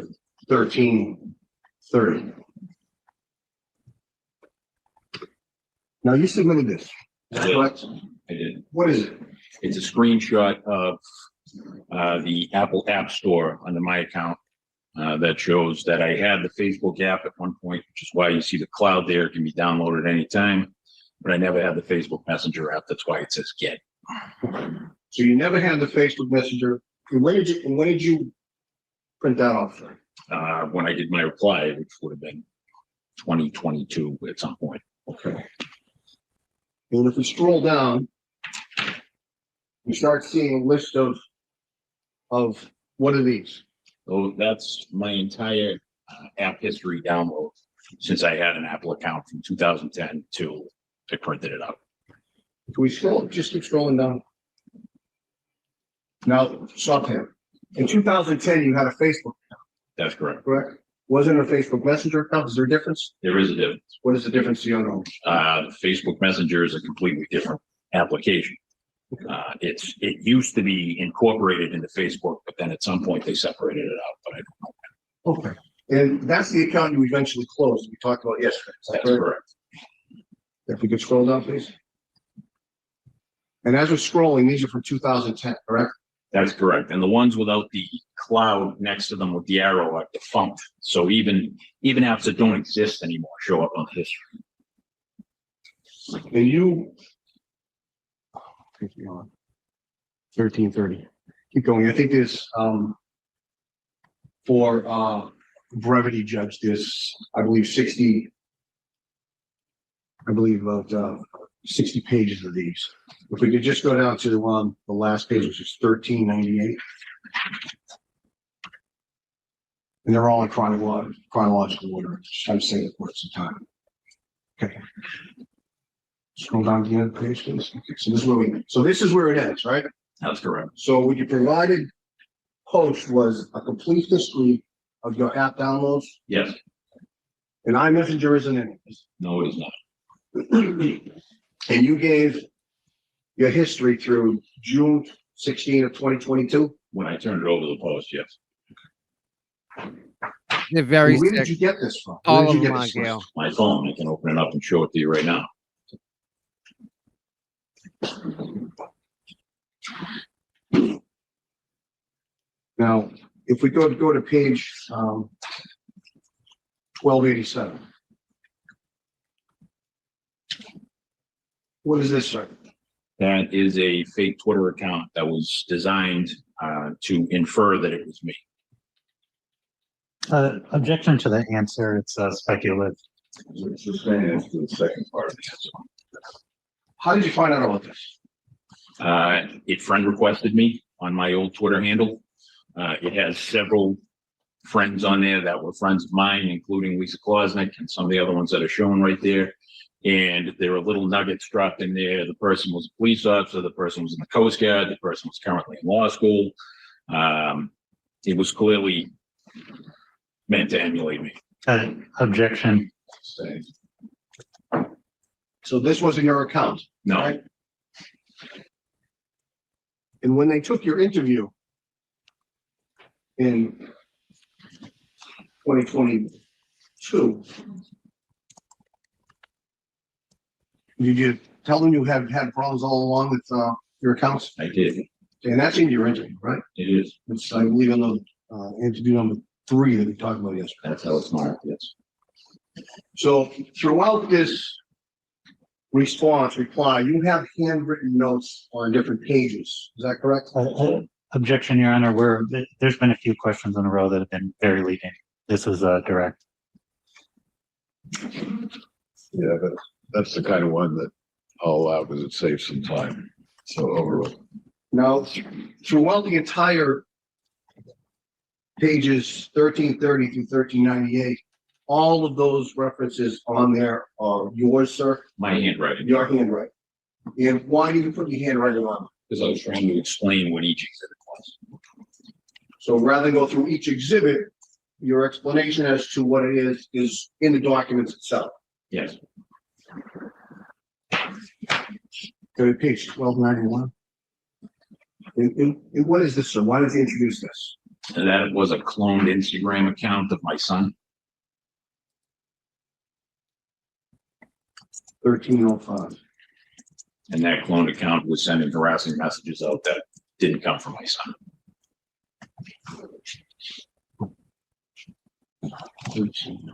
1330. Now you submitted this. Is that correct? I did. What is it? It's a screenshot of the Apple App Store under my account that shows that I had the Facebook app at one point, which is why you see the cloud there. It can be downloaded anytime, but I never had the Facebook Messenger app. That's why it says get. So you never had the Facebook Messenger. And when did you print that off? When I did my reply, which would have been 2022 at some point. Okay. And if we scroll down, you start seeing a list of what are these? So that's my entire app history download since I had an Apple account from 2010 till I printed it out. Can we scroll? Just keep scrolling down. Now, stop here. In 2010, you had a Facebook account, That's correct. correct? Wasn't a Facebook Messenger account? Is there a difference? There is a difference. What is the difference to you know? Facebook Messenger is a completely different application. It used to be incorporated into Facebook, but then at some point they separated it out, but I don't know. Okay. And that's the account you eventually closed. We talked about yesterday. Is that That's correct? correct. If we could scroll down, please. And as we're scrolling, these are from 2010, correct? That's correct. And the ones without the cloud next to them with the arrow are defunct. So even apps that don't exist anymore show up on history. And you, 1330. Keep going. I think there's for brevity judge, there's I believe 60 about 60 pages of these. If we could just go down to the last page, which is 1398. And they're all in chronological order. Just trying to say it for some time. Okay. Scroll down to the end of the page, please. Okay, so this is where it ends, right? That's correct. So what you provided post was a complete history of your app downloads, Yes. and iMessenger isn't in it. No, it is not. And you gave your history through June 16 of 2022. When I turned it over to the post, yes. They're very Where did sick. you get this from? Where All did of you them get are, this from? Gail. My phone, I can open it up and show it to you right now. Now, if we go to page 1287. What is this, sir? That is a fake Twitter account that was designed to infer that it was me. Objection to the answer. It's speculative. Just saying after the second part of the answer. How did you find out about this? It friend requested me on my old Twitter handle. It has several friends on there that were friends of mine, including Lisa Klosnick and some of the other ones that are shown right there. And there are little nuggets dropped in there. The person was a police officer. The person was in the Coast Guard. The person was currently in law school. It was clearly meant to emulate me. Objection. Saying. So this wasn't your account, No, right? And when they took your interview in 2022, did you tell them you had problems all along with your accounts? I did. And that's in your interview, right? It is. It's, I believe, on the interview number 3 that we talked about yesterday. That's how it's marked. Yes. So throughout this reply, you have handwritten notes on different pages. Is that correct? Objection, Your Honor. There's been a few questions in a row that have been very leading. This is direct. Yeah, that's the kind of one that I'll allow because it saves some time. So overall. Now, throughout the entire pages 1330 through 1398, all of those references on there are yours, sir, My handwriting, your handwriting. And why do you put your handwriting on? because I was trying to explain what each exhibit was. So rather than go through each exhibit, your explanation as to what it is in the documents itself. Yes. Go to page 1291. And what is this, sir? Why did you introduce this? And that was a cloned Instagram account of my son. 1305. And that cloned account was sending harassing messages out that didn't come from my son. 13.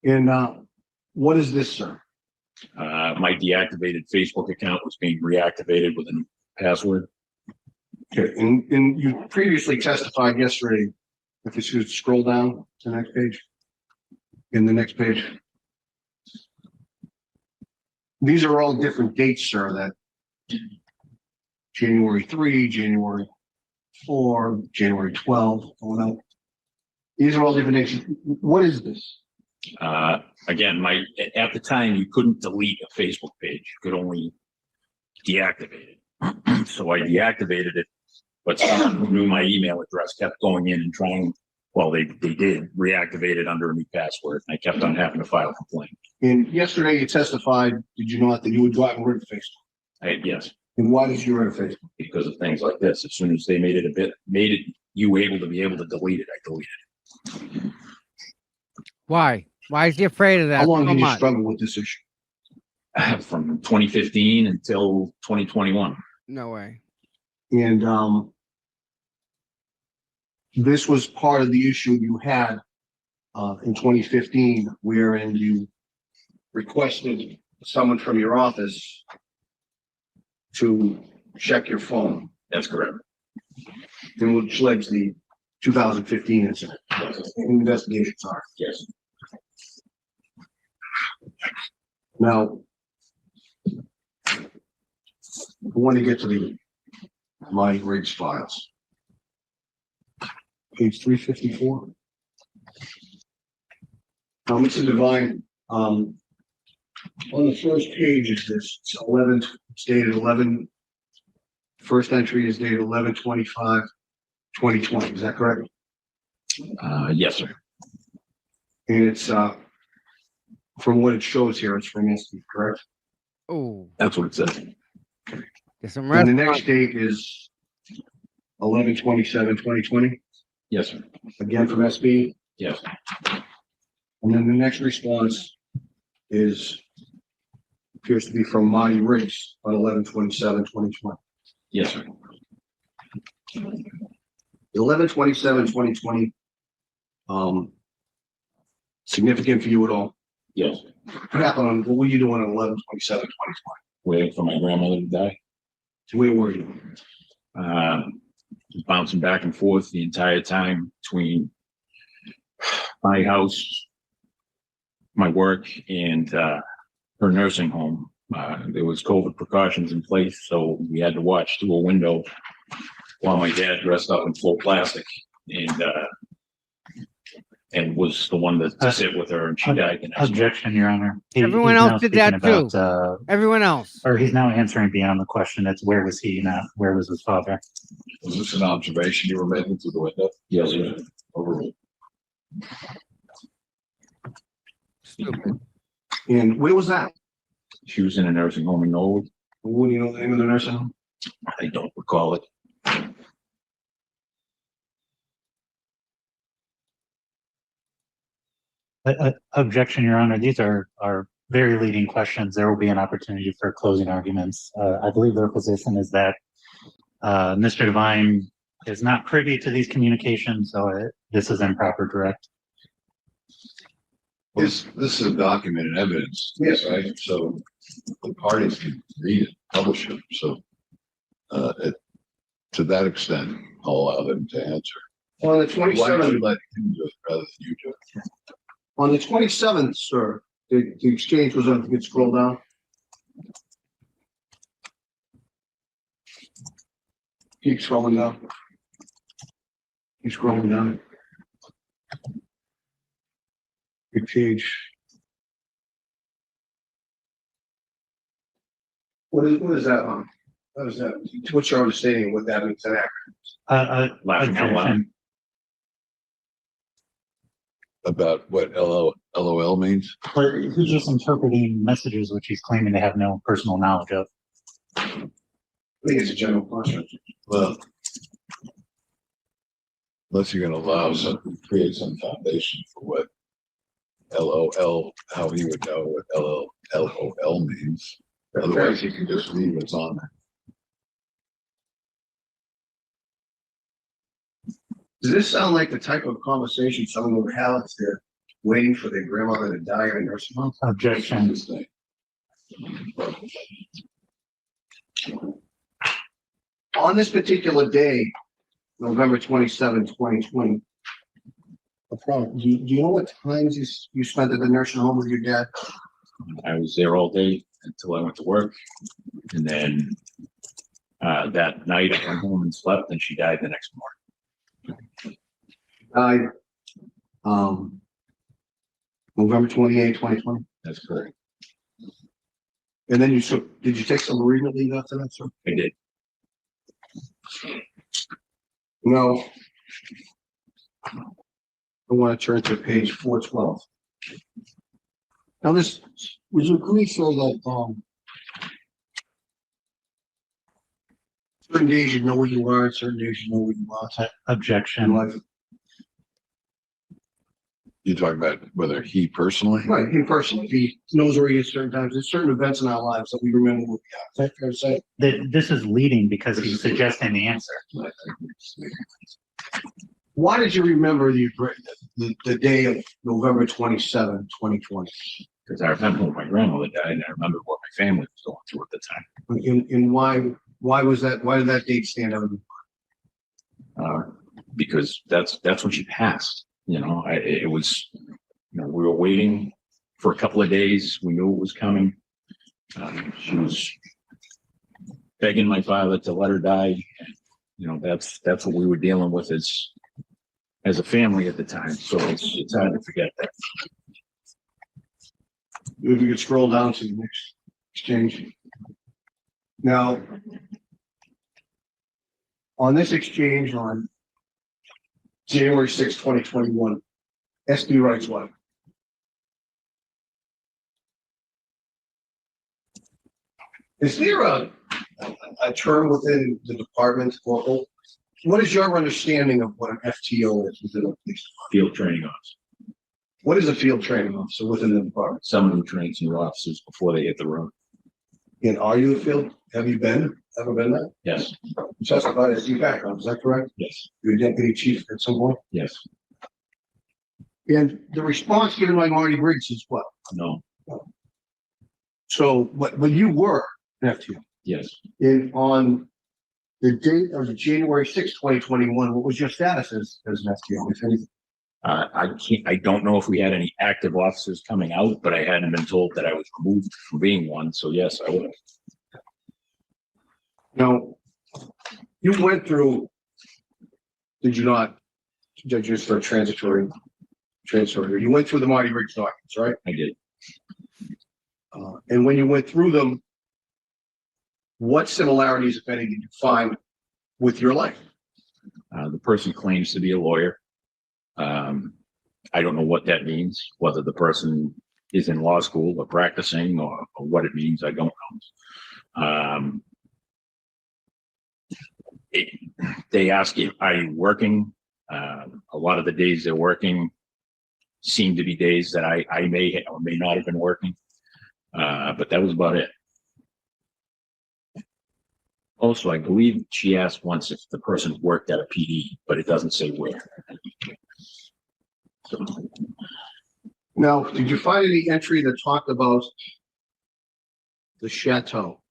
And what is this, sir? My deactivated Facebook account was being reactivated with a new password. Okay, and you previously testified yesterday, if you should scroll down to the next page. In the next page. These are all different dates, sir, that January 3, January 4, January 12, going out. These are all different dates. What is this? Again, at the time you couldn't delete a Facebook page. You could only deactivate it. So I deactivated it, but someone who knew my email address kept going in and trying, well, they did reactivate it under a new password. And I kept on having to file a complaint. And yesterday you testified, did you not, that you would go out and rid of Facebook? Yes, And why did you rid of Facebook? because of things like this. As soon as they made it you able to be able to delete it, I deleted it. Why? Why is he afraid of that? How long so did you much? struggle with this issue? From 2015 until 2021. No way. And this was part of the issue you had in 2015, wherein you requested someone from your office to check your phone, That's correct. and which led to the 2015 incident. Investigations are. Yes. Now, I want to get to the my rigs files. Page 354. Now, Mr. Devine, on the first page is this, it's dated 11. First entry is dated 11/25/2020. Is that correct? Yes, sir. And it's from what it shows here, it's from SD, correct? Oh, That's what it says. there's some And the restaurant. next date is 11/27/2020, Yes, sir. again from SB. Yes. And then the next response appears to be from Marty Riggs on 11/27/2020. Yes, sir. 11/27/2020, significant for you at all? Yes. What happened on, what were you doing on 11/27/2020? Waiting for my grandmother to die. Where were you? Bouncing back and forth the entire time between my house, my work, and her nursing home. There was COVID precautions in place, so we had to watch through a window while my dad dressed up in full plastic and was the one to sit with her, and she died the next morning. Objection, Your Honor. Everyone he's else now did that speaking too. about, Everyone else. or he's now answering beyond the question. It's where was he, not where was his father? Was this an observation you were making through the window? Yes, sir. Overruled. Stupid. And where was that? She was in a nursing home in Norwood. What do you know the name of the nursing home? I don't recall it. Objection, Your Honor. These are very leading questions. There will be an opportunity for closing arguments. I believe their position is that Mr. Devine is not privy to these communications, so this is improper direct. This is documented evidence. Yes. Right, so the parties can read it, publish it, so to that extent, I'll allow them to answer. On the Why don't 27th, you let him do it rather than you do it? on the 27th, sir, the exchange was on, you can scroll down. Keep scrolling down. Keep scrolling down. Good page. What is that on? What is that? What's your understanding of what that means? Laughing out loud. Objection. About what LOL means? Or he's just interpreting messages which he's claiming to have no personal knowledge of. I think it's a general question. Well, unless you're gonna allow some, create some foundation for what LOL, how he would know what LOL means. Otherwise, you can just leave what's on there. Does this sound like the type of conversation someone would have if they're waiting for their grandmother to die in a nursing home? Objection. On this particular day, November 27, 2020. Do you know what times you spent at the nursing home with your dad? I was there all day until I went to work. And then that night I went home and slept, and she died the next morning. Died, November 28, 2020. That's correct. And then did you take some bereavement leave after that, sir? I did. No. I want to turn to page 412. Now would you agree, sir, that, certain days you know where you are, certain days you know where you are in Objection. life? You're talking about whether he personally? Right, he personally, he knows where he is certain times. There's certain events in our lives that we remember what we got. Is that fair to say? This is leading because he's suggesting the answer. Why did you remember the day of November 27, 2020? Because I remember when my grandmother died, and I remember what my family was going through at the time. And why was that? Why did that date stand out? Because that's when she passed. You know, it was, we were waiting for a couple of days. We knew it was coming. She was begging my father to let her die. That's what we were dealing with as a family at the time. So it's hard to forget that. If we could scroll down to the next exchange. Now, on this exchange on January 6, 2021, SB writes what? Is there a term within the department, or what is your understanding of what an FTO is within the police department? Field training officer. What is a field training officer within the department? Someone who trains new officers before they hit the road. And are you a field? Have you ever been there? Yes. You testified as your background, is that correct? Yes. You're a deputy chief at some point? Yes. And the response given by Marty Briggs is what? No. So, but you were an FTO. Yes. And on the date of January 6, 2021, what was your status as an FTO, if anything? I don't know if we had any active officers coming out, but I hadn't been told that I was removed from being one. So yes, I would. Now, you went through, did you not, just for transitory, you went through the Marty Briggs documents, right? I did. And when you went through them, what similarities, if any, did you find with your life? The person claims to be a lawyer. I don't know what that means, whether the person is in law school or practicing or what it means. I don't know. They ask you, are you working? A lot of the days they're working seem to be days that I may or may not have been working. But that was about it. Also, I believe she asked once if the person worked at a PD, but it doesn't say where. Now, did you find any entry that talked about the chateau?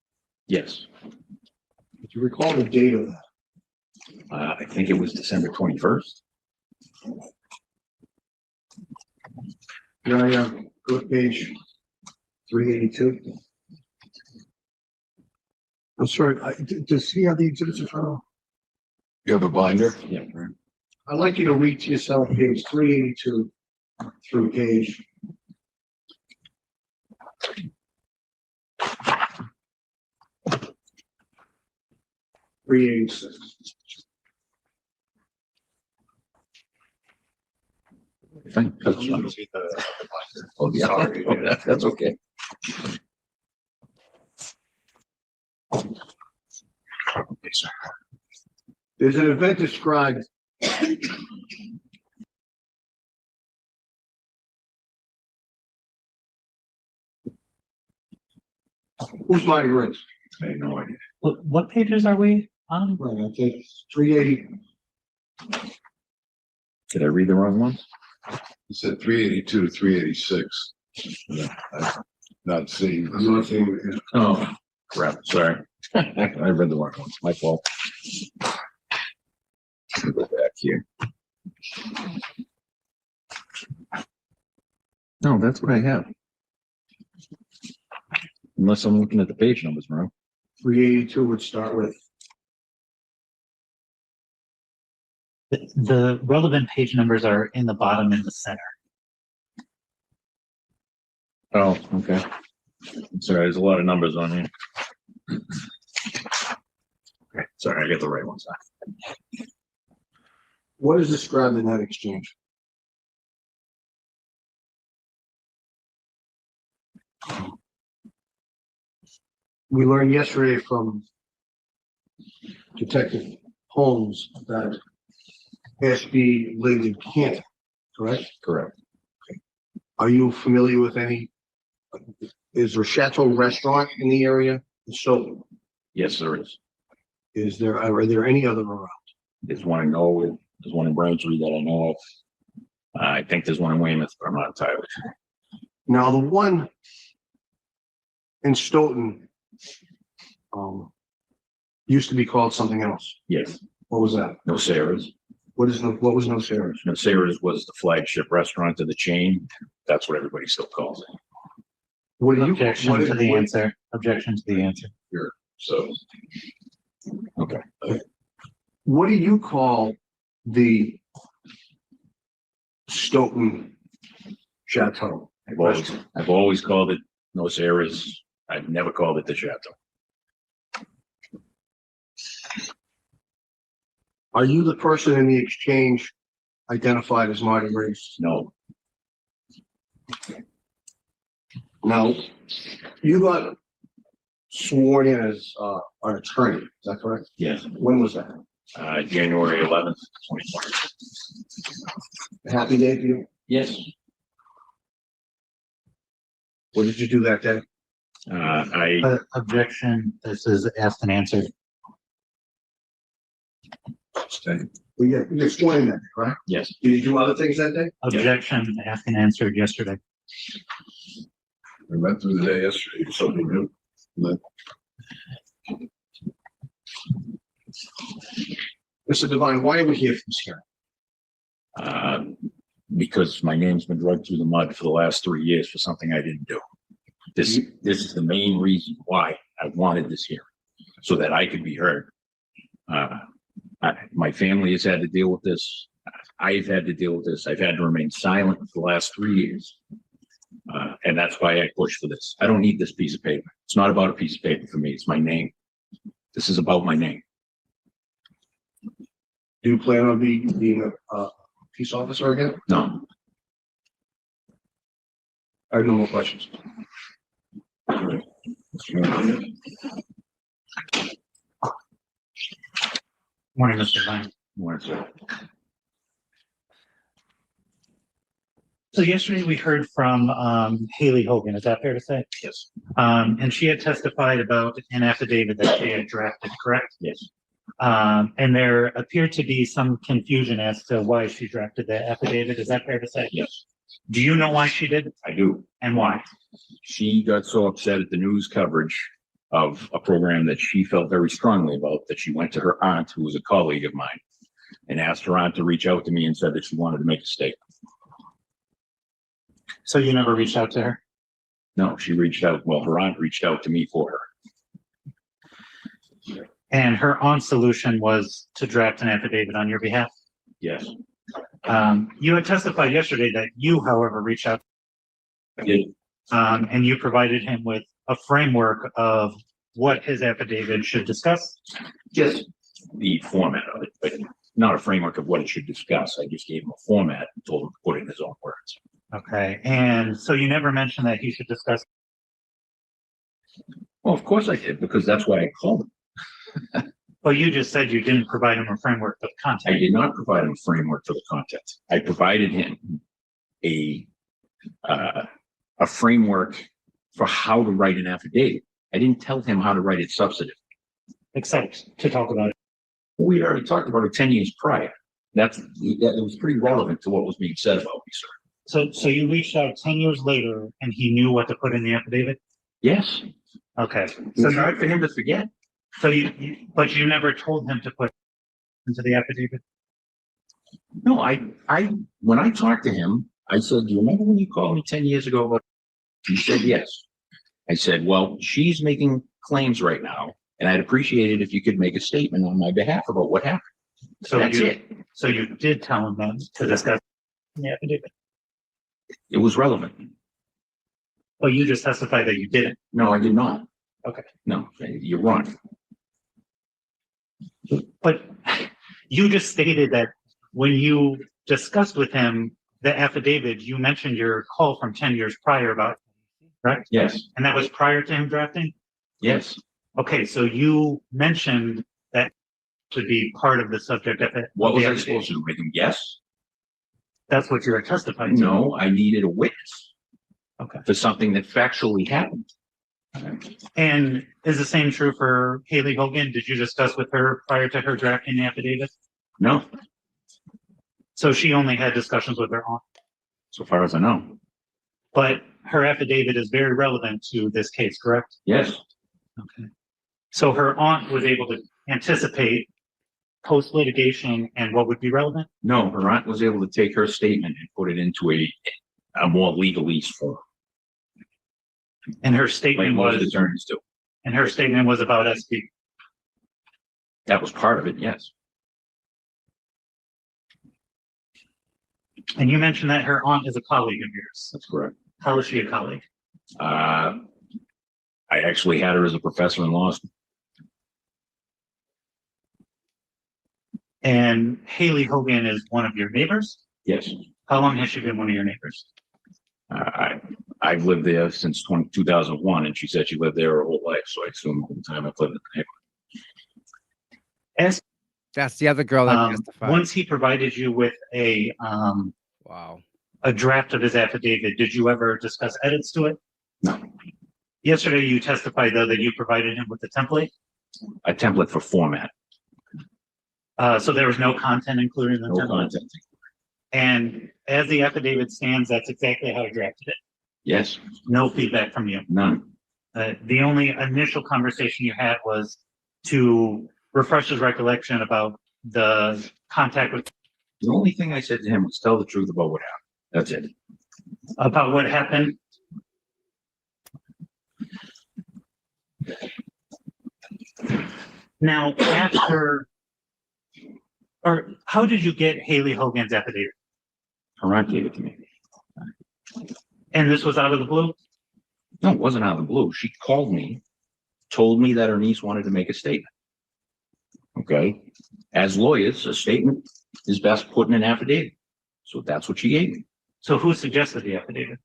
Yes. Do you recall the date of that? I think it was December 21st. Yeah, go to page 382. I'm sorry, does he have the exhibits in front of him? You have a binder? Yeah. I'd like you to read to yourself page 382 through page 386. Fine. Oh, yeah. Sorry. Oh, that's okay. Okay, sir. There's an event described. Who's my risk? I have no idea. What pages are we on? Right, I think 380. Did I read the wrong ones? You said 382 to 386. I'm not seeing. I'm not saying it is. Oh, crap, sorry. I read the wrong ones, my fault. Go back here. No, that's what I have. Unless I'm looking at the page numbers wrong. 382 would start with. The relevant page numbers are in the bottom in the center. Oh, okay. I'm sorry, there's a lot of numbers on here. Okay, sorry, I got the right ones. What is described in that exchange? We learned yesterday from Detective Holmes that SB lived in Canton, correct? Correct. Are you familiar with any? Is there a Chateau restaurant in the area? So Yes, there is. are there any other around? There's one in Norwood, there's one in Braintree that I know of. I think there's one in Weymouth, but I'm not entirely sure. Now, the one in Stoughton used to be called something else. Yes, What was that? no Sarah's. What was No Sarah's? No Sarah's was the flagship restaurant of the chain. That's what everybody still calls it. What do you? Objection to the answer. Objection to the answer. So, okay. What do you call the Stoughton Chateau? I've always called it No Sarah's. I've never called it the Chateau. Are you the person in the exchange identified as Marty Grace? No, No. You got sworn in as an attorney, is that correct? yes, When was that? January 11th, 2020. Happy day for you? Yes. What did you do that day? Objection. This is asked and answered. Well, you're sworn in that day, right? Yes. Did you do other things that day? Objection. Asked and answered yesterday. We went through the day yesterday, something new. Mr. Devine, why are we here for this hearing? Because my name's been dragged through the mud for the last 3 years for something I didn't do. This is the main reason why I wanted this hearing, so that I could be heard. My family has had to deal with this. I've had to deal with this. I've had to remain silent for the last 3 years. And that's why I pushed for this. I don't need this piece of paper. It's not about a piece of paper for me. It's my name. This is about my name. Do you plan on being a peace officer again? No. I have no more questions. Morning, Mr. Vine. Sir. So yesterday we heard from Haley Hogan. Is that fair to say? Yes. And she had testified about an affidavit that she had drafted, correct? Yes. And there appeared to be some confusion as to why she drafted the affidavit. Is that fair to say? Yes. Do you know why she did I do. and why? She got so upset at the news coverage of a program that she felt very strongly about that she went to her aunt, who was a colleague of mine, and asked her aunt to reach out to me and said that she wanted to make a statement. So you never reached out to her? No, she reached out. Well, her aunt reached out to me for her. And her aunt's solution was to draft an affidavit on your behalf. Yes, You had testified yesterday that you, however, reached out, I did. and you provided him with a framework of what his affidavit should discuss. Just the format of it, but not a framework of what it should discuss. I just gave him a format and told him to put it in his own words. Okay, and so you never mentioned that he should discuss. Well, of course I did, because that's why I called him. Well, you just said you didn't provide him a framework of I content. did not provide him a framework for the content. I provided him a framework for how to write an affidavit. I didn't tell him how to write it substantive. Except to talk about it. We already talked about it 10 years prior. That it was pretty relevant to what was being said about me, sir. So you reached out 10 years later and he knew what to put in the affidavit? Yes, Okay. so it's hard for him to forget. So but you never told him to put into the affidavit? No, when I talked to him, I said, do you remember when you called me 10 years ago about? He said, yes. I said, well, she's making claims right now, and I'd appreciate it if you could make a statement on my behalf about what happened. So That's it. So you did tell him that to discuss the affidavit, It was relevant. but you just testified that you didn't. No, I did not. Okay. No, you're wrong. But you just stated that when you discussed with him the affidavit, you mentioned your call from 10 years prior about, right? Yes, And that was prior to him drafting? yes. Okay, so you mentioned that to be part of the subject of it. What was I supposed to do? Make him guess? That's what you were testifying to. No, I needed a witness. Okay. For something that factually happened. And is the same true for Haley Hogan? Did you discuss with her prior to her drafting the affidavit? No, So she only had discussions with her aunt, so far as I know. but her affidavit is very relevant to this case, correct? Yes, Okay. So her aunt was able to anticipate post litigation and what would be relevant? no, her aunt was able to take her statement and put it into a more legalese form, And her like statement most was, attorneys do. and her statement was about SB. That was part of it, yes. And you mentioned that her aunt is a colleague of yours. That's correct. How is she a colleague? I actually had her as a professor in law school. And Haley Hogan is one of your neighbors? Yes, How long has she been one of your neighbors? I've lived there since 2001, and she said she lived there her whole life, so I assume the time I've lived in the neighborhood. As That's the other girl that testified. once he provided you with Wow. a draft of his affidavit, did you ever discuss edits to it? No. Yesterday, you testified though that you provided him with a template. A template for format, So there was no content included in the no template. content. And as the affidavit stands, that's exactly how I drafted it. Yes, No feedback from you. none. The only initial conversation you had was to refresh his recollection about the contact with, The only thing I said to him was tell the truth about what happened. That's it. about what happened. Now, after, or how did you get Haley Hogan's affidavit? Her aunt gave it to me. And this was out of the blue? No, it wasn't out of the blue. She called me, told me that her niece wanted to make a statement. Okay, as lawyers, a statement is best put in an affidavit. So that's what she gave me. So who suggested the affidavit?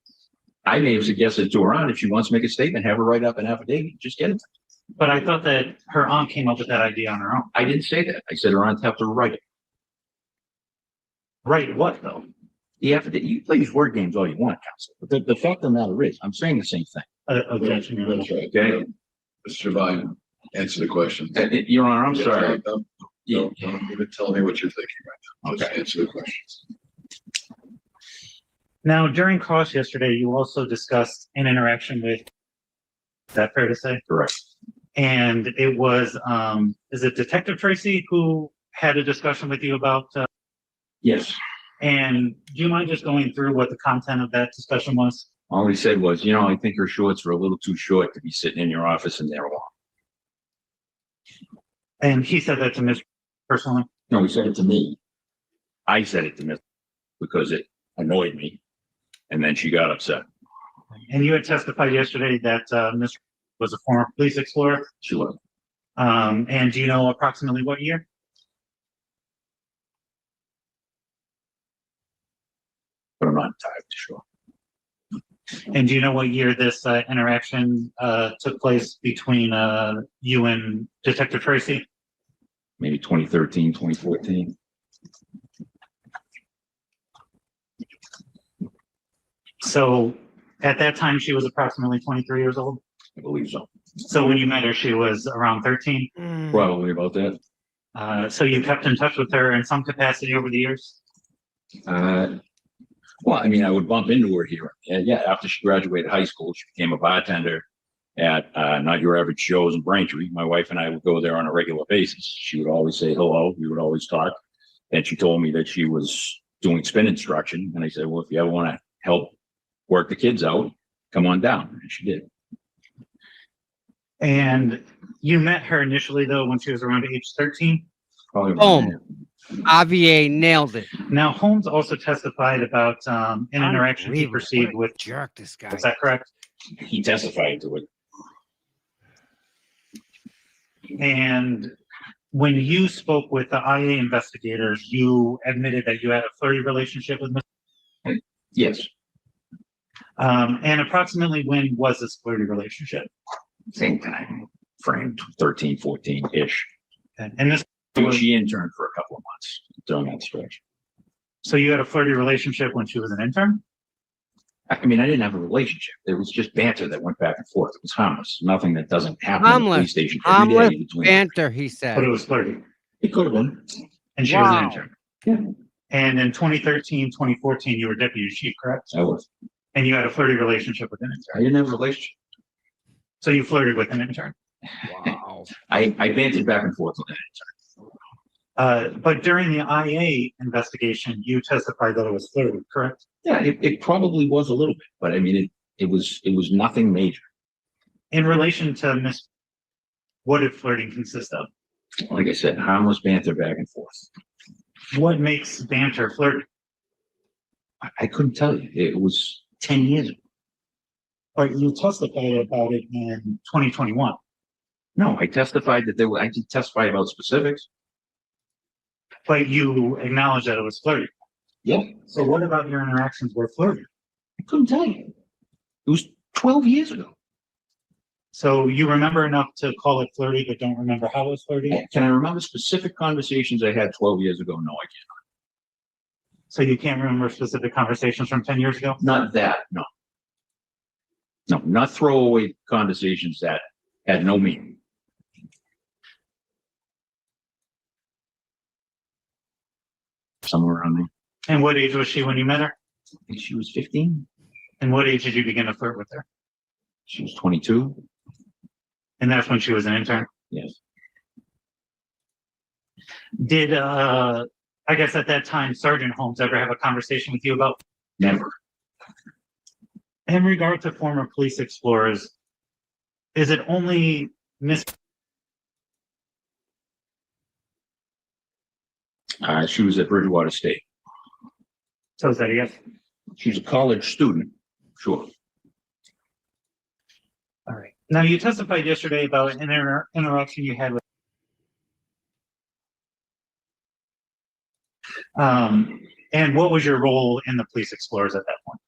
I may have suggested to her aunt, if she wants to make a statement, have her write up an affidavit, just get it. But I thought that her aunt came up with that idea on her own. I didn't say that. I said her aunt have to write it. Right, what though? The affidavit, you play these word games all you want, counsel, but the fact of the matter is, I'm saying the same thing. Objection, Your Honor. Okay, Mr. Devine, answer the question. Your Honor, I'm sorry. Don't even tell me what you're thinking right now. Just Okay. answer the questions. Now, during cross yesterday, you also discussed an interaction with, is that fair to say? Correct. And it was, is it Detective Tracy who had a discussion with you about, Yes. and do you mind just going through what the content of that discussion was? All he said was, I think her shorts are a little too short to be sitting in your office and there alone. And he said that to Miss personally. No, he said it to me. I said it to Miss because it annoyed me. And then she got upset. And you had testified yesterday that Miss was a former police explorer. She was. And do you know approximately what year? But I'm not entirely sure. And do you know what year this interaction took place between you and Detective Tracy? Maybe 2013, 2014. So at that time, she was approximately 23 years old. I believe so. So when you met her, she was around 13. Probably about that. So you kept in touch with her in some capacity over the years? Well, I mean, I would bump into her here. And yeah, after she graduated high school, she became a bartender at Not Your Average Joe's in Braintree. My wife and I would go there on a regular basis. She would always say hello. We would always talk. And she told me that she was doing spin instruction. And I said, well, if you ever want to help work the kids out, come on down. And she did. And you met her initially, though, when she was around age 13? Probably Boom. RVA nailed it. Now, Holmes also testified about an interaction he Unbelievable. perceived What a with. jerk this guy. Is that correct? He testified to it. And when you spoke with the IA investigators, you admitted that you had a flirty relationship with Ms. Yes. And approximately when was this flirty relationship? Same time frame, 13, 14-ish. And this, She interned for a couple of months during that stretch. so you had a flirty relationship when she was an intern? I mean, I didn't have a relationship. It was just banter that went back and forth. It was harmless. Nothing that doesn't happen at the Harmless. police station every Harmless day between. banter, he But said. it was flirty. It could have been. And she was an Wow. intern. Yeah. And in 2013, 2014, you were deputy chief, correct? I was. And you had a flirty relationship with an I intern. didn't have a relationship. So you flirted with an intern. Wow. I bantered back and forth with that. But during the IA investigation, you testified that it was flirty, correct? Yeah, it probably was a little bit, but I mean, it was nothing major. In relation to Miss, what did flirting consist of? Like I said, harmless banter back and forth. What makes banter flirty? I couldn't tell you. It was 10 years ago. But you testified about it in 2021. No, I testified that I didn't testify about specifics. But you acknowledged that it was flirty. Yeah. So what about your interactions were flirty? I couldn't tell you. It was 12 years ago. So you remember enough to call it flirty, but don't remember how it was flirty? Can I remember specific conversations I had 12 years ago? No, I can't. So you can't remember specific conversations from 10 years ago? Not that, no. No, not throwaway conversations that had no meaning. Somewhere around there. And what age was she when you met her? I think she was 15. And what age did you begin to flirt with her? She was 22. And that's when she was an intern. Yes. Did, I guess at that time, Sergeant Holmes ever have a conversation with you about, Never. in regard to former police explorers, is it only Miss? She was at Bridgewater State. So is that a yes? She was a college student. Sure. All right. Now you testified yesterday about an interaction you had with. And what was your role in the police explorers at that point?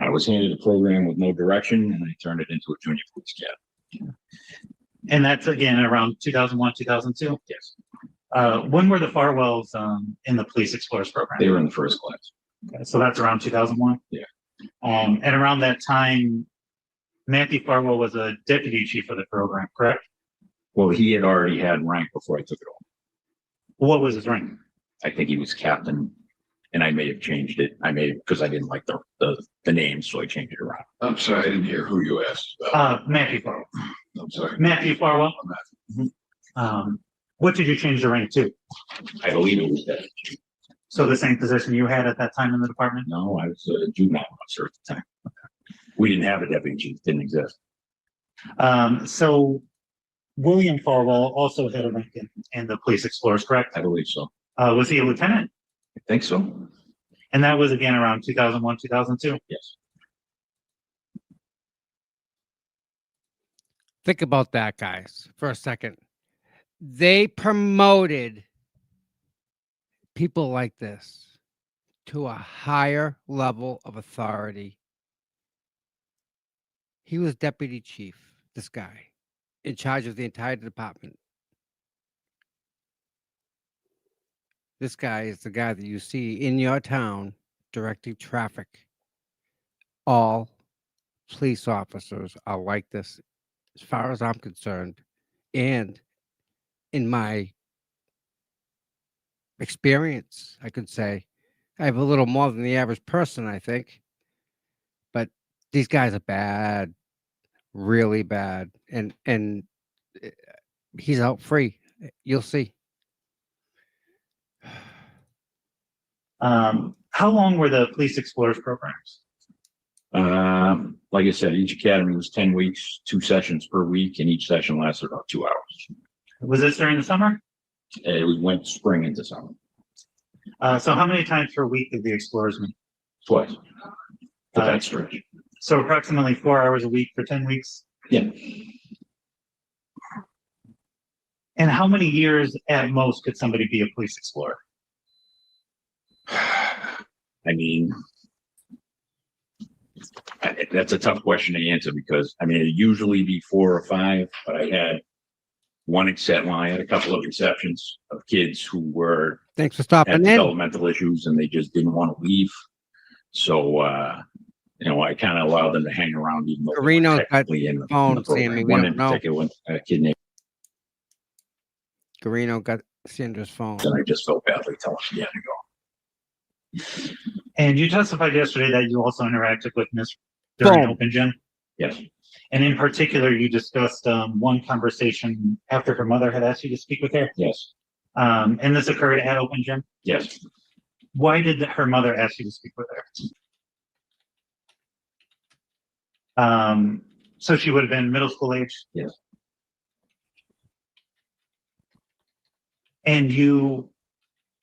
I was handed a program with no direction and I turned it into a junior police cadet. And that's again around 2001, 2002? Yes. When were the Farwells in the police explorers program? They were in the first class. Okay, so that's around 2001? Yeah. And around that time, Matthew Farwell was a deputy chief of the program, correct? Well, he had already had rank before I took it over. What was his rank? I think he was captain and I may have changed it. I may, because I didn't like the name, so I changed it around. I'm sorry, I didn't hear who you asked about. Matthew Farwell. I'm sorry. Matthew Farwell. What did you change the rank to? I believe it was that. So the same position you had at that time in the department? No, I was a juvenile officer at the time. We didn't have a deputy chief, didn't exist. So William Farwell also had a rank in the Police Explorers, correct? I believe so. Was he a lieutenant? I think so. And that was again around 2001, 2002. Yes. Think about that, guys, for a second. They promoted people like this to a higher level of authority. He was deputy chief, this guy, in charge of the entire department. This guy is the guy that you see in your town directing traffic. All police officers are like this, as far as I'm concerned. And in my experience, I could say I have a little more than the average person, I think. But these guys are bad, really bad. And he's out free. You'll see. How long were the Police Explorers programs? Like I said, each academy was 10 weeks, 2 sessions per week, and each session lasted about 2 hours. Was this during the summer? It went spring into summer, So how many times per week did the Explorers meet? twice. For that stretch. So approximately 4 hours a week for 10 weeks? Yeah. And how many years at most could somebody be a police explorer? I mean, that's a tough question to answer because I mean, it usually be 4 or 5, but I had one exception. Well, I had a couple of exceptions of kids who were Thanks for had stopping in. developmental issues and they just didn't want to leave. So, you know, I kind of allowed them to hang around even though they Carino's weren't got technically in the phone, program. Sammy. We One don't in know. particular, a kid named, Garino got Sandra's phone. and I just felt badly telling him he had to go. And you testified yesterday that you also interacted with Miss during Boom. open gym. Yes, And in particular, you discussed one conversation after her mother had asked you to speak with her. yes, And this occurred at open gym. yes. Why did her mother ask you to speak with her? So she would have been middle school age? Yes. And you,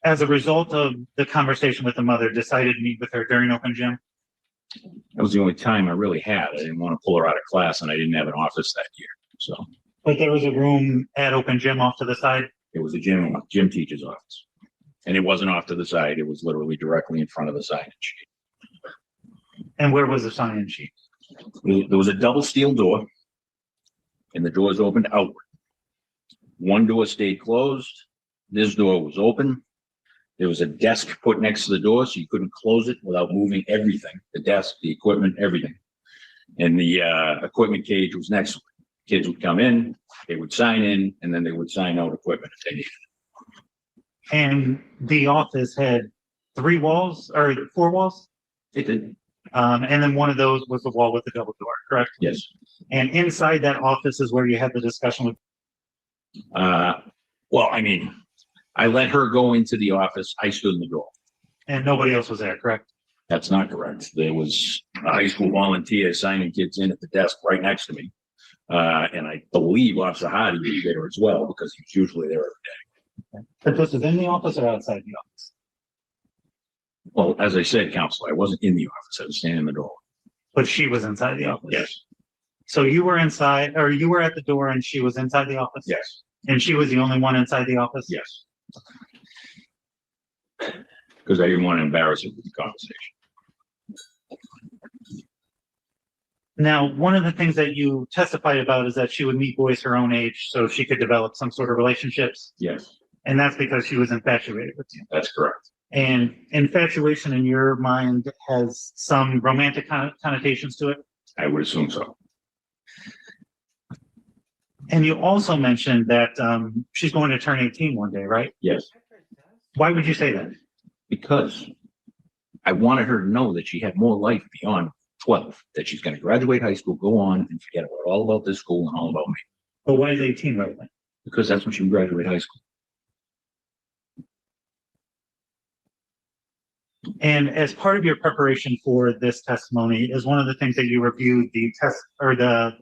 as a result of the conversation with the mother, decided to meet with her during open gym? That was the only time I really had. I didn't want to pull her out of class and I didn't have an office that year. So But there was a room at open gym off to the side? it was a gym teacher's office. And it wasn't off to the side. It was literally directly in front of the signage sheet. And where was the sign-in sheet? There was a double steel door and the doors opened outward. One door stayed closed. This door was open. There was a desk put next to the door, so you couldn't close it without moving everything, the desk, the equipment, everything. And the equipment cage was next to it. Kids would come in, they would sign in, and then they would sign out equipment if they needed it. And the office had 3 walls or 4 walls? It did. And then one of those was the wall with the double door, correct? Yes. And inside that office is where you had the discussion with. Well, I mean, I let her go into the office. I stood in the door. And nobody else was there, correct? That's not correct. There was a high school volunteer signing kids in at the desk right next to me. And I believe Officer Hardy was there as well because he was usually there every day. But this was in the office or outside the office? Well, as I said, Counselor, I wasn't in the office. I was standing in the door. But she was inside the office? Yes, So you were inside, or you were at the door and she was inside the office? yes, And she was the only one inside the office? yes. Because I didn't want to embarrass her with the conversation. Now, one of the things that you testified about is that she would meet boys her own age so she could develop some sort of relationships. Yes, And that's because she was infatuated with you. that's correct. And infatuation in your mind has some romantic connotations to it. I would assume so. And you also mentioned that she's going to turn 18 one day, right? Yes, Why would you say that? because I wanted her to know that she had more life beyond 12, that she's going to graduate high school, go on and forget all about this school and all about me, But why is 18 relevant? because that's when she would graduate high school. And as part of your preparation for this testimony is one of the things that you reviewed the test or the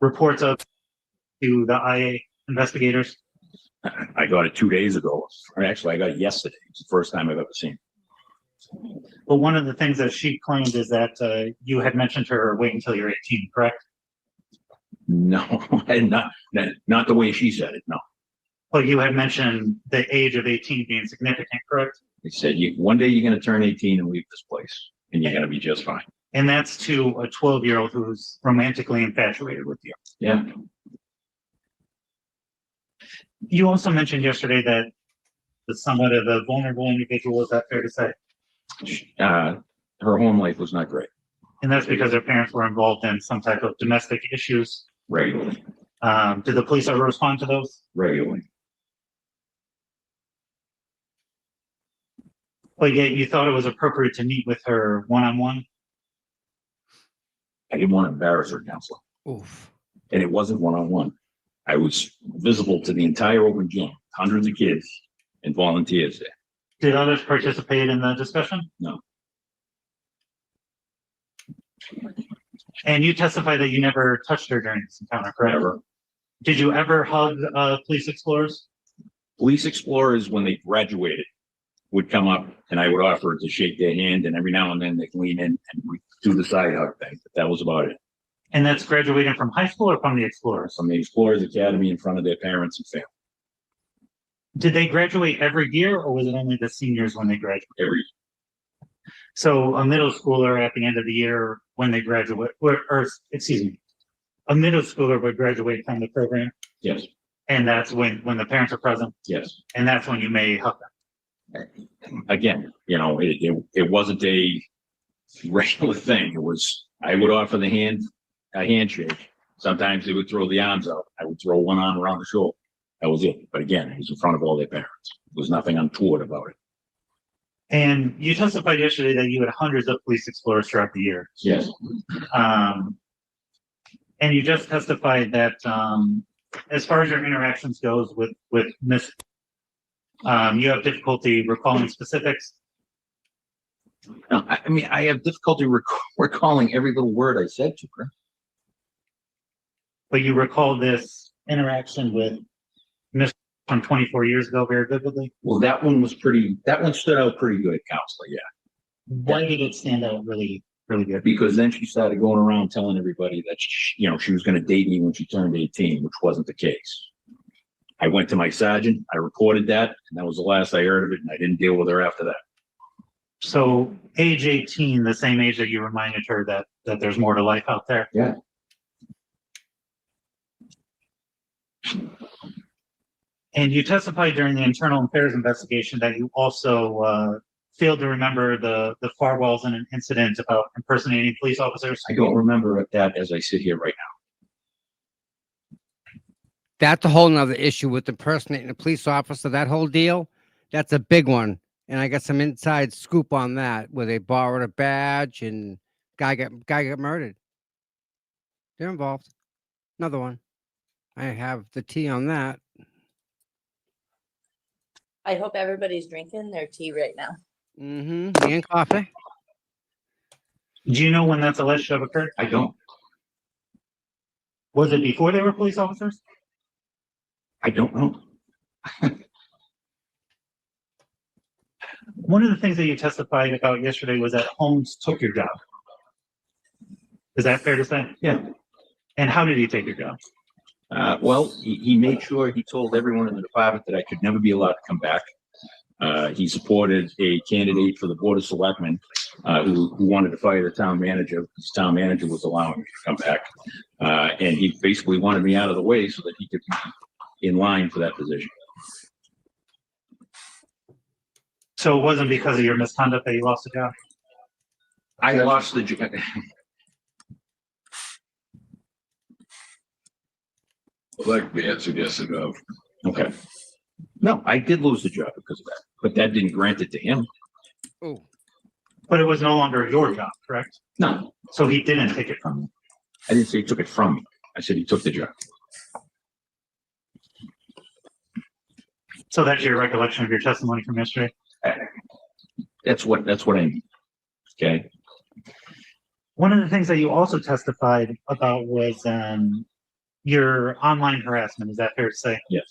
reports of to the IA investigators? I got it 2 days ago, or actually I got it yesterday. It's the first time I've ever seen it. Well, one of the things that she claimed is that you had mentioned to her, wait until you're 18, correct? No, not the way she said it, no. Well, you had mentioned the age of 18 being significant, correct? They said, one day you're gonna turn 18 and leave this place, and you're gonna be just fine. And that's to a 12-year-old who's romantically infatuated with you. Yeah, You also mentioned yesterday that the somewhat of a vulnerable individual, is that fair to say? her home life was not great, And that's because her parents were involved in some type of domestic issues. regularly, Did the police ever respond to those? regularly. But yet you thought it was appropriate to meet with her one-on-one? I didn't want to embarrass her, counselor, Oof. and it wasn't one-on-one. I was visible to the entire open gym, hundreds of kids and volunteers there. Did others participate in the discussion? No. And you testified that you never touched her during this encounter, correct? Never. Did you ever hug police explorers? Police explorers, when they graduated, would come up and I would offer to shake their hand, and every now and then they'd lean in and we do the side hug thing, but that was about it. And that's graduating from high school or from the explorers? From the Explorers Academy in front of their parents and family. Did they graduate every year or was it only the seniors when they graduated? Every, So a middle schooler at the end of the year when they graduate, or excuse me, a middle schooler would graduate from the program, yes, and that's when the parents are present, yes. and that's when you may hug them. Again, it wasn't a regular thing. It was, I would offer a handshake. Sometimes they would throw the arms out. I would throw one arm around the shoulder. That was it. But again, it was in front of all their parents. There was nothing untoward about it. And you testified yesterday that you had hundreds of police explorers throughout the year. Yes. And you just testified that as far as your interactions goes with Miss, you have difficulty recalling specifics. No, I mean, I have difficulty recalling every little word I said to her. But you recall this interaction with Miss from 24 years ago very vividly. Well, that one stood out pretty good, counselor, yeah. Why did it stand out really, really good? Because then she started going around telling everybody that she was going to date me when she turned 18, which wasn't the case. I went to my sergeant, I reported that, and that was the last I heard of it, and I didn't deal with her after that. So age 18, the same age that you reminded her that there's more to life out there. Yeah. And you testified during the internal affairs investigation that you also failed to remember the firewalls and an incident about impersonating police officers. I don't remember that as I sit here right now. That's a whole nother issue with impersonating a police officer. That whole deal, that's a big one. And I got some inside scoop on that, where they borrowed a badge and guy got murdered. They're involved. Another one. I have the tea on that. I hope everybody's drinking their tea right now. Mm-hmm. And coffee. Do you know when that's alleged to have occurred? I don't. Was it before they were police officers? I don't know. One of the things that you testified about yesterday was that Holmes took your job. Is that fair to say? Yeah. And how did he take your job? Well, he made sure he told everyone in the department that I could never be allowed to come back. He supported a candidate for the Board of Selectmen who wanted to fire the town manager. His town manager was allowing me to come back. And he basically wanted me out of the way so that he could be in line for that position. So it wasn't because of your misconduct that you lost the job? I lost the job. Well, that could be answered yes or no. Okay. No, I did lose the job because of that, but that didn't grant it to him. Oh, But it was no longer your job, correct? No, So he didn't take it from you. I didn't say he took it from me. I said he took the job. So that's your recollection of your testimony from yesterday? That's what I mean. Okay. One of the things that you also testified about was your online harassment. Is that fair to say? Yes.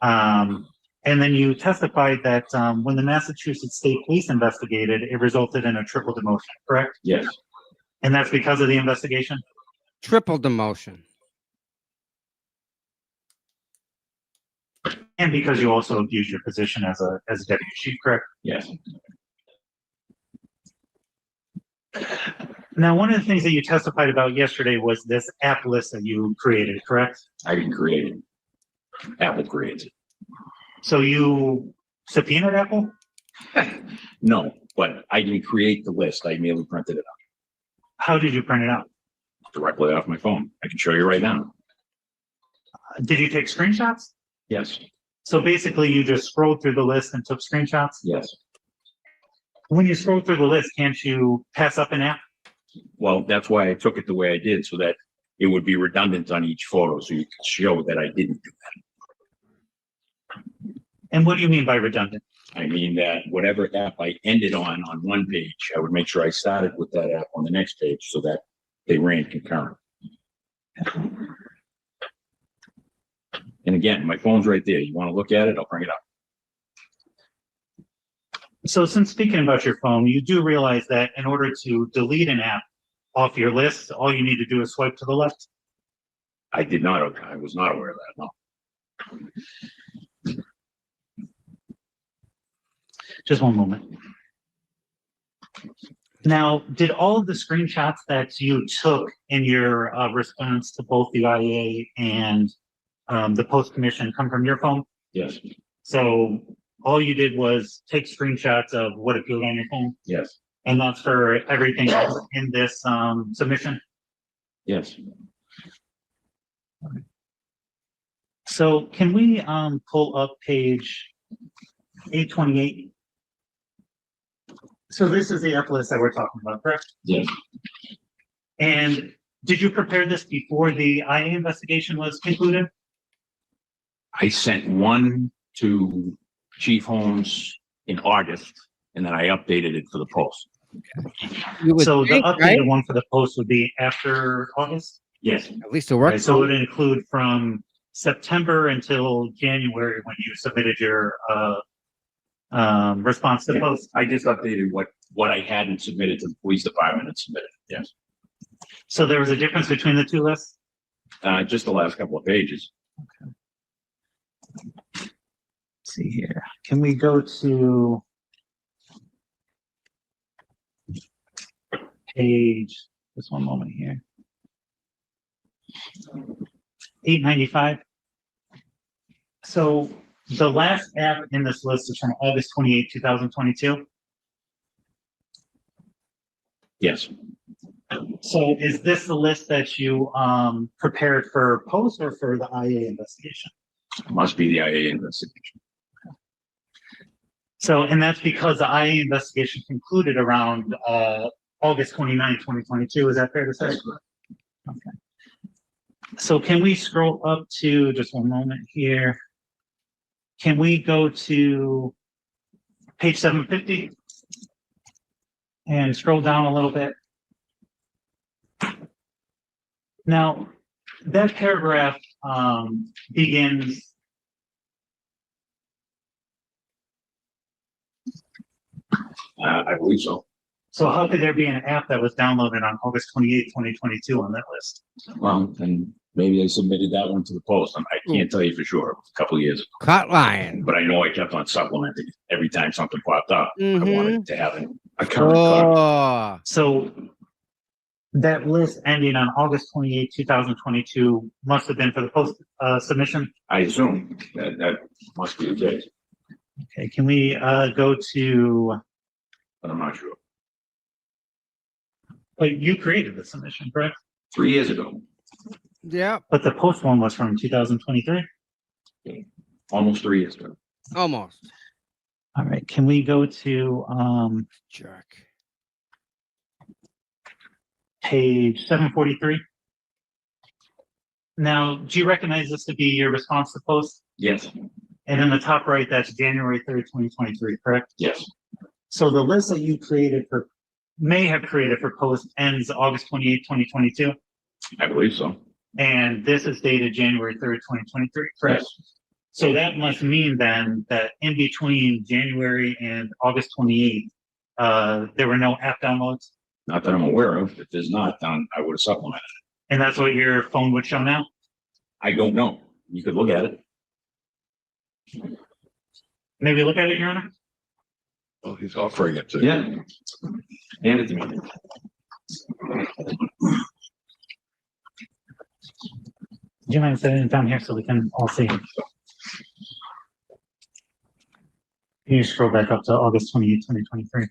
And then you testified that when the Massachusetts State Police investigated, it resulted in a triple demotion, correct? Yes. And that's because of the investigation? Triple demotion. And because you also abused your position as a deputy chief, correct? Yes. Now, one of the things that you testified about yesterday was this app list that you created, correct? I didn't create it. Apple creates it. So you subpoenaed Apple? No, but I didn't create the list. I merely printed it out How did you print it out? directly off my phone. I can show you right now. Did you take screenshots? Yes. So basically you just scrolled through the list and took screenshots? Yes. When you scroll through the list, can't you pass up an app? Well, that's why I took it the way I did, so that it would be redundant on each photo, so you could show that I didn't do that. And what do you mean by redundant? I mean that whatever app I ended on one page, I would make sure I started with that app on the next page so that they ran concurrent. And again, my phone's right there. You want to look at it? I'll bring it up. So since speaking about your phone, you do realize that in order to delete an app off your list, all you need to do is swipe to the left? I did not. I was not aware of that. No. Just one moment. Now, did all of the screenshots that you took in your response to both the IA and the post commission come from your phone? Yes. So all you did was take screenshots of what appeared on your phone, Yes. and that's for everything else in this submission? Yes. So can we pull up page 828? So this is the app list that we're talking about, correct? Yes. And did you prepare this before the IA investigation was concluded? I sent one to Chief Holmes in August, and then I updated it for the post. You would So the think, updated right? one for the post would be after August? Yes. At least it Right, works. so it would include from September until January when you submitted your response to the post. I just updated what I hadn't submitted to the police department and submitted. Yes. So there was a difference between the two lists? Just the last couple of pages. Let's see here. Can we go to page, just one moment here. 895. So the last app in this list is from August 28, 2022. Yes. So is this the list that you prepared for post or for the IA investigation? Must be the IA investigation. So, and that's because the IA investigation concluded around August 29, 2022. Is that fair to say? That's correct. Okay. So can we scroll up to, just one moment here. Can we go to page 750? And scroll down a little bit. Now, that paragraph begins. I believe so. So how could there be an app that was downloaded on August 28, 2022 on that list? Well, and maybe I submitted that one to the post. I can't tell you for sure. It was a couple of years ago. Caught lying. But I know I kept on supplementing it. Every time something popped up. I Mhm. wanted to have a current copy. Oh, So that list ending on August 28, 2022 must have been for the post submission. I assume that must be the case, Okay, can we go to, but I'm not sure. but you created the submission, correct? 3 years ago, yeah, But the post one was from 2023. almost 3 years ago. almost. All right, can we go to Jerk. page 743? Now, do you recognize this to be your response to post? Yes. And in the top right, that's January 3rd, 2023, correct? Yes. So the list that you may have created for post ends August 28, 2022. I believe so. And this is dated January 3rd, 2023, correct? So that must mean then that in between January and August 28th, there were no app downloads? Not that I'm aware of. If there's not, then I would have supplemented it. And that's what your phone would show now? I don't know. You could look at it. Maybe look at it, Your Honor? Well, he's offering it to. Yeah. Hand it to me. Do you mind setting it down here so we can all see? Can you scroll back up to August 28th, 2023?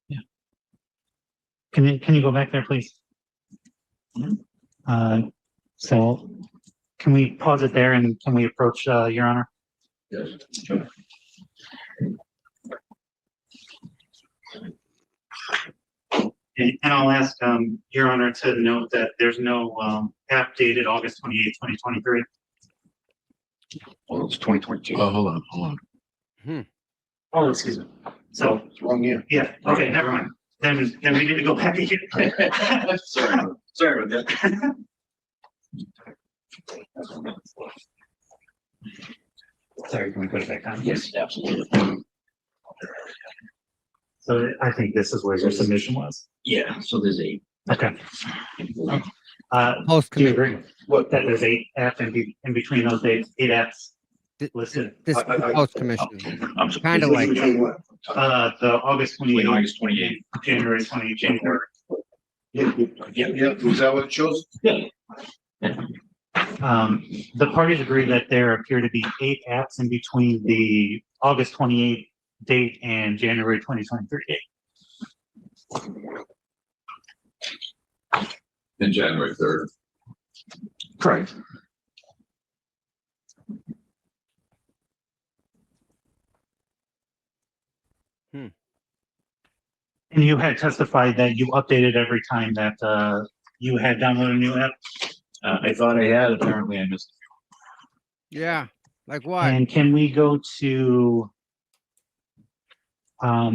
Yeah. Can you go back there, please? So can we pause it there and can we approach, Your Honor? Yes. And I'll ask, Your Honor to note that there's no, app dated August 28th, 2023. Well, it's 2022. Oh, hold on. Oh, excuse me. So, It's wrong year. yeah, okay, never mind. Then we need to go back again. Sorry about that. Sorry, can we put it back on? Yes, absolutely. So I think this is where your submission was. Yeah, so there's 8. Okay. Post Do you commission. agree? What, that there's 8 apps in between those dates, 8 apps listed? This post commission. I'm Kind of like, The August between 28th, August 28th. January 20, January. Yeah, was that what it shows? The parties agree that there appear to be 8 apps in between the August 28th date and January 2023 date. In January 3rd. Correct. And you had testified that you updated every time that you had downloaded a new app. I thought I had, apparently I missed. yeah, like what? And can we go to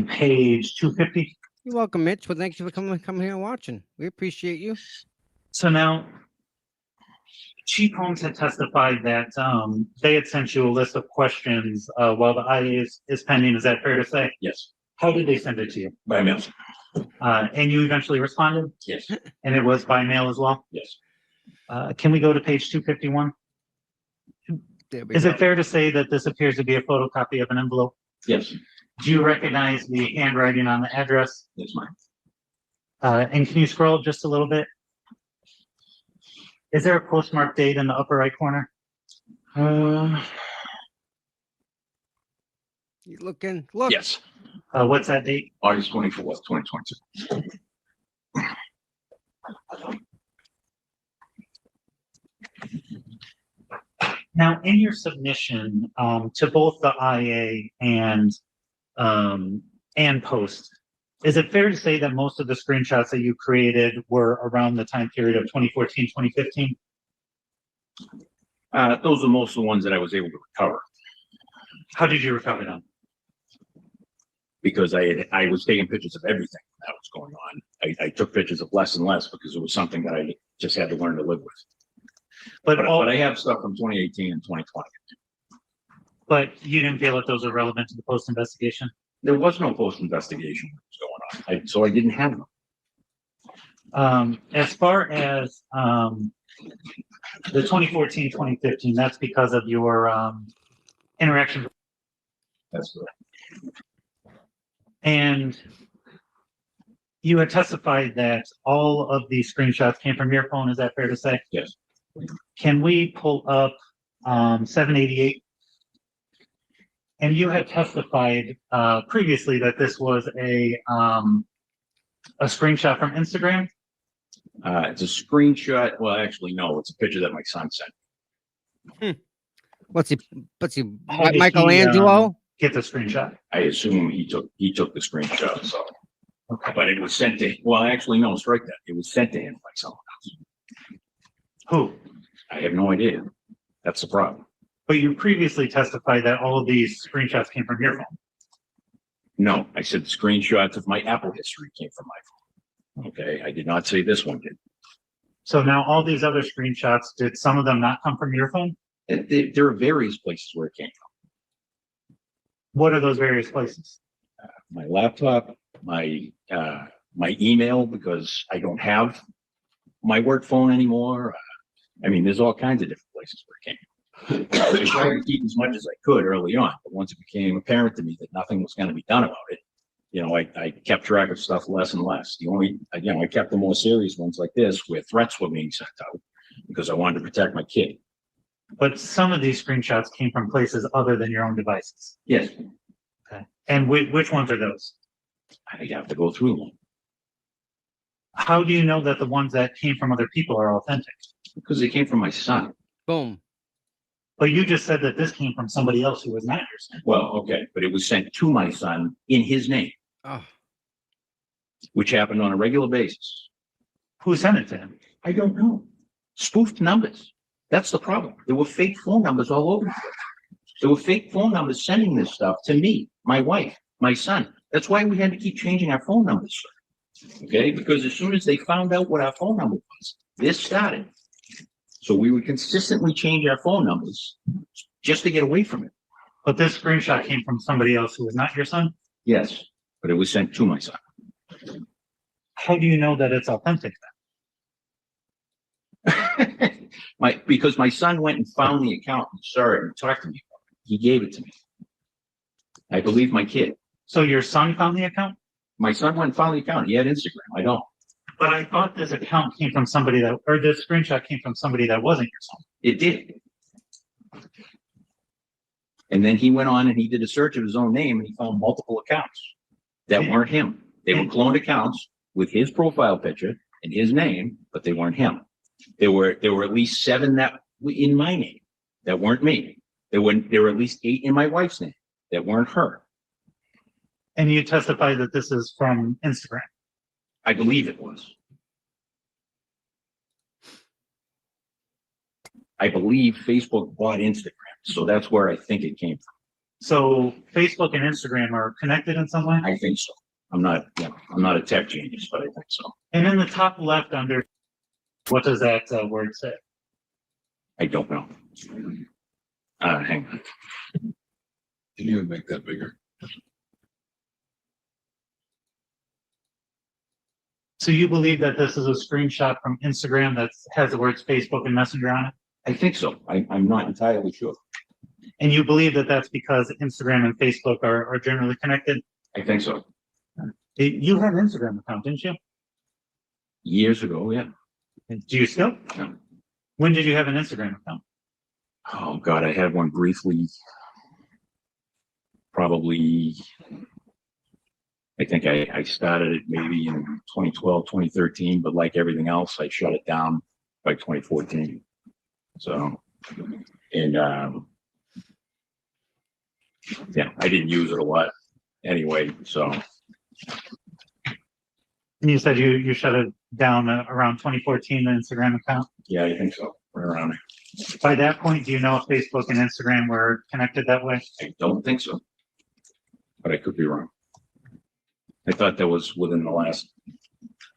page 250? You're welcome, Mitch. Well, thank you for coming here and watching. We appreciate you. So now, Chief Holmes had testified that they had sent you a list of questions while the IA is pending. Is that fair to say? Yes, How did they send it to you? by mail. And you eventually responded, Yes, and it was by mail as well? yes. Can we go to page 251? There we Is go. it fair to say that this appears to be a photocopy of an envelope? Yes, Do you recognize the handwriting on the address? that's mine. And can you scroll just a little bit? Is there a postmark date in the upper right corner? You looking? Look. Yes, What's that date? August 24th, 2022. Now, in your submission to both the IA and Post, is it fair to say that most of the screenshots that you created were around the time period of 2014, 2015? Those are most of the ones that I was able to recover How did you recover them? because I was taking pictures of everything that was going on. I took pictures of less and less because it was something that I just had to learn to live with. But I have stuff from 2018 and 2020. But you didn't feel that those are relevant to the Post investigation? There was no post investigation going on, so I didn't have them. As far as the 2014, 2015, that's because of your interaction. That's correct. And you had testified that all of these screenshots came from your phone. Is that fair to say? Yes. Can we pull up 788? And you had testified previously that this was a screenshot from Instagram. It's a screenshot. Well, actually, no, it's a picture that my son sent. What's he? How did he, Michelangelo? Get the screenshot. I assume he took the screenshot. So, Okay. but it was sent to. Well, actually, no, strike that. It was sent to him by someone else. Who? I have no idea. That's the problem. But you previously testified that all of these screenshots came from your phone. No, I said screenshots of my Apple history came from my phone. Okay, I did not say this one did. So now all these other screenshots, did some of them not come from your phone? There are various places where it came from. What are those various places? My laptop, my email, because I don't have my work phone anymore. I mean, there's all kinds of different places where it came from. I tried to keep as much as I could early on, but once it became apparent to me that nothing was going to be done about it, I kept track of stuff less and less. I kept the more serious ones like this where threats were being sent out because I wanted to protect my kid. But some of these screenshots came from places other than your own devices. Yes, Okay. And which ones are those? I have to go through them How do you know that the ones that came from other people are authentic? because they came from my son. Boom. But you just said that this came from somebody else who was not your son. Well, okay, but it was sent to my son in his name, Oh, which happened on a regular basis. Who sent it to him? I don't know. Spoofed numbers. That's the problem. There were fake phone numbers all over the place. There were fake phone numbers sending this stuff to me, my wife, my son. That's why we had to keep changing our phone numbers. Okay, because as soon as they found out what our phone number was, this started. So we would consistently change our phone numbers just to get away from it. But this screenshot came from somebody else who was not your son? Yes, but it was sent to my son. How do you know that it's authentic Because my son went and found the account and saw it and talked to me about it. He gave it to me. I believe my kid. So your son found the account? My son went and found the account. He had Instagram. I don't. But I thought this account came from somebody or this screenshot came from somebody that wasn't your son. It did. And then he went on and he did a search of his own name and he found multiple accounts that weren't him. They were cloned accounts with his profile picture and his name, but they weren't him. There were at least 7 that were in my name that weren't me. There were at least 8 in my wife's name that weren't her. And you testified that this is from Instagram. I believe it was. I believe Facebook bought Instagram, so that's where I think it came from. So Facebook and Instagram are connected in some way? I think so. I'm not a tech genius, but I think so. And in the top left under, what does that word say? I don't know. Hang on. Can you make that bigger? So you believe that this is a screenshot from Instagram that has the words Facebook and Messenger on it? I think so. I'm not entirely sure. And you believe that that's because Instagram and Facebook are generally connected? I think so. You had an Instagram account, didn't you? Years ago, yeah. Do you still? No. When did you have an Instagram account? Oh God, I had one briefly. Probably, I think I started it maybe in 2012, 2013, but like everything else, I shut it down by 2014. So, and yeah, I didn't use it a lot anyway. So, And you said you shut it down around 2014, the Instagram account. yeah, I think so. Right around there. By that point, do you know if Facebook and Instagram were connected that way? I don't think so, but I could be wrong. I thought that was within the last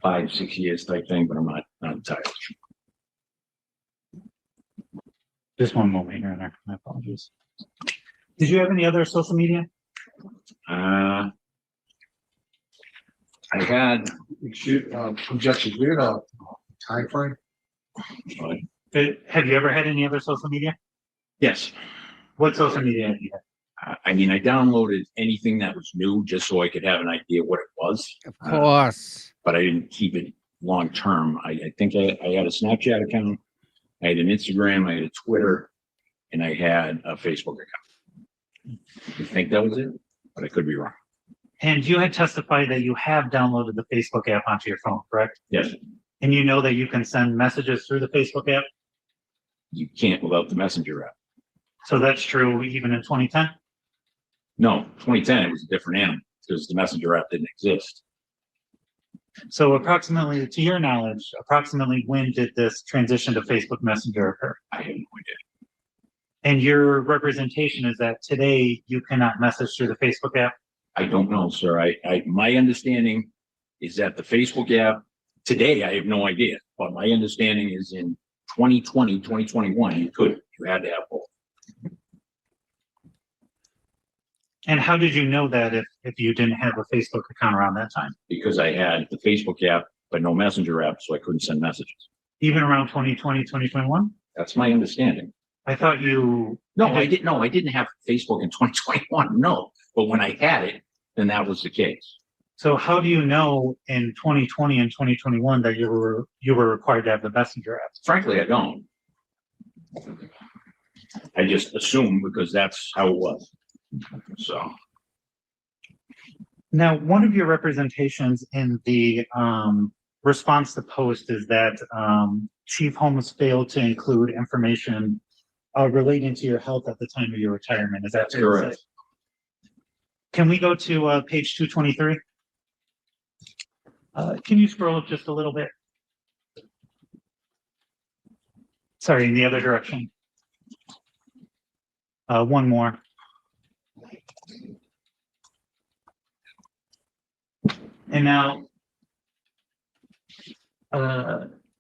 5-6 years type thing, but I'm not entirely sure. Just one moment here and there. My apologies. Did you have any other social media? I had, Objections, we had a time frame. Have you ever had any other social media? yes. What social media have you had? I mean, I downloaded anything that was new just so I could have an idea what it was, of course. but I didn't keep it long term. I think I had a Snapchat account, I had an Instagram, I had a Twitter, and I had a Facebook account. I think that was it, but I could be wrong. And you had testified that you have downloaded the Facebook app onto your phone, correct? Yes, And you know that you can send messages through the Facebook app? you can't without the Messenger app. So that's true even in 2010? No, 2010, it was a different animal because the Messenger app didn't exist. So approximately, to your knowledge, approximately when did this transition to Facebook Messenger occur? I have no idea. And your representation is that today you cannot message through the Facebook app? I don't know, sir. My understanding is that the Facebook app Today, I have no idea, but my understanding is in 2020, 2021, you had to have both. And how did you know that if you didn't have a Facebook account around that time? Because I had the Facebook app, but no Messenger app, so I couldn't send messages. Even around 2020, 2021? That's my understanding. I thought you. No, I didn't. No, I didn't have Facebook in 2021. No, but when I had it, then that was the case. So how do you know in 2020 and 2021 that you were required to have the Messenger app? Frankly, I don't. I just assume because that's how it was. So. Now, one of your representations in the response to post is that Chief Holmes failed to include information relating to your health at the time of your retirement. Is that fair to correct? say? Can we go to page 223? Can you scroll up just a little bit? Sorry, in the other direction. One more. And now,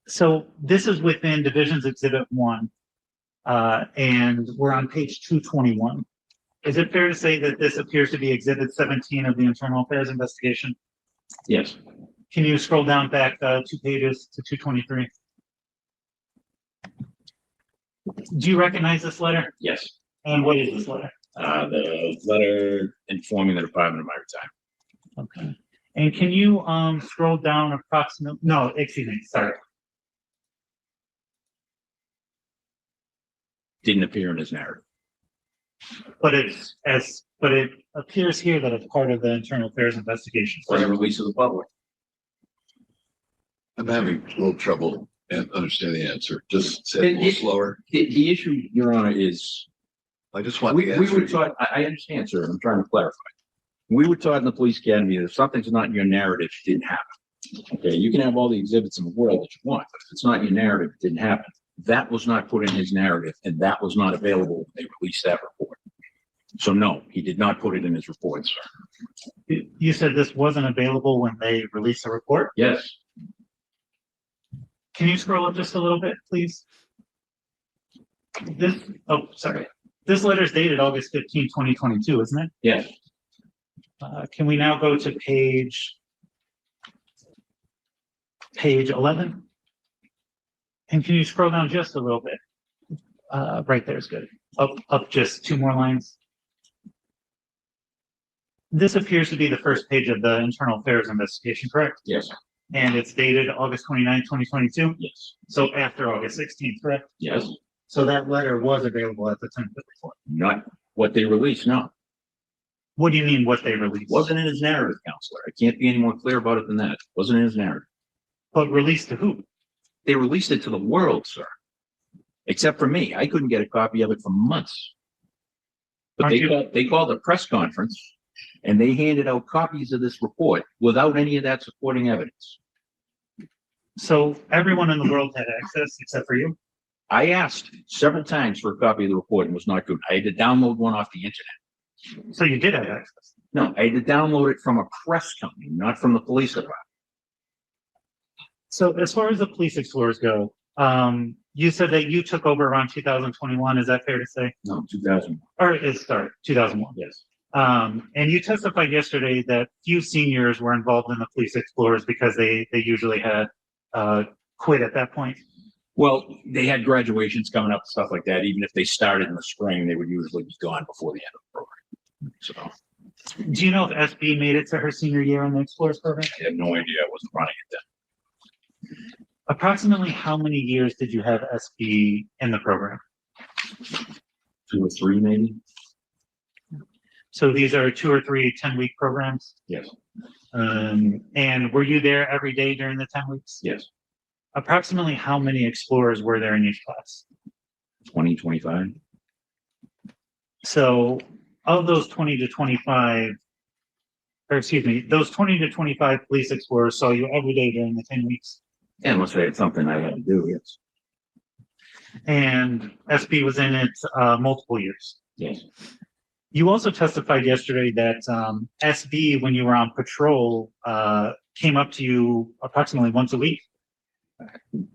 so this is within Divisions Exhibit 1, and we're on page 221. Is it fair to say that this appears to be Exhibit 17 of the Internal Affairs investigation? Yes. Can you scroll down back 2 pages to 223? Do you recognize this letter? Yes. And what is this letter? The letter informing the department of my retirement. Okay. And can you scroll down approximately? No, excuse me. Sorry. Didn't appear in his narrative. But it appears here that it's part of the internal affairs investigation. For the release of the public. I'm having a little trouble and understand the answer. Just say it a little slower. The issue, Your Honor, is I just want we the answer. were taught. I understand, sir. I'm trying to clarify. We were taught in the police academy that if something's not in your narrative, it didn't happen. Okay, you can have all the exhibits in the world that you want, but if it's not in your narrative, it didn't happen. That was not put in his narrative, and that was not available when they released that report. So no, he did not put it in his report, sir. You said this wasn't available when they released the report? Yes. Can you scroll up just a little bit, please? This letter is dated August 15, 2022, isn't it? Yes. Can we now go to page 11? And can you scroll down just a little bit? Right there is good. Up just 2 more lines. This appears to be the first page of the internal affairs investigation, correct? Yes. And it's dated August 29, 2022? Yes. So after August 16th, correct? Yes. So that letter was available at the time of the report. Not what they released, no. What do you mean what they released? Wasn't in his narrative, counselor. I can't be any more clear about it than that. Wasn't in his narrative. But released to who? They released it to the world, sir. Except for me. I couldn't get a copy of it for months. But they called a press conference and they handed out copies of this report without any of that supporting evidence. So everyone in the world had access except for you? I asked several times for a copy of the report and was not good. I had to download one off the internet. So you did have access? No, I had to download it from a press company, not from the police department. So as far as the police explorers go, you said that you took over around 2021. Is that fair to say? No, 2000. Or 2001. Yes. And you testified yesterday that few seniors were involved in the police explorers because they usually had quit at that point. Well, they had graduations coming up and stuff like that. Even if they started in the spring, they would usually be gone before the end of the program. So, do you know if SB made it to her senior year in the explorers program? I have no idea. I wasn't running it then. Approximately how many years did you have SB in the program? 2 or 3, maybe. So these are 2 or 3 10-week programs? Yes. And were you there every day during the 10 weeks? Yes. Approximately how many explorers were there in each class? 20, 25. So of those 20 to 25, or excuse me, those 20 to 25 police explorers saw you every day during the 10 weeks? And unless I had something I had to do, yes. And SB was in it multiple years? Yes. You also testified yesterday that SB, when you were on patrol, came up to you approximately once a week.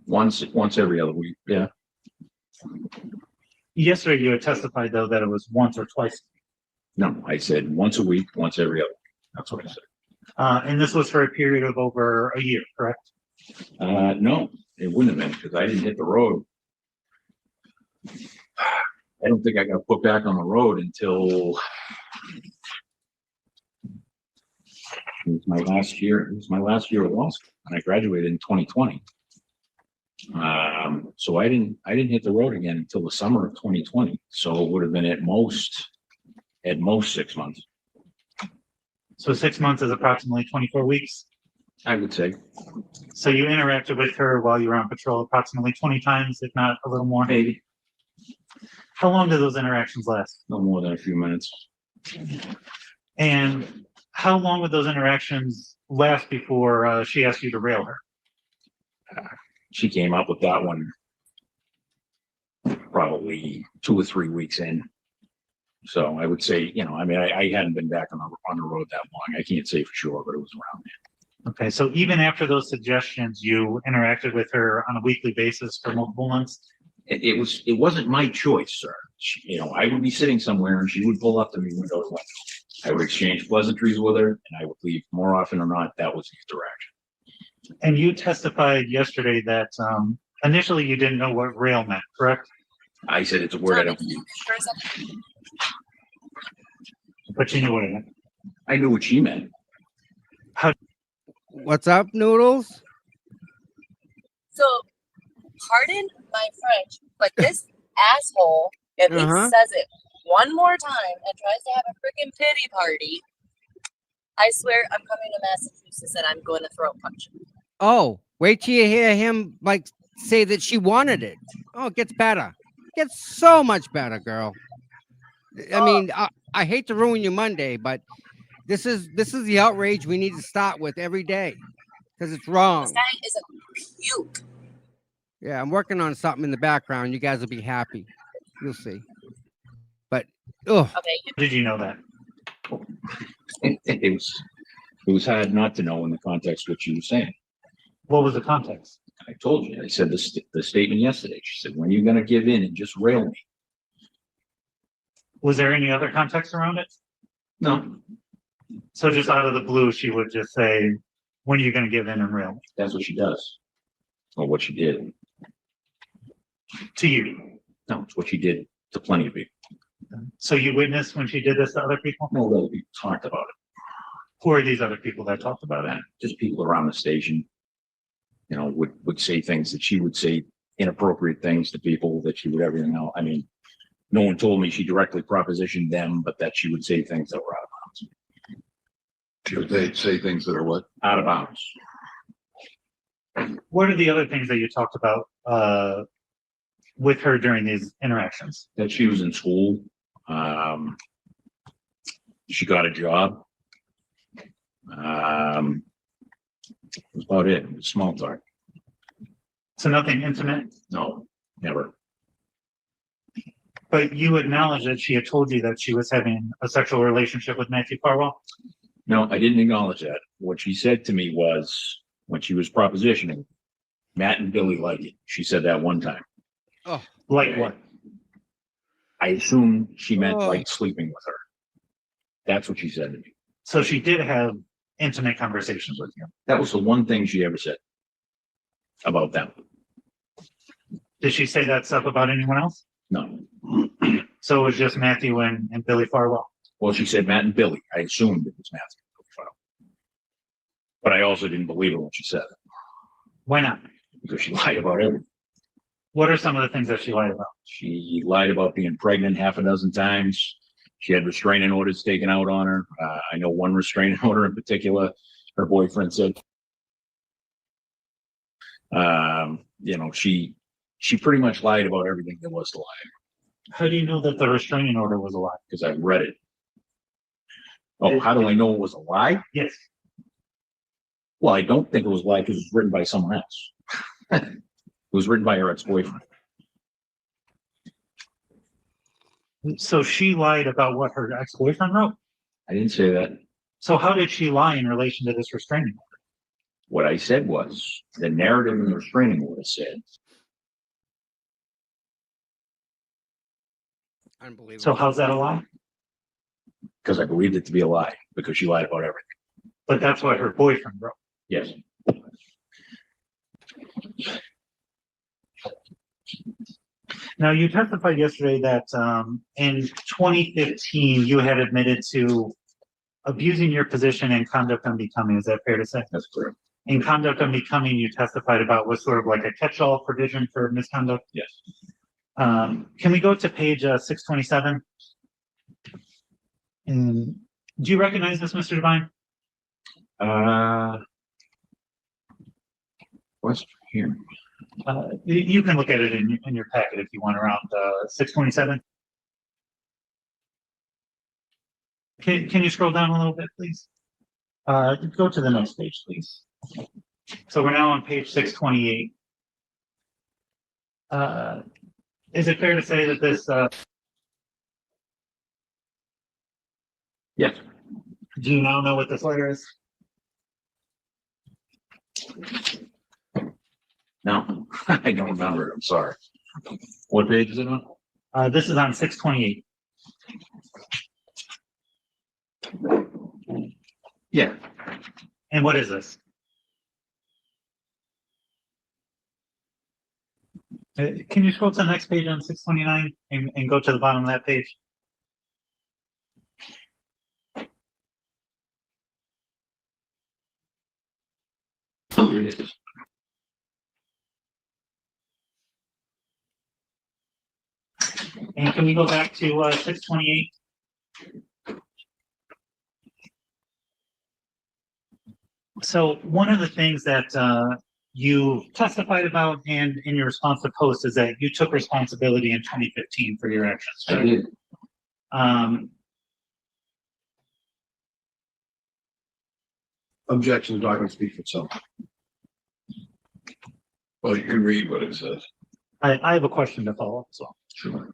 Once every other week. Yeah. Yesterday, you had testified though that it was once or twice. No, I said once a week, once every other week. That's what I said. And this was for a period of over a year, correct? No, it wouldn't have been because I didn't hit the road. I don't think I got put back on the road until it was my last year. It was my last year of law school, and I graduated in 2020. So I didn't hit the road again until the summer of 2020. So it would have been at most 6 months. So 6 months is approximately 24 weeks. I would say So you interacted with her while you were on patrol approximately 20 times, if not a little more. maybe How long do those interactions last? no more than a few minutes. And how long would those interactions last before she asked you to rail her? She came up with that one probably 2 or 3 weeks in. So I would say, I mean, I hadn't been back on the road that long. I can't say for sure, but it was around there. Okay, so even after those suggestions, you interacted with her on a weekly basis for multiple months? It wasn't my choice, sir. I would be sitting somewhere and she would pull up to me window to window. I would exchange pleasantries with her and I would leave. More often than not, that was the interaction. And you testified yesterday that initially you didn't know what rail meant, correct? I said it's a word I don't use. But you knew what it meant. I knew what she meant. What's up, Noodles? So, pardon my French, but this asshole, if he Uh-huh. says it one more time and tries to have a freaking pity party, I swear I'm coming to Massachusetts and I'm going to throat punch him. Oh, wait till you hear him say that she wanted it. Oh, it gets better. It gets so much better, girl. I mean, I hate to ruin your Monday, but this is the outrage we need to start with every day because it's This wrong. guy is a puke. Yeah, I'm working on something in the background. You guys will be happy. You'll see. But oh, Okay, Did you know that? It was hard not to know in the context of what she was saying. What was the context? I told you. I said the statement yesterday. She said, "When are you going to give in and just rail me?" Was there any other context around it? No, So just out of the blue, she would just say, when are you going to give in and rail me? that's what she does, or what she did. To you. No, it's what she did to plenty of people. So you witnessed when she did this to other people? No other people talked about it. Who are these other people that talked about it? Just people around the station, would say things that she would say, inappropriate things to people that she would everything else. I mean, no one told me she directly propositioned them, but that she would say things that were out of bounds. They say things that are what? Out of bounds. What are the other things that you talked about with her during these interactions? That she was in school. She got a job. That's about it. It was small talk. So nothing intimate, No, never. but you acknowledge that she had told you that she was having a sexual relationship with Matthew Farwell? No, I didn't acknowledge that. What she said to me was when she was propositioning, Matt and Billy like it. She said that one time. oh, Like what? I assume she meant Oh. like sleeping with her. That's what she said to me. So she did have intimate conversations with you. That was the one thing she ever said about them. Did she say that stuff about anyone else? No. So it was just Matthew and Billy Farwell. Well, she said Matt and Billy. I assumed it was Matthew. But I also didn't believe her when she said it Why not? because she lied about everything. What are some of the things that she lied about? She lied about being pregnant half a dozen times. She had restraining orders taken out on her. I know one restraining order in particular. Her boyfriend said, she pretty much lied about everything there was to lie How do you know that the restraining order was a lie? because I read it. Oh, how do I know it was a lie? Yes. Well, I don't think it was a lie because it was written by someone else. It was written by her ex-boyfriend. So she lied about what her ex-boyfriend wrote. I didn't say that. So how did she lie in relation to this restraining order? What I said was, the narrative in the restraining order said, Unbelievable. So how's that a lie? because I believed it to be a lie, because she lied about everything. But that's what her boyfriend wrote. Yes. Now, you testified yesterday that in 2015, you had admitted to abusing your position in conduct unbecoming. Is that fair to say? That's correct. In conduct unbecoming, you testified about was sort of like a catch-all provision for misconduct. Yes. Can we go to page 627? And do you recognize this, Mr. Devine? What's here? You can look at it in your packet if you want, around 627. Can you scroll down a little bit, please? Go to the next page, please. So we're now on page 628. Is it fair to say that this? Yes. Do you now know what this letter is? No, I don't remember it. I'm sorry. What page is it on? This is on 628. Yeah. And what is this? Can you scroll to the next page on 629 and go to the bottom of that page? Here it is. And can we go back to 628? So one of the things that you testified about and in your response to post is that you took responsibility in 2015 for your actions. I did. Objection, the document speaks for itself. Well, you can read what it says. I have a question to follow up as well. Sure.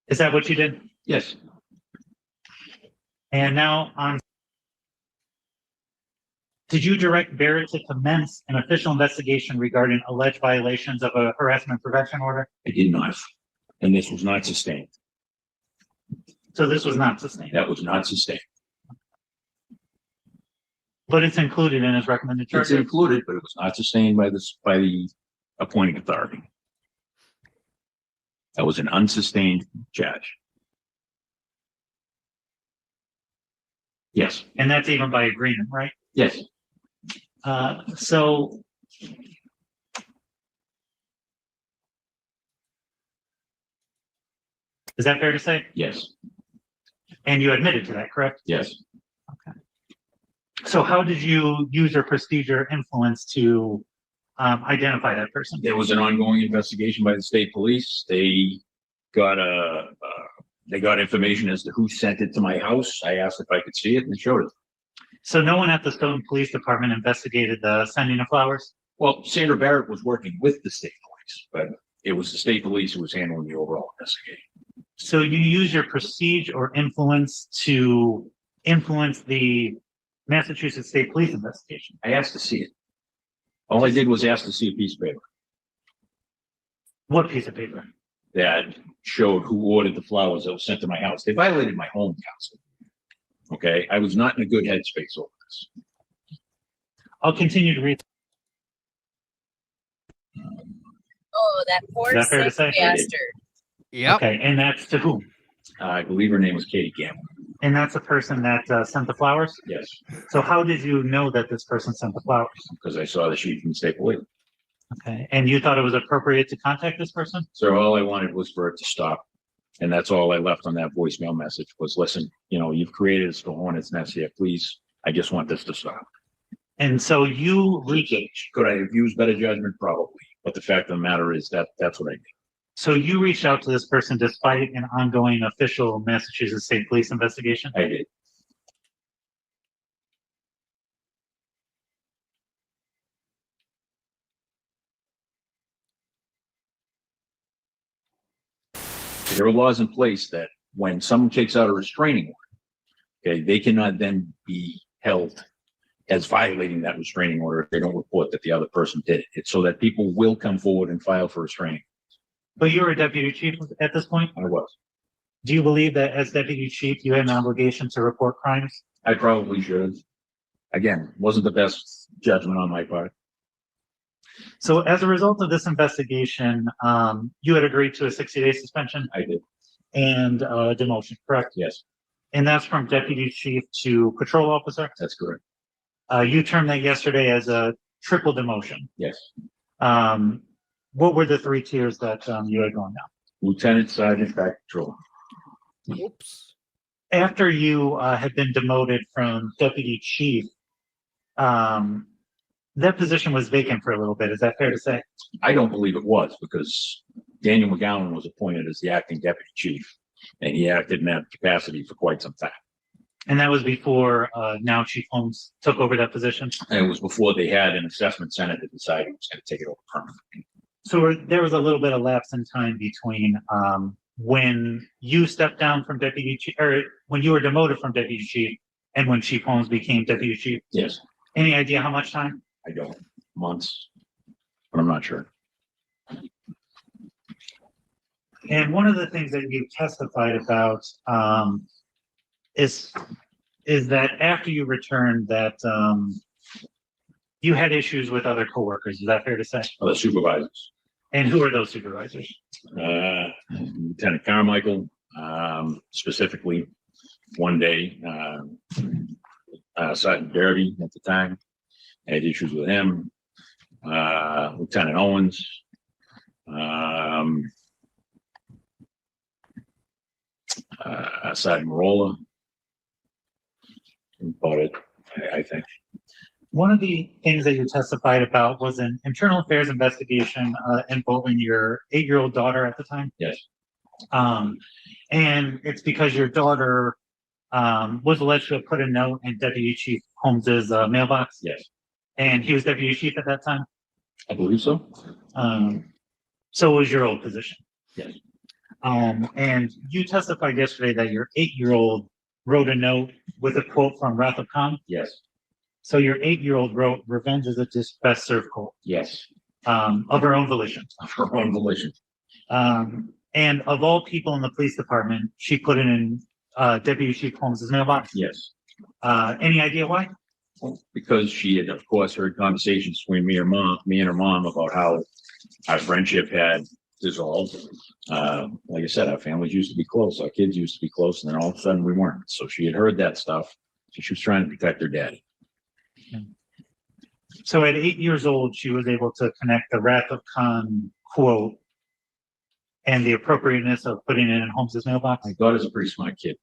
Is that what you did? Yes. And now on. Did you direct Barrett to commence an official investigation regarding alleged violations of a harassment prevention order? I did not. And this was not sustained. So this was not sustained, That was not sustained. but it's included in his recommended It's charges. included, but it was not sustained by the appointing authority. That was an unsustained charge. Yes. And that's even by agreement, right? Yes. So. Is that fair to say? Yes. And you admitted to that, correct? Yes. So how did you use your prestige or influence to identify that person? There was an ongoing investigation by the state police. They got information as to who sent it to my house. I asked if I could see it and showed it. So no one at the Stoughton Police Department investigated the sending of flowers? Well, Sandra Barrett was working with the state police, but it was the state police who was handling the overall investigation. So you use your prestige or influence to influence the Massachusetts State Police investigation? I asked to see it. All I did was ask to see a piece of paper What piece of paper? that showed who ordered the flowers that were sent to my house. They violated my home council. Okay, I was not in a good headspace over this. I'll continue to read. Oh, that poor Is that fair to sick say? bastard. Yep. Okay, and that's to whom? I believe her name was Katie Gamble. And that's the person that sent the flowers? Yes, So how did you know that this person sent the flowers? because I saw the sheet from the state police. Okay, and you thought it was appropriate to contact this person? So all I wanted was for it to stop. And that's all I left on that voicemail message was, listen, you've created a hornet's nest here. Please, I just want this to stop. And so you reached, Could I have used better judgment? Probably. But the fact of the matter is that's what I did. so you reached out to this person despite an ongoing official Massachusetts State Police investigation? I did. There are laws in place that when someone takes out a restraining order, okay, they cannot then be held as violating that restraining order if they don't report that the other person did it. It's so that people will come forward and file for restraining. But you were a deputy chief at this point? I was. Do you believe that as deputy chief, you had an obligation to report crimes? I probably should. Again, wasn't the best judgment on my part. So as a result of this investigation, you had agreed to a 60-day suspension I did. and demotion, correct? Yes, And that's from deputy chief to patrol officer? that's correct. You termed that yesterday as a triple demotion. Yes. What were the 3 tiers that you had gone down? Lieutenant, sergeant, back patrol. Oops. After you had been demoted from deputy chief, that position was vacant for a little bit. Is that fair to say? I don't believe it was because Daniel McGowan was appointed as the acting deputy chief, and he acted in that capacity for quite some time. And that was before now Chief Holmes took over that position. And it was before they had an assessment center that decided it was going to take it over permanently. So there was a little bit of lapse in time between when you stepped down from deputy chief, or when you were demoted from deputy chief, and when Chief Holmes became deputy chief. Yes, Any idea how much time? I don't. Months, but I'm not sure. And one of the things that you testified about is that after you returned, that you had issues with other coworkers. Is that fair to say? Other supervisors, And who are those supervisors? Lieutenant Carmichael, specifically one day, Sergeant Derby at the time, I had issues with him. Lieutenant Owens, Sergeant Marola. About it, I think. One of the things that you testified about was an internal affairs investigation involving your 8-year-old daughter at the time. Yes. And it's because your daughter was alleged to have put a note in Deputy Chief Holmes's mailbox. Yes, And he was deputy chief at that time. I believe so. So it was your old position. Yes. And you testified yesterday that your 8-year-old wrote a note with a quote from Wrath of Khan. Yes. So your 8-year-old wrote, "Revenge is a dish best served cold," Yes. of her own volition. Of her own volition. And of all people in the police department, she put it in Deputy Chief Holmes's mailbox. Yes. Any idea why? Because she had, of course, heard conversations between me and her mom about how our friendship had dissolved. Like I said, our families used to be close, our kids used to be close, and then all of a sudden we weren't. So she had heard that stuff. So she was trying to protect her daddy. So at 8 years old, she was able to connect the Wrath of Khan quote and the appropriateness of putting it in Holmes's mailbox. My daughter's a pretty smart kid.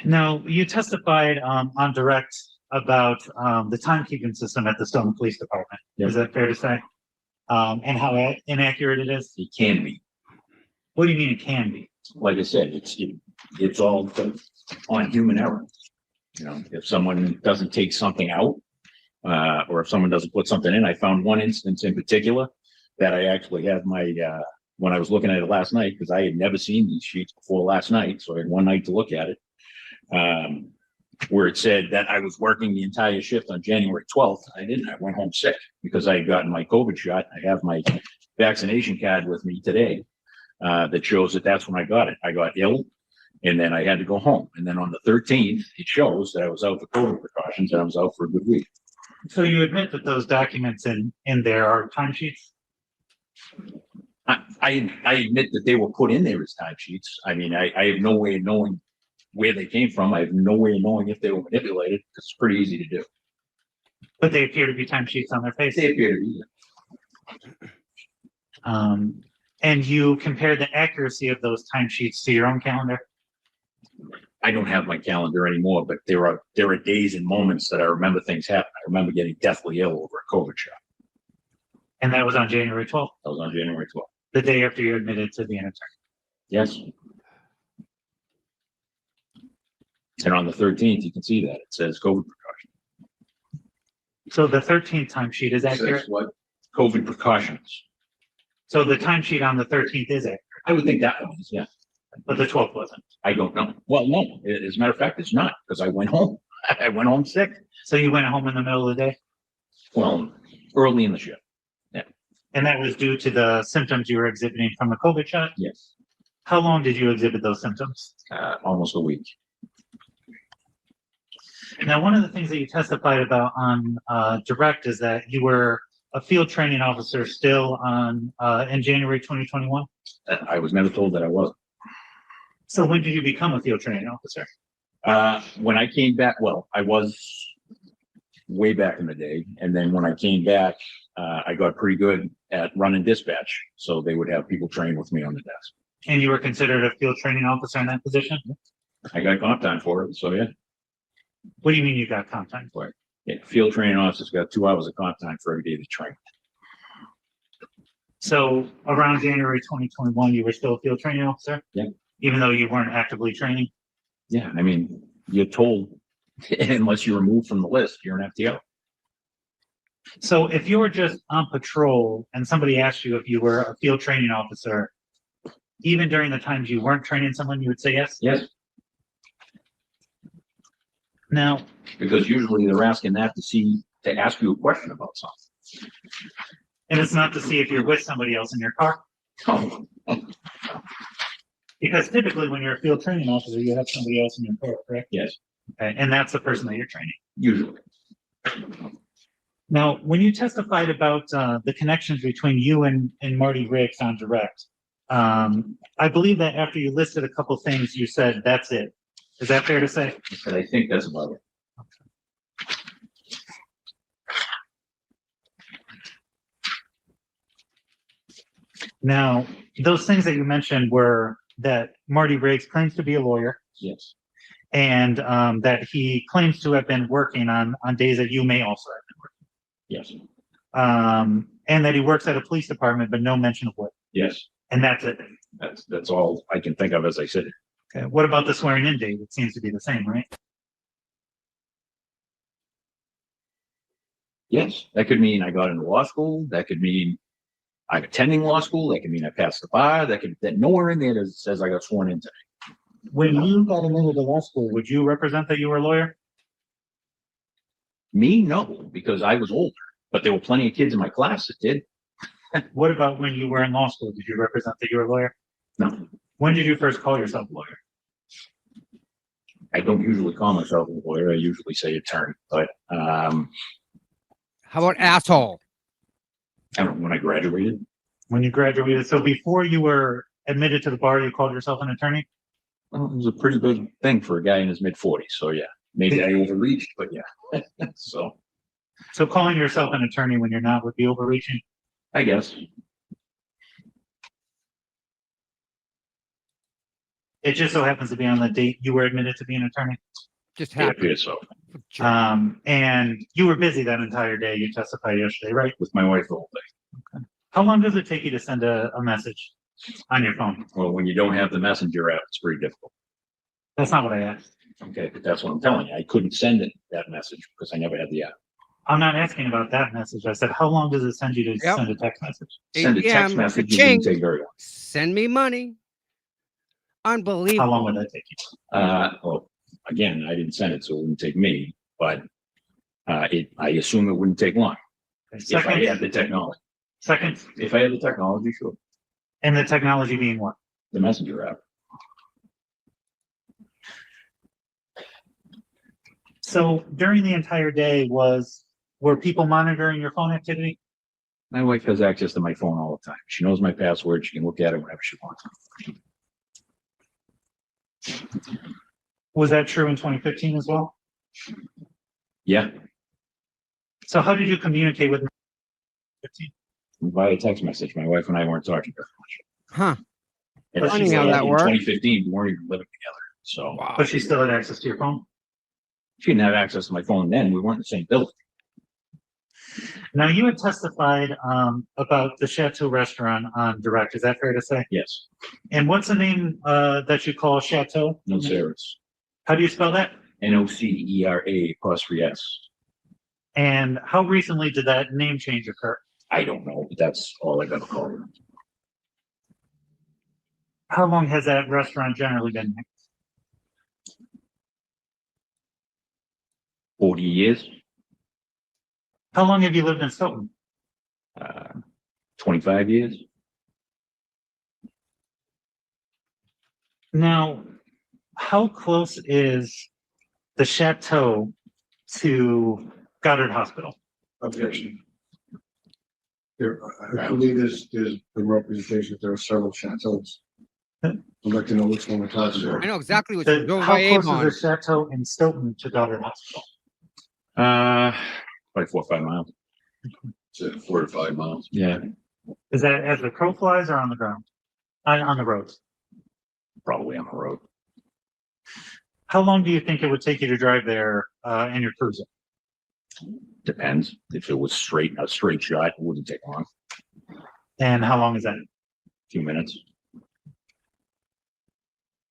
Now, you testified on direct about the timekeeping system at the Stoughton Police Department. Yep. Is that fair to say? And how inaccurate it is? It can be. What do you mean it can be? Like I said, it's all on human error. You know, if someone doesn't take something out, or if someone doesn't put something in, I found one instance in particular that I actually had my, when I was looking at it last night, because I had never seen these sheets before last night, so I had one night to look at it, where it said that I was working the entire shift on January 12th. I didn't. I went home sick because I had gotten my COVID shot. I have my vaccination card with me today that shows that that's when I got it. I got ill, and then I had to go home. And then on the 13th, it shows that I was out for COVID precautions, and I was out for a good week. So you admit that those documents in there are timesheets? I admit that they were put in there as timesheets. I mean, I have no way of knowing where they came from. I have no way of knowing if they were manipulated. It's pretty easy to do. But they appear to be timesheets on their face. They appear to be. And you compare the accuracy of those timesheets to your own calendar? I don't have my calendar anymore, but there are days and moments that I remember things happen. I remember getting deathly ill over a COVID shot. And that was on January 12th, That was on January 12th. the day after you admitted to being an attorney. Yes. And on the 13th, you can see that it says COVID precaution. So the 13th timesheet is accurate? Says what? COVID precautions. So the timesheet on the 13th is accurate, I would think that one is, yeah. but the 12th wasn't. I don't know. Well, no, as a matter of fact, it's not, because I went home. I went home sick. So you went home in the middle of the day? Well, early in the shift. And that was due to the symptoms you were exhibiting from the COVID shot? Yes. How long did you exhibit those symptoms? Almost a week. Now, one of the things that you testified about on direct is that you were a field training officer still on in January 2021. I was never told that I wasn't. So when did you become a field training officer? When I came back, well, I was way back in the day. And then when I came back, I got pretty good at running dispatch. So they would have people train with me on the desk. And you were considered a field training officer in that position? I got comp time for it. So yeah. What do you mean you got comp time for it? Yeah, field training officers got 2 hours of comp time for every day they train. So around January 2021, you were still a field training officer? Yeah. Even though you weren't actively training? Yeah, I mean, you're told unless you're removed from the list, you're an FTO. So if you were just on patrol and somebody asked you if you were a field training officer, even during the times you weren't training someone, you would say yes? Yes, Now, because usually they're asking that to ask you a question about something. and it's not to see if you're with somebody else in your car, Oh, because typically when you're a field training officer, you have somebody else in your car, correct? yes, Okay, and that's the person that you're training. usually. Now, when you testified about the connections between you and Marty Riggs on direct, I believe that after you listed a couple things, you said, that's it. Is that fair to say? But I think that's about it. Now, those things that you mentioned were that Marty Riggs claims to be a lawyer Yes, and that he claims to have been working on days that you may also have yes, been working. And that he works at a police department, but no mention of what. yes. And that's it. That's all I can think of as I said it. Okay. What about the swearing in date? It seems to be the same, right? Yes, that could mean I got into law school. That could mean I'm attending law school. That could mean I passed the bar. That nowhere in there says I got sworn in today. When you got admitted to law school, would you represent that you were a lawyer? Me, no, because I was older, but there were plenty of kids in my class that did. What about when you were in law school? Did you represent that you were a lawyer? No, When did you first call yourself a lawyer? I don't usually call myself a lawyer. I usually say attorney, but How about asshole? I don't know, when I graduated. When you graduated, so before you were admitted to the bar, you called yourself an attorney? Well, it was a pretty big thing for a guy in his mid-40s. So yeah, maybe I overreached, but yeah. So calling yourself an attorney when you're not would be overreaching? I guess. It just so happens to be on the date you were admitted to be an attorney. Just Yeah, happy. so And you were busy that entire day. You testified yesterday, right? with my wife the whole day. How long does it take you to send a message on your phone? Well, when you don't have the messenger app, it's pretty difficult. That's not what I asked. Okay, but that's what I'm telling you. I couldn't send it that message because I never had the app. I'm not asking about that message. I said, how long does it send you to Yep. send a text message? Send a 8 text p.m., message, it ka-ching. didn't take very long. Send me money. How Unbelievable. long would that take you? Well, again, I didn't send it, so it wouldn't take me, but I assume it wouldn't take long if I had Second, the technology. second, If I had the technology, sure. and the technology being what? The messenger app. So during the entire day were people monitoring your phone activity? My wife has access to my phone all the time. She knows my password. She can look at it whenever she wants. Was that true in 2015 as well? Yeah, So how did you communicate with 15? via text message. My wife and I weren't talking very much. Huh. But Funny she's how still- that in worked. 2015, we weren't even living together. So Wow. But she still had access to your phone? she didn't have access to my phone then. We weren't in the same building. Now, you had testified about the Chateau restaurant on direct. Is that fair to say? Yes, And what's the name that you call Chateau? no serious. How do you spell that? NOCERA''S. And how recently did that name change occur? I don't know, but that's all I got to call it. How long has that restaurant generally been there? 40 years, How long have you lived in Stoughton? 25 years. Now, how close is the chateau to Goddard Hospital? Objection. There, I believe there's the representation that there are several chateaus. I'd like to know which one we're talking I about. know exactly what The- you're doing how by close Avon. is the chateau in Stoughton to Goddard Hospital? Like 4 or 5 miles. So 4 to 5 miles. Yeah, Is that as the crow flies or on the ground? On the roads? probably on the road. How long do you think it would take you to drive there in your cruiser? Depends. If it was a straight shot, it wouldn't take long. And how long is that? A few minutes.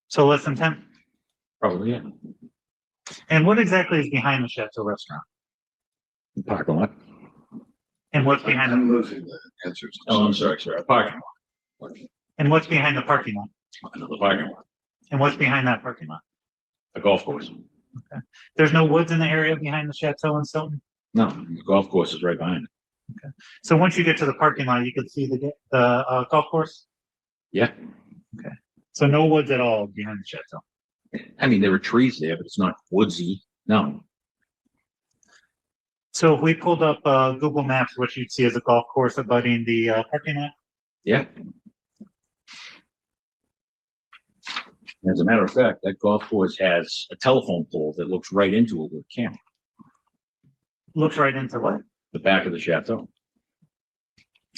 So less than 10? Probably, yeah. And what exactly is behind the Chateau restaurant? Parking lot. And what's behind I'm the, losing the answers. Oh, I'm sorry, sir. A parking and what's behind the parking lot? lot. Another parking lot. And what's behind that parking lot? A golf course. There's no woods in the area behind the Chateau in Stoughton? No, the golf course is right behind it. So once you get to the parking lot, you can see the golf course? Yeah. So no woods at all behind the Chateau? I mean, there were trees there, but it's not woodsy. No. So if we pulled up Google Maps, what you'd see is a golf course abutting the parking lot? Yeah. As a matter of fact, that golf course has a telephone pole that looks right into it with a camera. Looks right into what? The back of the chateau.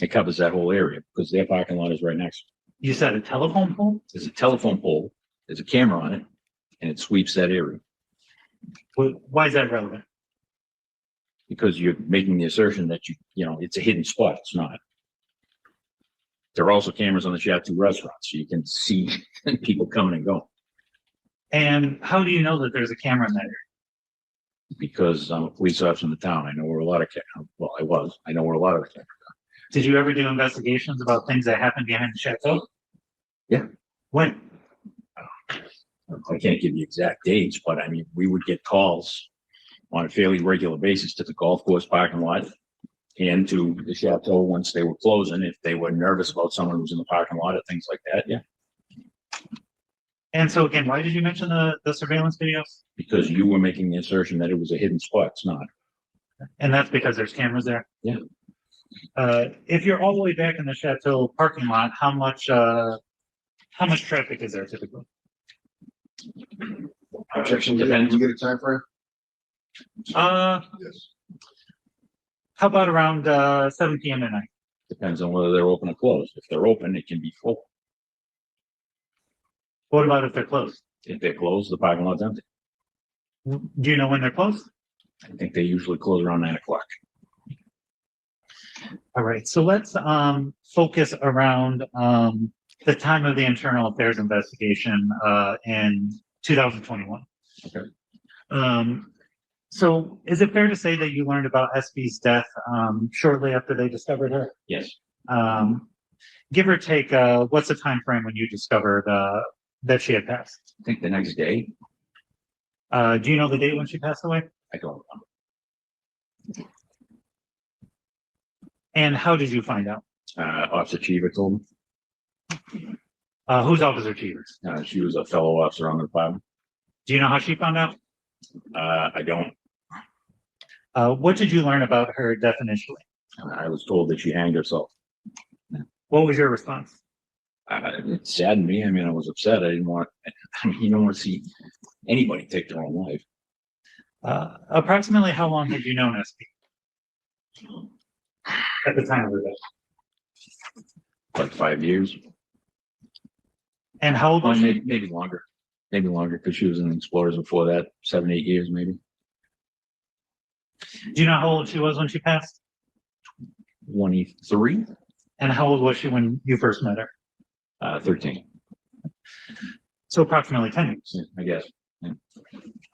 It covers that whole area because their parking lot is right next. You said a telephone pole? There's a telephone pole, there's a camera on it, and it sweeps that area Why is that relevant? because you're making the assertion that it's a hidden spot. It's not. There are also cameras on the Chateau restaurant, so you can see people coming and going. And how do you know that there's a camera in that area? Because I'm a police officer in the town, I know where a lot of I know where a lot of the cameras. Did you ever do investigations about things that happened behind the Chateau? Yeah. When? I can't give you exact dates, but I mean, we would get calls on a fairly regular basis to the golf course parking lot and to the chateau once they were closing, if they were nervous about someone who was in the parking lot or things like that, yeah. And so again, why did you mention the surveillance videos? Because you were making the assertion that it was a hidden spot. It's not. And that's because there's cameras there? Yeah. If you're all the way back in the Chateau parking lot, how much traffic is there typically? Objection. Did we get a time frame? Yes. How about around 7 p.m. at night? Depends on whether they're open or closed. If they're open, it can be full. What about if they're closed? If they're closed, the parking lot's empty. Do you know when they're closed? I think they usually close around 9 o'clock. All right, so let's focus around the time of the internal affairs investigation in 2021. Okay. So is it fair to say that you learned about SB's death shortly after they discovered her? Yes. Give or take, what's the time frame when you discovered that she had passed? I think the next day. Do you know the date when she passed away? I don't remember. And how did you find out? Officer Cheever told me. Who's Officer Cheevers? She was a fellow officer on the department. Do you know how she found out? I don't. What did you learn about her death initially? I was told that she hanged herself. What was your response? It saddened me. I mean, I was upset. You don't want to see anybody take their own life. Approximately how long had you known SB? At the time of her death? Like 5 years. And how old was she? Maybe longer. Maybe longer because she was in Explorers before that, 7, 8 years maybe. Do you know how old she was when she passed? 23, And how old was she when you first met her? 13, So approximately 10 years. yeah, I guess. Yeah.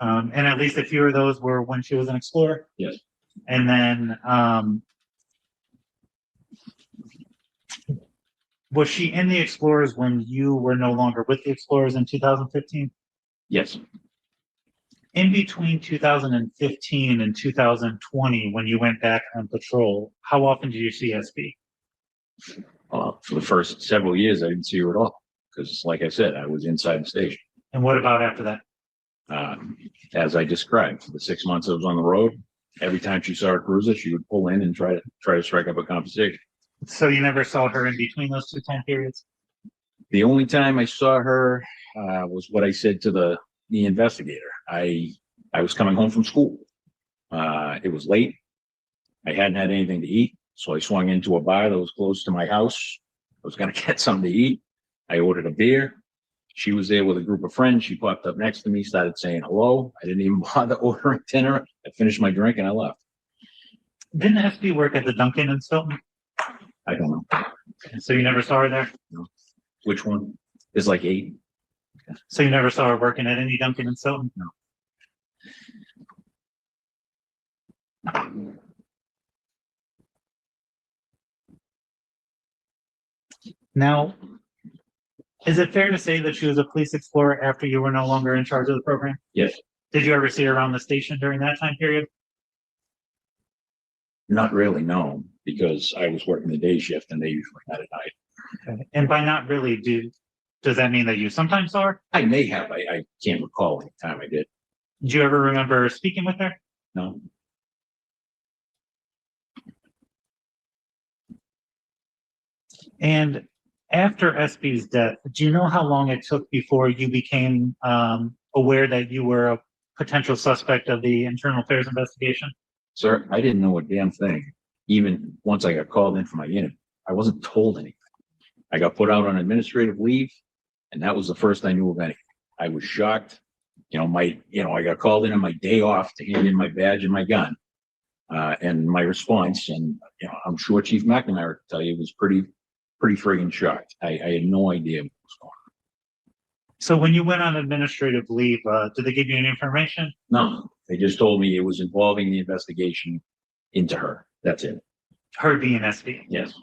And at least a few of those were when she was an Explorer. Yes. And then Was she in the Explorers when you were no longer with the Explorers in 2015? Yes, In between 2015 and 2020, when you went back on patrol, how often did you see SB? for the first several years, I didn't see her at all. Because like I said, I was inside the station. And what about after that? As I described, for the 6 months I was on the road, every time she saw a cruiser, she would pull in and try to strike up a conversation. So you never saw her in between those two time periods? The only time I saw her was what I said to the investigator. I was coming home from school. It was late. I hadn't had anything to eat, so I swung into a bar that was close to my house. I was going to get something to eat. I ordered a beer. She was there with a group of friends. She popped up next to me, started saying hello. I didn't even bother ordering dinner. I finished my drink and I left. Didn't SB work at the Dunkin' in Stoughton? I don't know. So you never saw her there? Which one? There's like 8. So you never saw her working at any Dunkin' in Stoughton? No. Now, is it fair to say that she was a police explorer after you were no longer in charge of the program? Yes. Did you ever see her around the station during that time period? Not really, no, because I was working the day shift and they usually had at night. Okay. And by not really, does that mean that you sometimes saw her? I may have. I can't recall any time I did. Did you ever remember speaking with her? No. And after SB's death, do you know how long it took before you became aware that you were a potential suspect of the internal affairs investigation? Sir, I didn't know a damn thing. Even once I got called in for my interview, I wasn't told anything. I got put out on administrative leave, and that was the first I knew of anything. I was shocked. I got called in on my day off to hand in my badge and my gun. And my response, and I'm sure Chief McNamara could tell you, was pretty friggin' shocked. I had no idea what was going on. So when you went on administrative leave, did they give you any information? No, they just told me it was involving the investigation into her. That's it. Her being SB. Yes.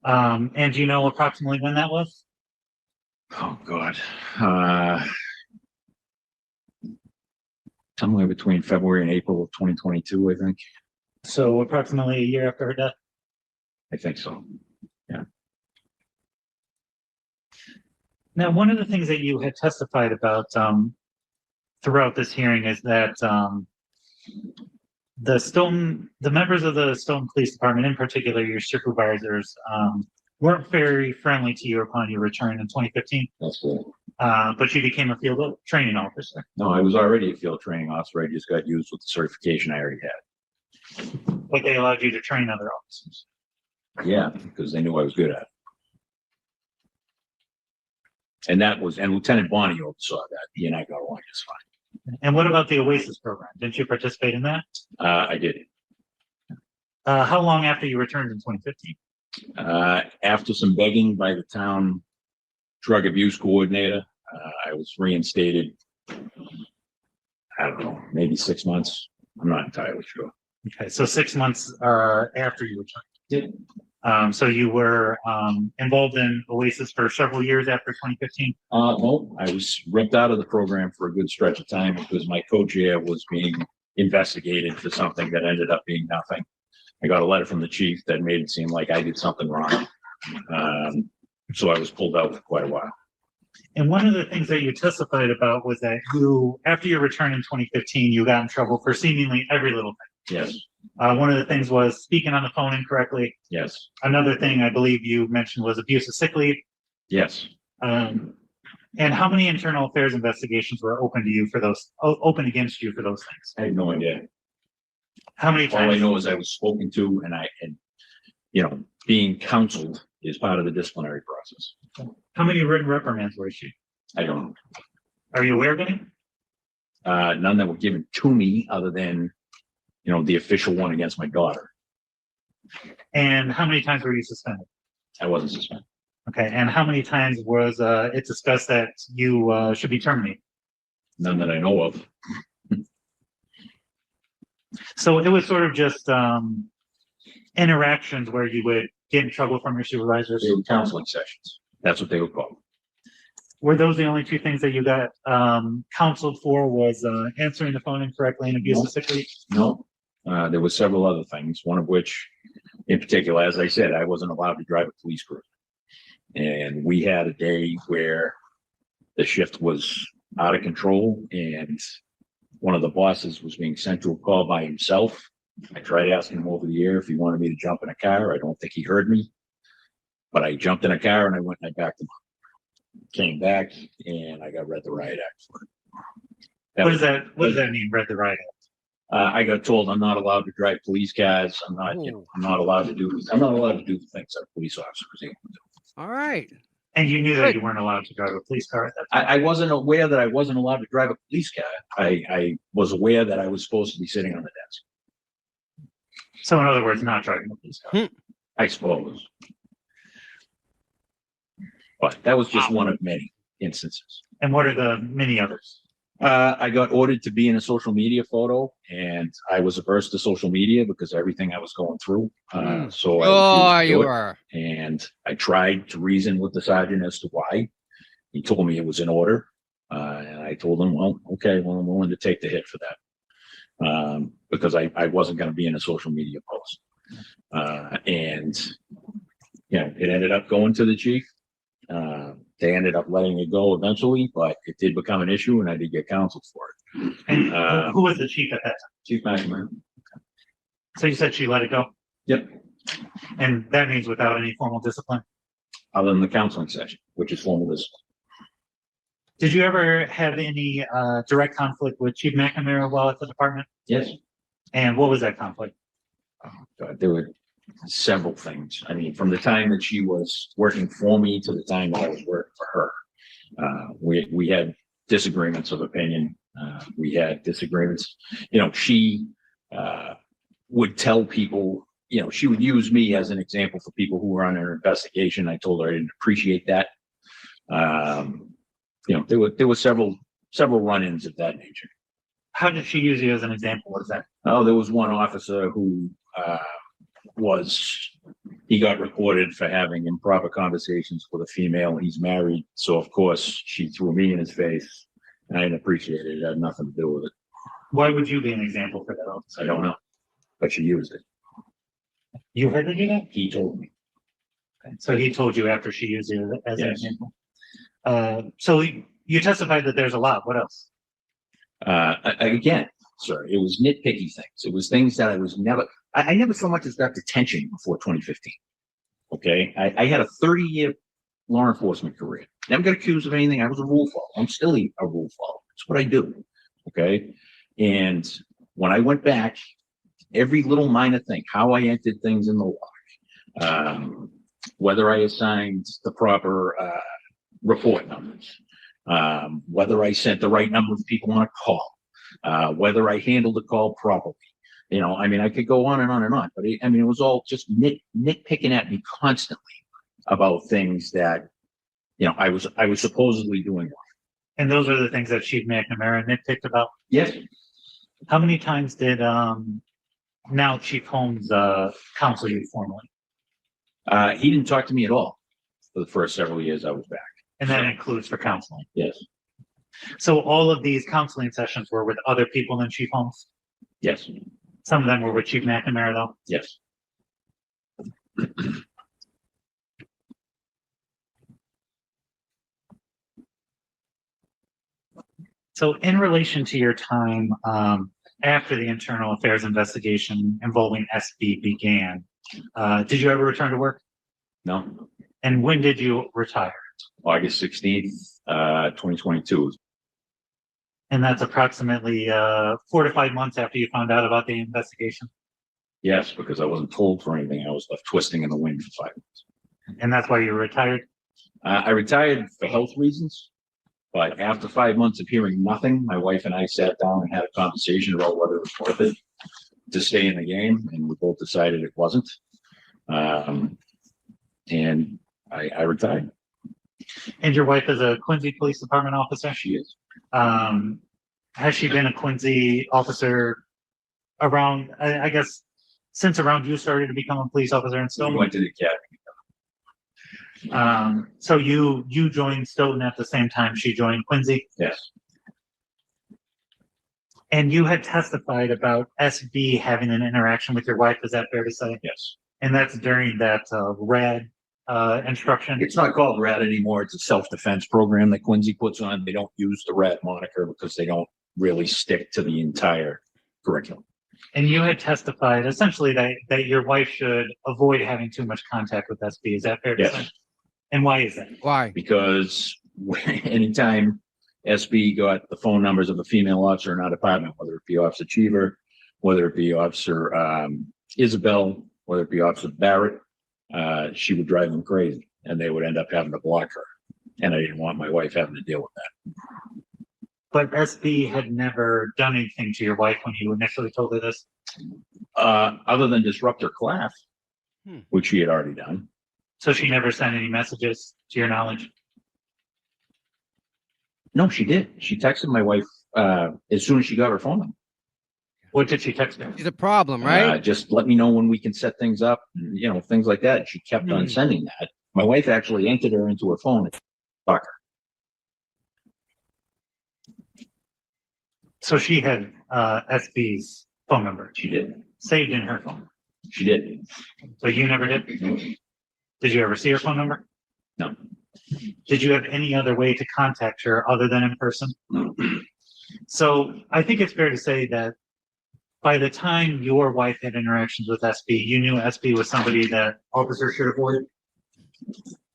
And do you know approximately when that was? Oh God. Somewhere between February and April of 2022, I think. So approximately a year after her death? I think so. Yeah. Now, one of the things that you had testified about throughout this hearing is that the members of the Stoughton Police Department, in particular your supervisors, weren't very friendly to you upon your return in 2015. That's good. But you became a field training officer. No, I was already a field training officer. I just got used with the certification I already had. But they allowed you to train other officers. Yeah, because they knew I was good at it. And Lieutenant Bonnie oversaw that. He and I got along just fine. And what about the Oasis program? Didn't you participate in that? I did. How long after you returned in 2015? After some begging by the town drug abuse coordinator, I was reinstated. I don't know, maybe 6 months. I'm not entirely sure. Okay, so 6 months after you returned. So you were involved in Oasis for several years after 2015? No, I was ripped out of the program for a good stretch of time because my co-chair was being investigated for something that ended up being nothing. I got a letter from the chief that made it seem like I did something wrong. So I was pulled out for quite a while. And one of the things that you testified about was that after your return in 2015, you got in trouble for seemingly every little thing. Yes. One of the things was speaking on the phone incorrectly. Yes. Another thing I believe you mentioned was abuse of sick leave. Yes. And how many internal affairs investigations were open against you for those things? I have no idea. How many All I times? know is I was spoken to and being counseled is part of the disciplinary process. How many written reprimands were issued? I don't know. Are you aware of any? None that were given to me other than, the official one against my daughter. And how many times were you suspended? I wasn't suspended. Okay, and how many times was it discussed that you should be terminated? None that I know of. So it was sort of just interactions where you would get in trouble from your supervisors? They were counseling sessions. That's what they were called. Were those the only two things that you got counseled for? Was answering the phone incorrectly and abuse of sick leave? No, there were several other things, one of which, in particular, as I said, I wasn't allowed to drive a police cruiser. And we had a day where the shift was out of control and one of the bosses was being sent to a call by himself. I tried asking him over the air if he wanted me to jump in a car. I don't think he heard me, but I jumped in a car and I went and I backed him up. Came back and I got read the riot act for it. What does that mean? Read the riot act? I got told I'm not allowed to drive police cars. I'm not allowed to do the things that police officers are able to do. All right. And you knew that Good. you weren't allowed to drive a police car at that time. I wasn't aware that I wasn't allowed to drive a police car. I was aware that I was supposed to be sitting on the desk. So in other words, not driving a police car. I suppose. But that was just one of many instances. And what are the many others? I got ordered to be in a social media photo and I was averse to social media because of everything I was going through. So I refused to do you it. were. And I tried to reason with the sergeant as to why. He told me it was in order. And I told him, well, okay, well, I'm willing to take the hit for that. Because I wasn't going to be in a social media post. And, you know, it ended up going to the chief. They ended up letting it go eventually, but it did become an issue and I did get counseled for it. And who was the chief at that time? Chief McNamara. So you said she let it go? Yep. And that means without any formal discipline? Other than the counseling session, which is formal discipline. Did you ever have any direct conflict with Chief McNamara while at the department? Yes. And what was that conflict? Oh, God, there were several things. I mean, from the time that she was working for me to the time that I was working for her, we had disagreements of opinion. We had disagreements. You know, she would tell people, you know, she would use me as an example for people who were under investigation. I told her I didn't appreciate that. You know, there were several run-ins of that nature. How did she use you as an example? What is that? Oh, there was one officer who he got reported for having improper conversations with a female. He's married. So of course she threw me in his face and I didn't appreciate it. It had nothing to do with it. Why would you be an example for that officer? I don't know, but she used it. You heard her do that? He told me. So he told you after she used you as an Yes. example. So you testified that there's a lot. What else? Again, sir, it was nitpicky things. It was things that I was never, I never so much as got detention before 2015. Okay. I had a 30-year law enforcement career. Never got accused of anything. I was a rule follower. I'm still a rule follower. That's what I do. Okay. And when I went back, every little minor thing, how I entered things in the log, whether I assigned the proper report numbers, whether I sent the right number of people on a call, whether I handled the call properly. You know, I mean, I could go on and on and on, but it was all just nitpicking at me constantly about things that, you know, I was supposedly doing wrong. And those are the things that Chief McNamara nitpicked about. Yes. How many times did now Chief Holmes counsel you formally? He didn't talk to me at all for the first several years I was back. And that includes for counseling. Yes. So all of these counseling sessions were with other people than Chief Holmes? Yes. Some of them were with Chief McNamara though? Yes. So in relation to your time after the internal affairs investigation involving SB began, did you ever return to work? No. And when did you retire? August 16th, 2022. And that's approximately 4 to 5 months after you found out about the investigation. Yes, because I wasn't told for anything. I was left twisting in the wind for 5 months. And that's why you retired? I retired for health reasons, but after 5 months of hearing nothing, my wife and I sat down and had a conversation about whether it was worth it to stay in the game, and we both decided it wasn't. And I retired. And your wife is a Quincy Police Department officer? She is. Has she been a Quincy officer around, I guess, since around you started to become a police officer in We Stoughton? went to the academy. So you joined Stoughton at the same time she joined Quincy, Yes, and you had testified about SB having an interaction with your wife. Is that fair to say? yes. And that's during that RAD instruction. It's not called RAD anymore. It's a self-defense program that Quincy puts on. They don't use the RAD moniker because they don't really stick to the entire curriculum. And you had testified essentially that your wife should avoid having too much contact with SB. Is that fair to Yes. say? And why is that? Why? Because anytime SB got the phone numbers of a female officer in our department, whether it be Officer Cheever, whether it be Officer Isabel, whether it be Officer Barrett, she would drive them crazy and they would end up having to block her. And I didn't want my wife having to deal with that. But SB had never done anything to your wife when you initially told her this. Other than disrupt her class, which she had already done. So she never sent any messages to your knowledge. No, she did. She texted my wife as soon as she got her phone number. What did she text her? It's a problem, right? Just let me know when we can set things up, and, you know, things like that. She kept on sending that. My wife actually entered her into her phone and talked her. So she had SB's phone number She did. saved in her phone. She did. So you never did? Did you ever see her phone number? No. Did you have any other way to contact her other than in person? So I think it's fair to say that by the time your wife had interactions with SB, you knew SB was somebody that officers should avoid.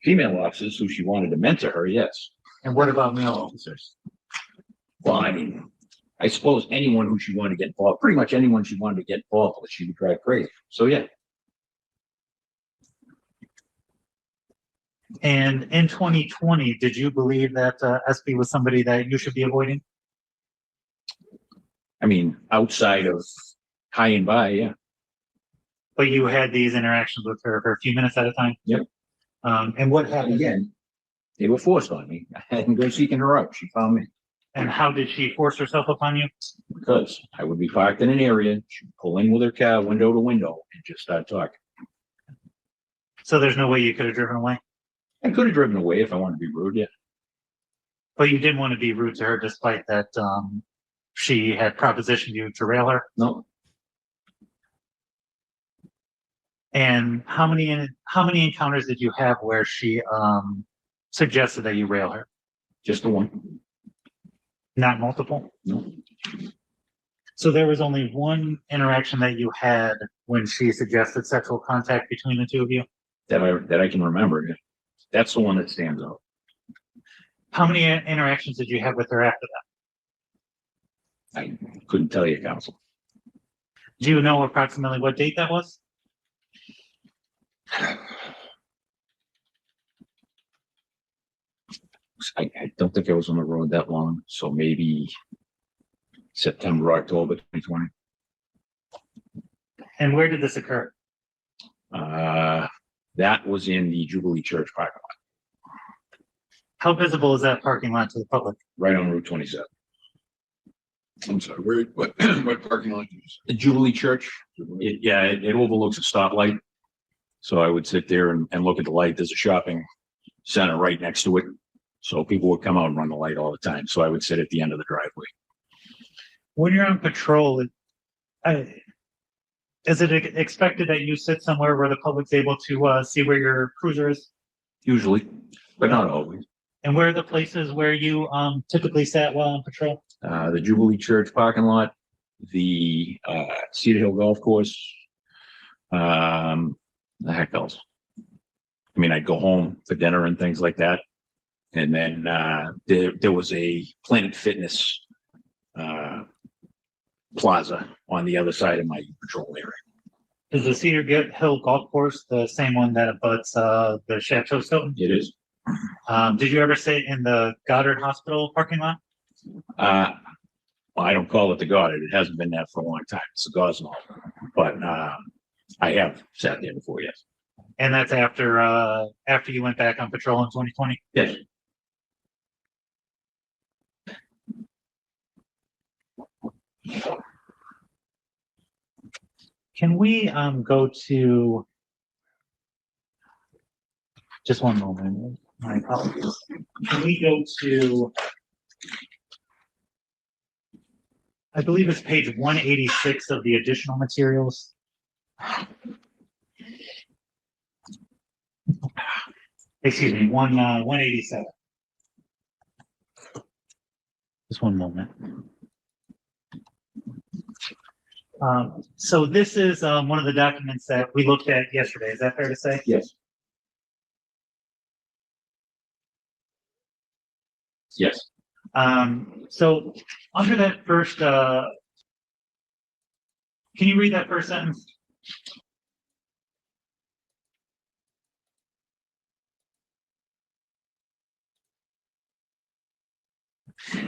Female officers who she wanted to mentor her, yes. And what about male officers? Well, I mean, I suppose anyone who she wanted to get involved, pretty much anyone she wanted to get involved with, she would drive crazy. So yeah. And in 2020, did you believe that SB was somebody that you should be avoiding? I mean, outside of high and by, yeah. But you had these interactions with her for a few minutes at a time? Yep. And what happened? Again, they were forced on me. I hadn't go seeking her out. She found me And how did she force herself upon you? because I would be parked in an area. She'd pull in with her car, window to window, and just start talking. So there's no way you could have driven away? I could have driven away if I wanted to be rude, yeah. But you didn't want to be rude to her despite that she had propositioned you to rail her? No, And how many encounters did you have where she suggested that you rail her? just the one. Not multiple? No. So there was only one interaction that you had when she suggested sexual contact between the two of you? That I can remember. Yeah. That's the one that stands out. How many interactions did you have with her after that? I couldn't tell you, counsel. Do you know approximately what date that was? I don't think I was on the road that long, so maybe September, October 2020. And where did this occur? That was in the Jubilee Church parking lot, How visible is that parking lot to the public? right on Route 27. I'm sorry, what parking lot do you use? The Jubilee Church, it overlooks a stoplight. So I would sit there and look at the light. There's a shopping center right next to it. So people would come out and run the light all the time. So I would sit at the end of the driveway. When you're on patrol, is it expected that you sit somewhere where the public's able to see where your cruiser is? Usually, but not always. And where are the places where you typically sat while on patrol? The Jubilee Church parking lot, the Cedar Hill Golf Course, the heck else. I mean, I'd go home for dinner and things like that. And then there was a Planet Fitness plaza on the other side of my patrol area. Is the Cedar Hill Golf Course the same one that abuts the Chateau Stoughton? It is. Did you ever sit in the Goddard Hospital parking lot? Well, I don't call it the Goddard. It hasn't been that for a long time. It's the Gosnell. But I have sat there before, yes. And that's after you went back on patrol in 2020? Yes. Can we go to just one moment? My apologies. Can we go to, I believe it's page 186 of the additional materials. Excuse me, 187. Just one moment. So this is one of the documents that we looked at yesterday. Is that fair to say? Yes. Yes. So under that first, can you read that first sentence?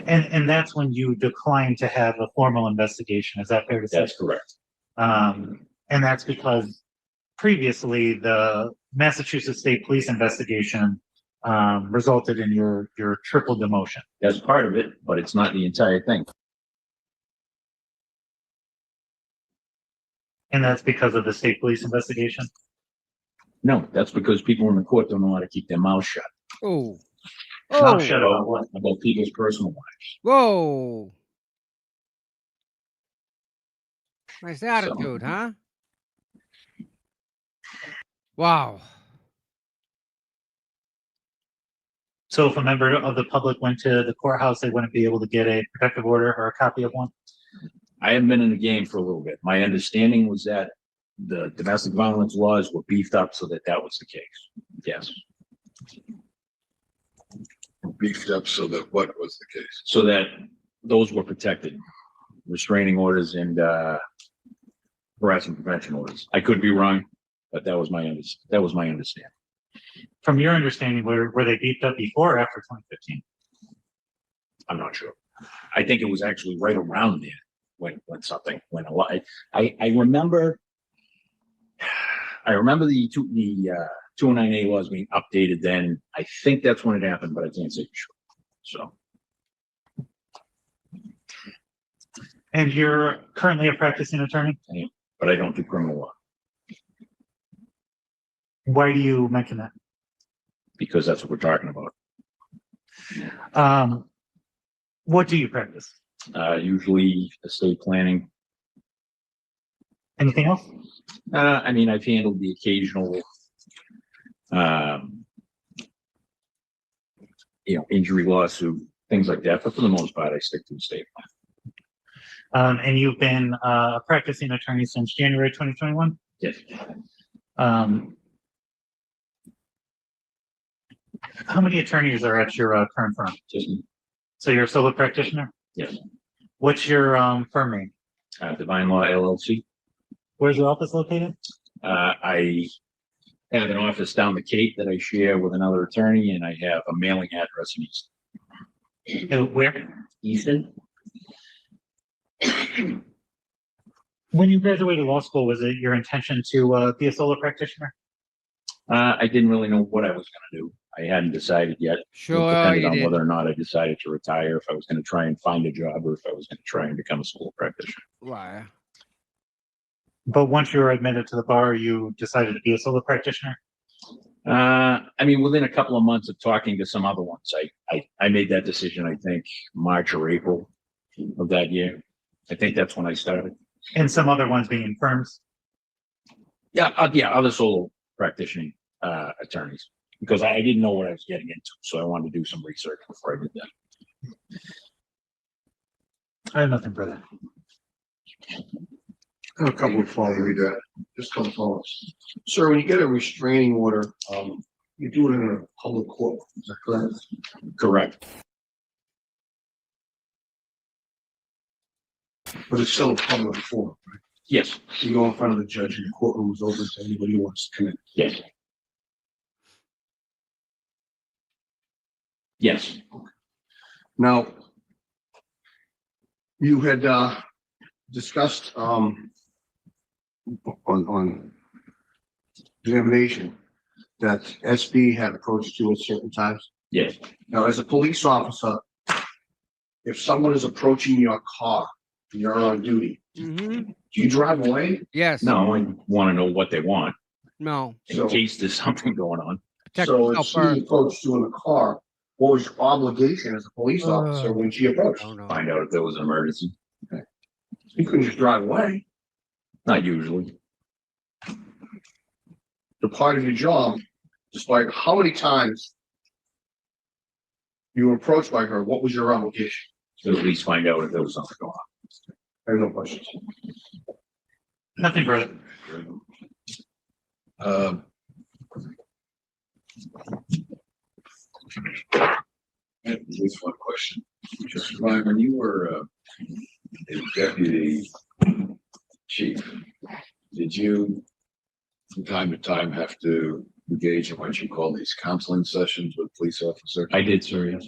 And that's when you decline to have a formal investigation. Is that fair to say? That's correct. And that's because previously the Massachusetts State Police investigation resulted in your triple demotion. That's part of it, but it's not the entire thing. And that's because of the state police investigation? No, that's because people in the court don't know how to keep their mouths shut. Oh. Mouth Oh. shut about what? About people's personal lives. Whoa. Nice attitude, huh? Wow. So if a member of the public went to the courthouse, they wouldn't be able to get a protective order or a copy of one? I haven't been in the game for a little bit. My understanding was that the domestic violence laws were beefed up so that that was the case. Yes. Beefed up so that what was the case? So that those were protected, restraining orders and harassment prevention orders. I could be wrong, but that was my understanding. From your understanding, were they beefed up before or after 2015? I'm not sure. I think it was actually right around there when something went a lot. I remember the 209A laws being updated then. I think that's when it happened, but I can't say for sure. So. And you're currently a practicing attorney? But I don't do criminal law Why do you mention that? because that's what we're talking about. What do you practice? Usually estate planning. Anything else? I mean, I've handled the occasional, injury lawsuit, things like that. But for the most part, I stick to estate planning. And you've been a practicing attorney since January 2021? Yes. How many attorneys are at your current firm? Just So you're a solo practitioner? yes. What's your firm name? Devine Law LLC. Where's your office located? I have an office down the Cape that I share with another attorney, and I have a mailing address in Easton. Where? Easton? When you graduated law school, was it your intention to be a solo practitioner? I didn't really know what I was going to do. I hadn't decided yet. Sure, It depended you on did. whether or not I decided to retire, if I was going to try and find a job, or if I was going to try and become a school practitioner. Why? But once you were admitted to the bar, you decided to be a solo practitioner? I mean, within a couple of months of talking to some other ones, I made that decision, I think, March or April of that year. I think that's when I started. And some other ones being firms? Yeah, other solo practicing attorneys, because I didn't know what I was getting into, so I wanted to do some research before I did that. I have nothing further. I have a couple of follow-ups. Just a couple of follow-ups. Sir, when you get a restraining order, you do it in a public court, is that correct? Correct. But it's still a public forum, right? Yes. You go in front of the judge and the courtroom is open to anybody who wants to come in. Yes. Yes. Now, you had discussed on examination that SB had approached you at certain times. Yes. Now, as a police officer, if someone is approaching your car and you're on duty, Mm-hmm. Do you drive away? Yes. No, I want to know what they want No. in So- case there's something going on. Protect So if yourself she first. approached you in the car, what was your obligation as a police officer when she approached? I don't know. Find out if there was an emergency. You couldn't just drive away. Not usually. The part of your job, despite how many times you were approached by her, what was your obligation? To at least find out if there was something going on. I have no questions. Nothing further. Um, I have just one question. Just Ryan, when you were a deputy chief, did you from time to time have to engage in what you call these counseling sessions with police officers? I did, sir, yes.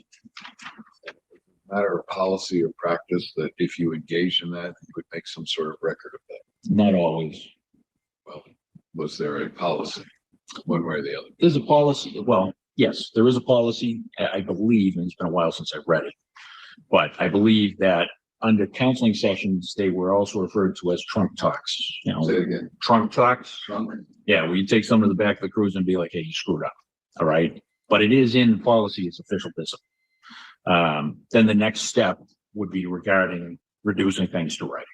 Matter of policy or practice that if you engage in that, you would make some sort of record of that. Not always. Well, was there a policy, one way or the other? There's a policy, well, yes, there is a policy, I believe, and it's been a while since I've read it. But I believe that under counseling sessions, they were also referred to as trunk talks, you Say know, it again. trunk talks. Trump? Yeah, where you take someone to the back of the cruiser and be like, hey, you screwed up. All right. But it is in policy, it's official discipline. Then the next step would be regarding reducing things to writing.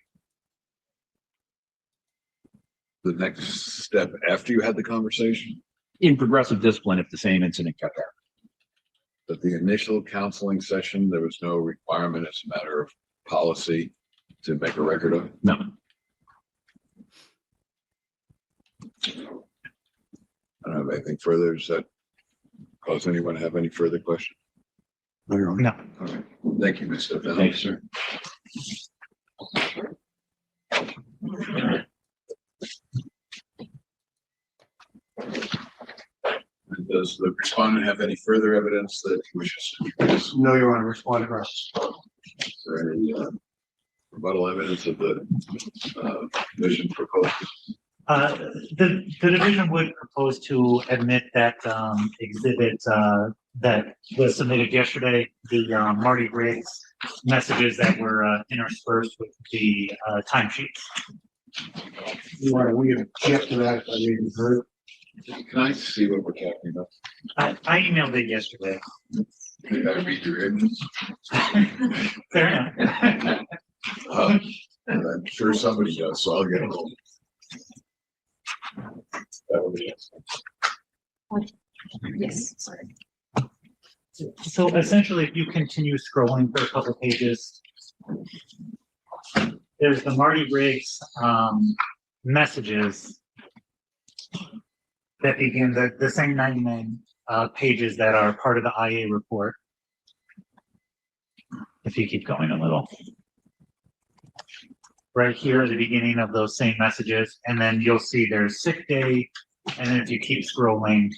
The next step after you had the conversation, In progressive discipline, if the same incident kept happening. but the initial counseling session, there was no requirement as a matter of policy to make a record of it? No. I don't have anything further. Does that cause anyone to have any further questions? No. All right. Thank you, Mr. Bell. Thanks, sir. Does the respondent have any further evidence that he wishes to produce? No, Your Honor, respond to us. Is there any rebuttal evidence of the mission proposed? The division would propose to admit that, exhibit, that was submitted yesterday, the, Marty Briggs messages that were, interspersed with the, timesheets. Your Honor, we object to that. I mean, heard. Can I see what we're talking about? I emailed it yesterday. Did I read your evidence? Fair enough. I'm sure somebody does, so I'll get a hold. That would be it. Yes, sorry. So essentially, if you continue scrolling for a couple pages, there's the Marty Briggs, messages that begin the same 99 pages that are part of the IA report. If you keep going a little. Right here at the beginning of those same messages, and then you'll see there's sick day, and then if you keep scrolling,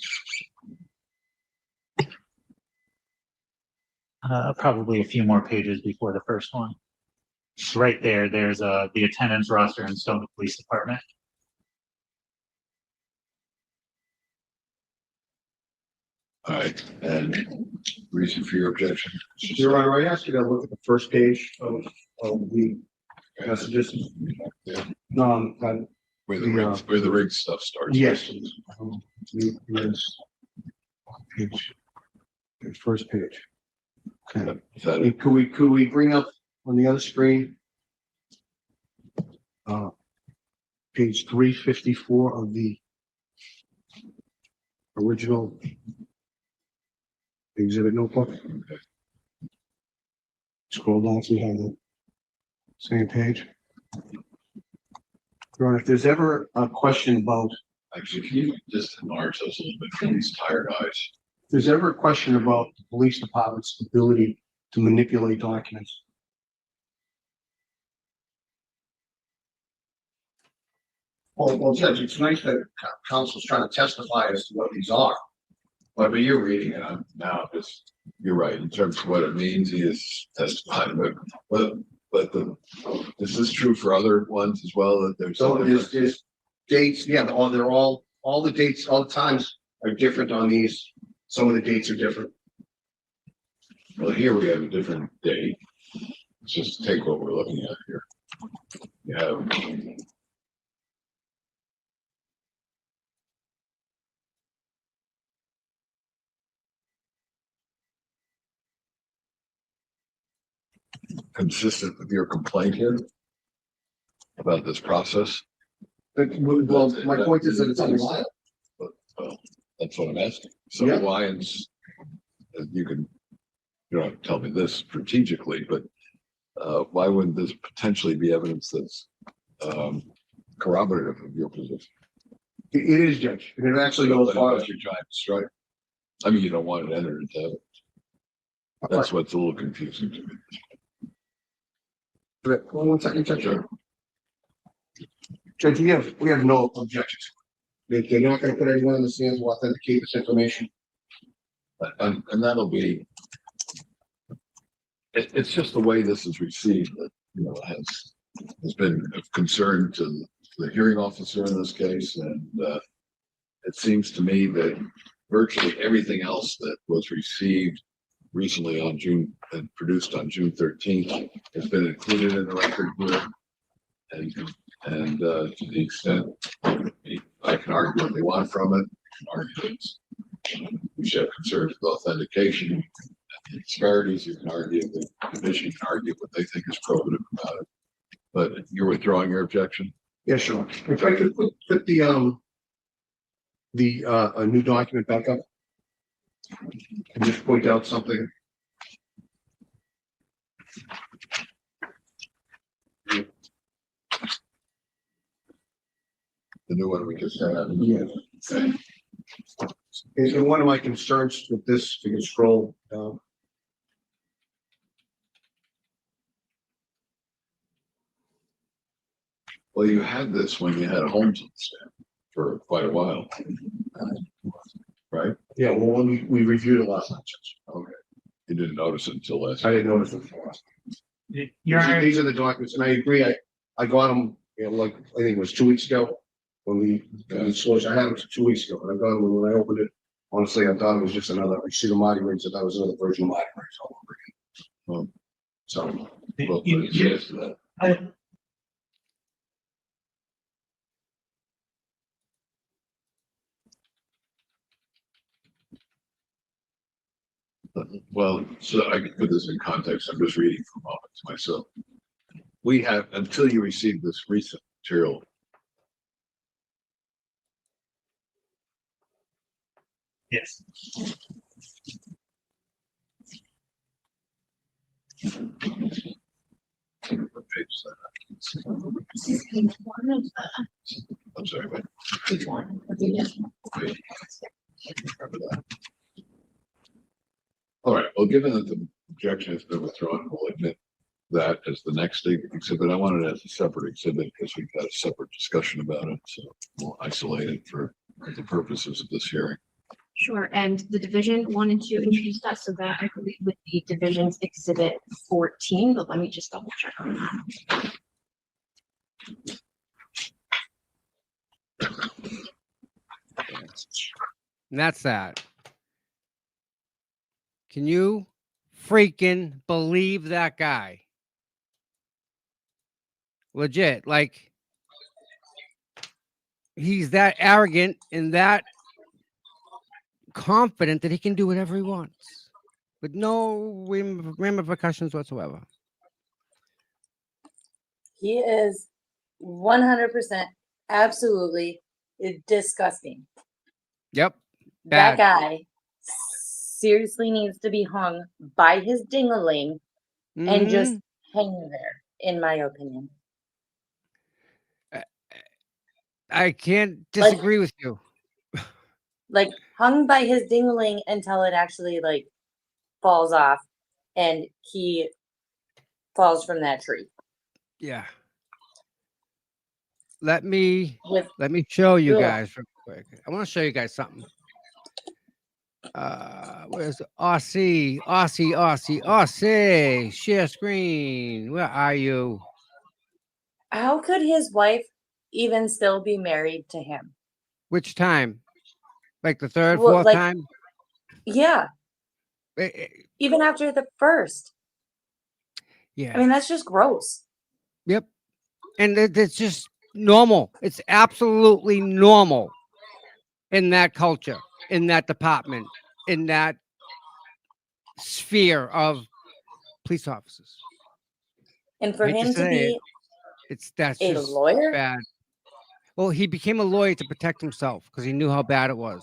probably a few more pages before the first one. Right there, there's the attendance roster in Stone Police Department. All right, and reason for your objection? Your Honor, I asked you to look at the first page of the messages. And Where the rig stuff starts. yes. Yes. Page. First page. Okay. Is that it? Could we bring up on the other screen? Page 354 of the original exhibit notebook. Scroll down so you have the same page. Your Honor, if there's ever a question about, Actually, can you just enlarge those a little bit for these tired eyes? if there's ever a question about the police department's ability to manipulate documents. Well, Judge, it's nice that counsel's trying to testify as to what these are. Well, but you're reading it now, just, you're right, in terms of what it means, he is testifying, but this is true for other ones as well, that there's. So there's dates, yeah, all the dates, all the times are different on these. Some of the dates are different. Well, here we have a different date. Let's just take what we're looking at here. You have consistent with your complaint here about this process. Well, my point is that it's unreliable. Well, that's what I'm asking. So Yeah. why you don't have to tell me this strategically, but why wouldn't this potentially be evidence that's corroborative of your position? It is, Judge, and it actually goes far. What you're trying to strike. I mean, you don't want it entered into evidence. That's what's a little confusing to me. But, well, 1 second, Judge. Sure. Judge, we have no objections. They're not gonna put anyone on the stand to authenticate this information. And that'll be. It's just the way this is received that, has been of concern to the hearing officer in this case. And it seems to me that virtually everything else that was received recently on June and produced on June 13th has been included in the record here. And to the extent I can argue what they want from it, we should have concerns with authentication. Disparities, you can argue, the commission can argue what they think is probative about it. But you're withdrawing your objection? Yeah, sure. If I could put a new document back up and just point out something. The new one we just had. Yeah. Okay. And one of my concerns with this, if you can scroll down. Well, you had this when you had homes on the stand for quite a while. Right? Yeah, well, when we reviewed it last night, Judge. Okay. You didn't notice it until last. I didn't notice it before. Your Honor, These are the documents, and I agree, I got them, like, I think it was 2 weeks ago. When we switched, I had them 2 weeks ago, and I got them, when I opened it, honestly, I thought it was just another receipt of Marty Riggs, that was another version of Marty Riggs all over again. So, Well, yes, that. Well, so I can put this in context. I'm just reading for a moment to myself. We have, until you receive this recent material. yes. What page is that? I'm sorry, wait. Page. Remember that. All right, well, given that the objection has been withdrawn, we'll admit that as the next exhibit. I wanted it as a separate exhibit because we've had a separate discussion about it, so we'll isolate it for the purposes of this hearing. Sure, and the division wanted to introduce that, so that I believe would be division's exhibit 14, but let me just double check on that. And that's that. Can you freaking believe that guy? Legit, like he's that arrogant and that confident that he can do whatever he wants with no ramifications whatsoever. He is 100% absolutely disgusting. Yep. That Bad. guy seriously needs to be hung by his ding-a-ling and just hang there, in my opinion. I can't disagree with you. Like hung by his ding-a-ling until it actually like falls off and he falls from that tree. Yeah. Let me With show you Ugh. guys real quick. I want to show you guys something. Where's Aussie? Share screen. Where are you? how could his wife even still be married to him? Which time? Like the third, Well, fourth like- time? Yeah, even after the first. Yeah. I mean, that's just gross. Yep. And it's just normal. It's absolutely normal in that culture, in that department, in that sphere of police officers. And I for hate to him to say it, be that's a just lawyer, bad. Well, he became a lawyer to protect himself because he knew how bad it was.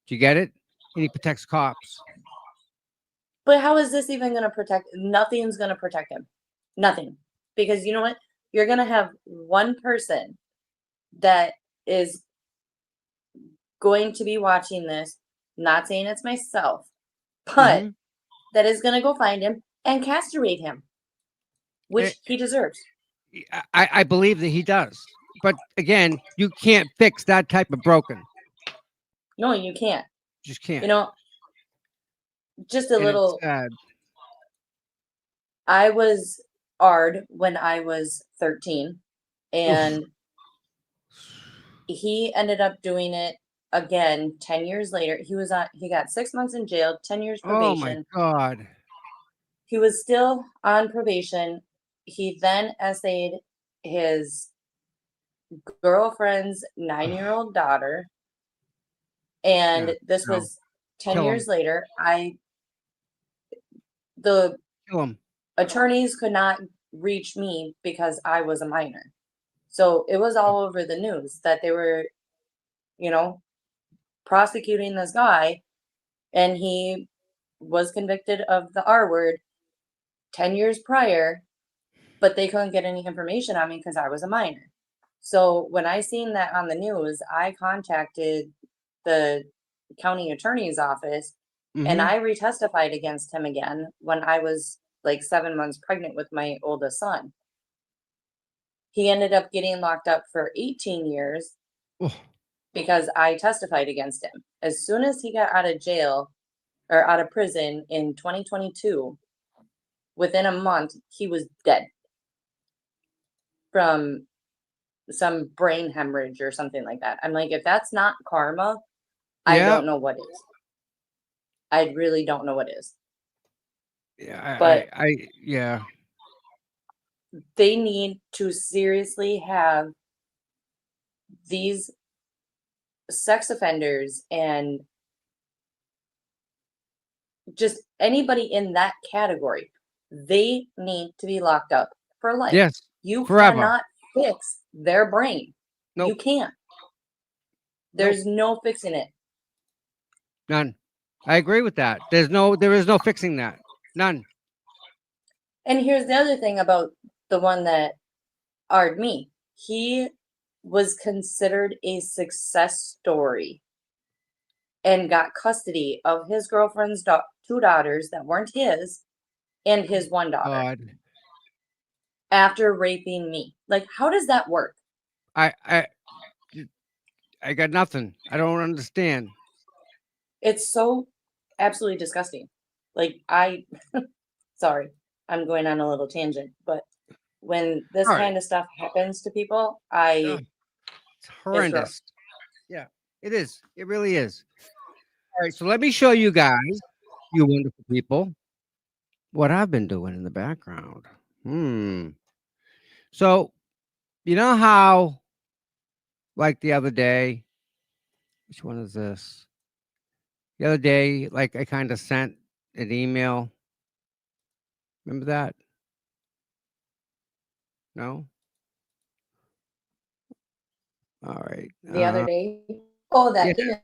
Do you get it? And he protects cops. but how is this even going to protect? Nothing's going to protect him. Nothing. Because you know what? You're going to have one person that is going to be watching this, not saying it's myself, but Mhm. that is going to go find him and castrate him, which Eh, he deserves. I believe that he does. But again, you can't fix that type of broken. No, you can't. Just can't. You know, just a And it's little. sad. I was ARD when I was 13, Oof. and he ended up doing it again 10 years later. He got 6 months in jail, 10 years Oh my probation. God. He was still on probation. He then essayed his girlfriend's 9-year-old daughter. Yeah. And this No. was 10 Kill him. years later. The Kill him. attorneys could not reach me because I was a minor. So it was all over the news that they were, prosecuting this guy, and he was convicted of the R word 10 years prior, but they couldn't get any information on me because I was a minor. So when I seen that on the news, I contacted the county attorney's office and Mhm. I retestified against him again when I was like 7 months pregnant with my oldest son. He ended up getting locked up for 18 years Oh, because I testified against him. As soon as he got out of jail or out of prison in 2022, within a month, he was dead from some brain hemorrhage or something like that. I'm like, if that's not karma, I yeah. don't know what is. I really don't know what is. Yeah. But Yeah. they need to seriously have these sex offenders and just anybody in that category. They need to be locked up for life. Yes. You Forever. cannot fix their brain. You Nope. can't. There's no fixing it. None. I agree with that. There is no fixing that. None. And here's the other thing about the one that Ard me. He was considered a success story and got custody of his girlfriend's two daughters that weren't his and his one daughter God. after raping me. Like, how does that work? I got nothing. I don't understand. It's so absolutely disgusting. Like, sorry, I'm going on a little tangent, but when this All right. kind of stuff happens to people, Ugh. It's it's horrendous. rough. Yeah, it is. It really is. All right, so let me show you guys, you wonderful people, what I've been doing in the background. So, you know how, like the other day, which one is this? The other day, like I kind of sent an email. Remember that? No? All right. The other day, oh, Yeah, that email.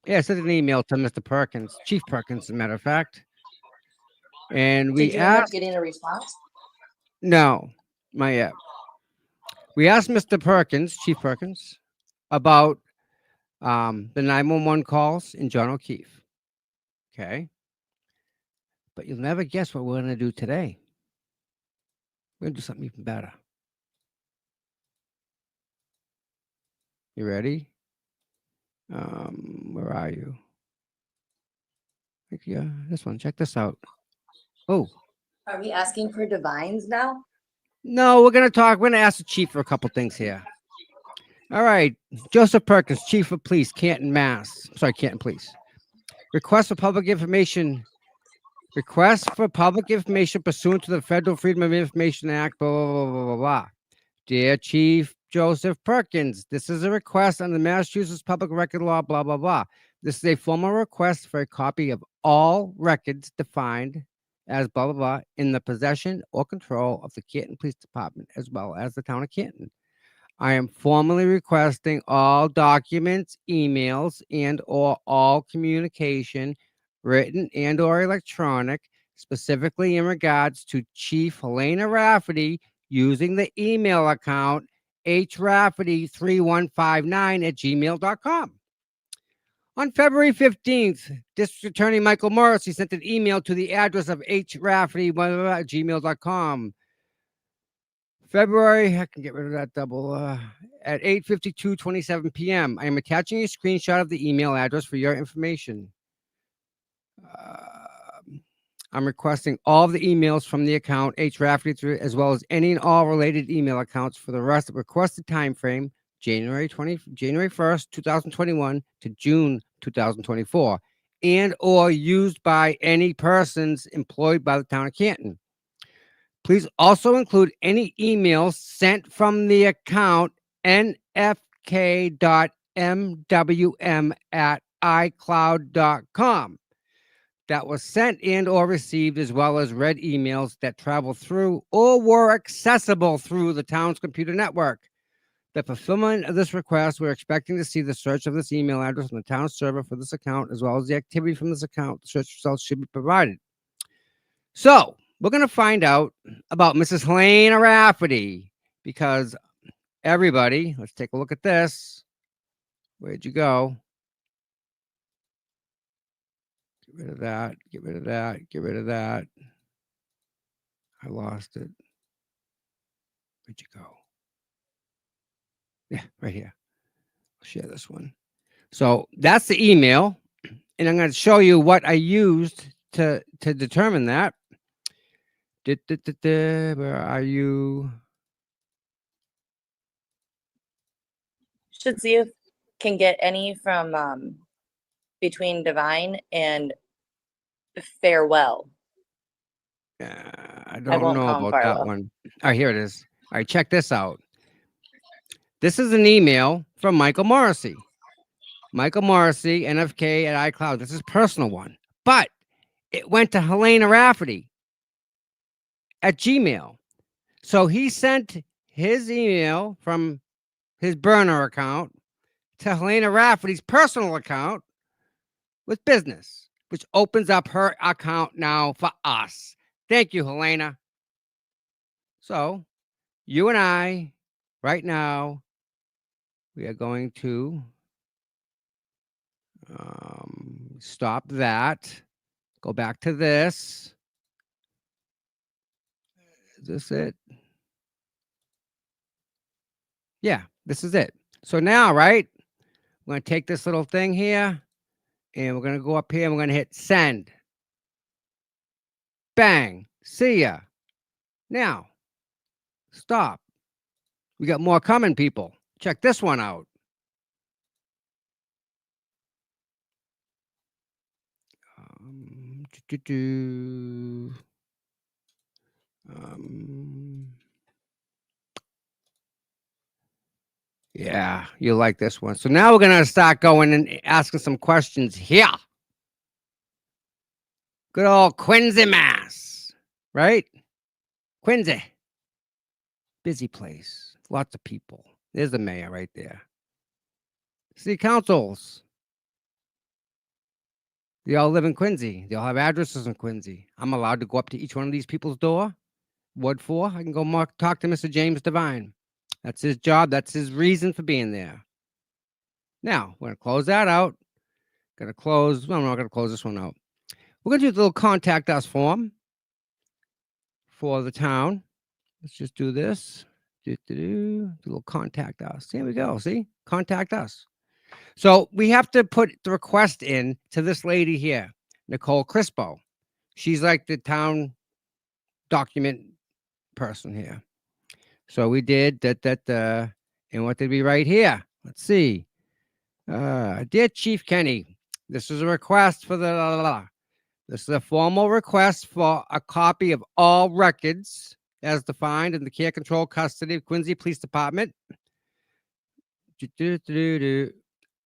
yeah, I sent an email to Mr. Perkins, Chief Perkins, as a matter of fact. And Did we you end up asked, getting a response? no, not yet. We asked Mr. Perkins, Chief Perkins, about the 911 calls in John O'Keefe. Okay. But you'll never guess what we're going to do today. We're going to do something even better. You ready? Where are you? Yeah, this one. Check this out. Oh, Are we asking for divines now? no, we're going to ask the chief for a couple things here. All right. Joseph Perkins, Chief of Police, Canton, Mass. Sorry, Canton Police. Request for public information pursuant to the Federal Freedom of Information Act, blah, blah, blah, blah, blah, blah. Dear Chief Joseph Perkins, this is a request under Massachusetts Public Record Law, blah, blah, blah. This is a formal request for a copy of all records defined as blah, blah, blah in the possession or control of the Canton Police Department as well as the town of Canton. I am formally requesting all documents, emails, and or all communication, written and or electronic, specifically in regards to Chief Helena Rafferty using the email account hrafferty3159@gmail.com. On February 15th, District Attorney Michael Morrissey sent an email to the address of hrafferty@gmail.com. February, I can get rid of that double, at 8:52:27 p.m. I am attaching a screenshot of the email address for your information. I'm requesting all of the emails from the account hrafferty as well as any and all related email accounts for the rest of requested time frame, January 1st, 2021 to June 2024, and or used by any persons employed by the town of Canton. Please also include any emails sent from the account nfk.mwm@icloud.com that was sent and or received, as well as read emails that travel through or were accessible through the town's computer network. The fulfillment of this request, we're expecting to see the search of this email address on the town server for this account, as well as the activity from this account. The search results should be provided. So we're going to find out about Mrs. Helena Rafferty, because everybody, let's take a look at this. Where'd you go? Get rid of that. Get rid of that. Get rid of that. I lost it. Where'd you go? Yeah, right here. I'll share this one. So that's the email. And I'm going to show you what I used to determine that. Where are you? Should see if can get any from between Divine and Farewell. I I don't won't know call 'em about that Farwell. one. Oh, here it is. All right, check this out. This is an email from Michael Morrissey. Michael Morrissey, NFK at iCloud. This is a personal one, but it went to Helena Rafferty at Gmail. So he sent his email from his burner account to Helena Rafferty's personal account with business, which opens up her account now for us. Thank you, Helena. So you and I, right now, we are going to stop that. Go back to this. Is this it? Yeah, this is it. So now, right, we're going to take this little thing here and we're going to go up here and we're going to hit send. Bang. See ya. Now, stop. We got more coming, people. Check this one out. Yeah, you like this one. So now we're going to start going and asking some questions here. Good old Quincy, Mass. Right? Quincy. Busy place. Lots of people. There's the mayor right there. City councils. They all live in Quincy. They all have addresses in Quincy. I'm allowed to go up to each one of these people's door. Ward 4, I can go talk to Mr. James Devine. That's his job. That's his reason for being there. Now, we're going to close that out. Going to close. Well, I'm not going to close this one out. We're going to do the little contact us form for the town. Let's just do this. Do the little contact us. Here we go. See? Contact us. So we have to put the request in to this lady here, Nicole Crispo. She's like the town document person here. So we did that. And what did we write here? Let's see. Dear Chief Kenny, this is a request for the This is a formal request for a copy of all records as defined in the care, control, custody of Quincy Police Department.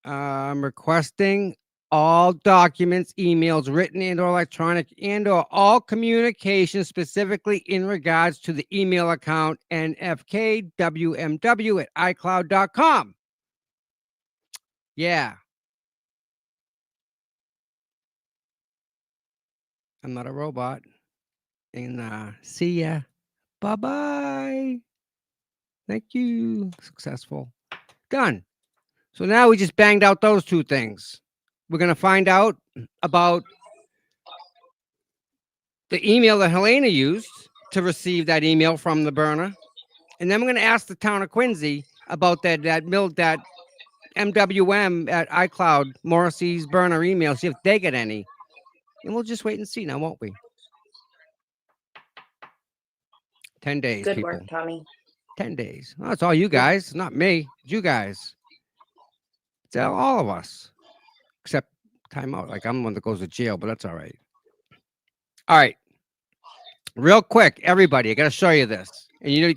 I'm requesting all documents, emails, written and or electronic, and or all communications specifically in regards to the email account nfkwmw@icloud.com. Yeah. I'm not a robot. And see ya. Bye-bye. Thank you. Successful. Done. So now we just banged out those two things. We're going to find out about the email that Helena used to receive that email from the burner. And then we're going to ask the town of Quincy about that MWM at iCloud, Morrissey's burner email, see if they get any. And we'll just wait and see now, won't we? 10 days, Good people. work, Tommy. 10 days. Well, it's all you guys, not me. It's you guys. It's all of us. Except timeout. Like I'm the one that goes to jail, but that's all right. All right. Real quick, everybody, I got to show you this. And you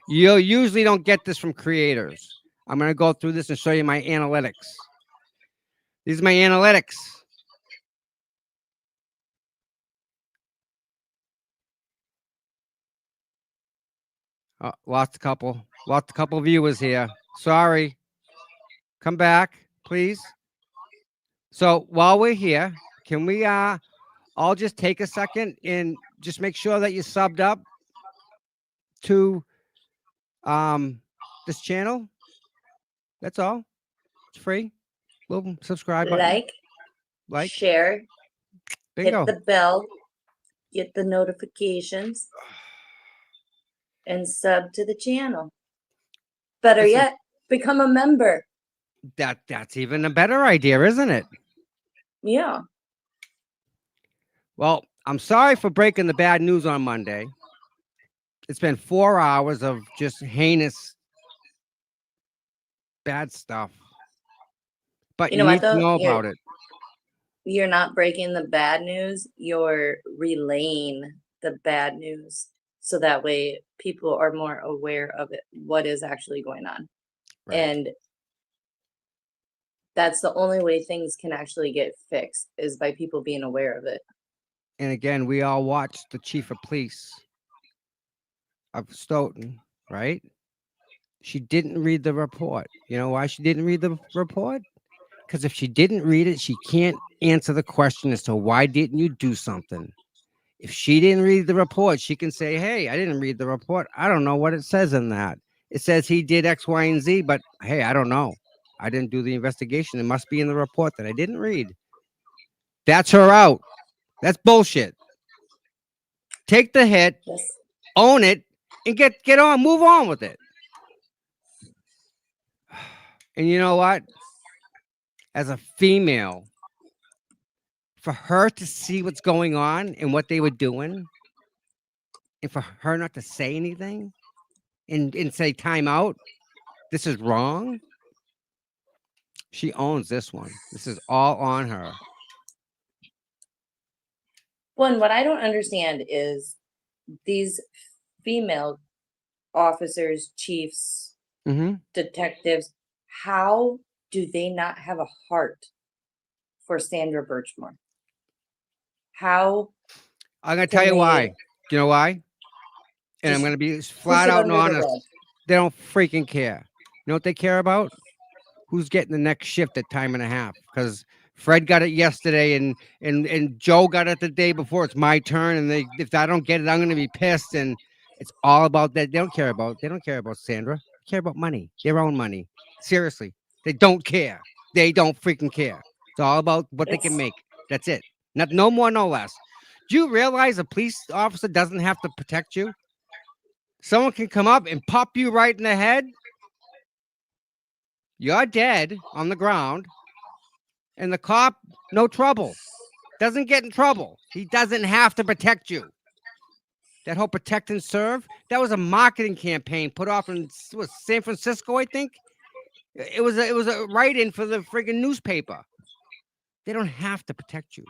usually don't get this from creators. I'm going to go through this and show you my analytics. These are my analytics. Oh, lost a couple viewers here. Sorry. Come back, please. So while we're here, can we all just take a second and just make sure that you subbed up to this channel? That's all. It's free. Little subscribe button. Like, share, bingo. hit the bell, get the notifications, and sub to the channel. Better Listen. yet, become a member. That's even a better idea, isn't it? Yeah. Well, I'm sorry for breaking the bad news on Monday. It's been 4 hours of just heinous bad stuff. But You you know what, need to though? know about it. You're not breaking the bad news. You're relaying the bad news. So that way people are more aware of it, what is actually going on. Right. And that's the only way things can actually get fixed is by people being aware of it. And again, we all watched the chief of police of Stoughton, right? She didn't read the report. You know why she didn't read the report? Because if she didn't read it, she can't answer the question as to why didn't you do something. If she didn't read the report, she can say, hey, I didn't read the report. I don't know what it says in that. It says he did X, Y, and Z, but hey, I don't know. I didn't do the investigation. It must be in the report that I didn't read. That's her out. That's bullshit. Take the hit, Yes. own it, and get on, move on with it. And you know what? As a female, for her to see what's going on and what they were doing, and for her not to say anything and say time out, this is wrong. She owns this one. This is all on her. One, what I don't understand is these female officers, chiefs, detectives, how do they not have a heart for Sandra Birchmore? How? I'm going to tell you why. Do you know why? And I'm Just going to be flat it out and under the honest. rug. They don't freaking care. You know what they care about? Who's getting the next shift at time and a half? Because Fred got it yesterday and Joe got it the day before. It's my turn. And if I don't get it, I'm going to be pissed. And it's all about that. They don't care about Sandra. They care about money, their own money. Seriously. They don't care. They don't freaking care. It's all about what they can make. That's it. No more, no less. Do you realize a police officer doesn't have to protect you? Someone can come up and pop you right in the head. You're dead on the ground. And the cop, no trouble. Doesn't get in trouble. He doesn't have to protect you. That whole protect and serve, that was a marketing campaign put off in San Francisco, I think. It was a write-in for the friggin' newspaper. They don't have to protect you.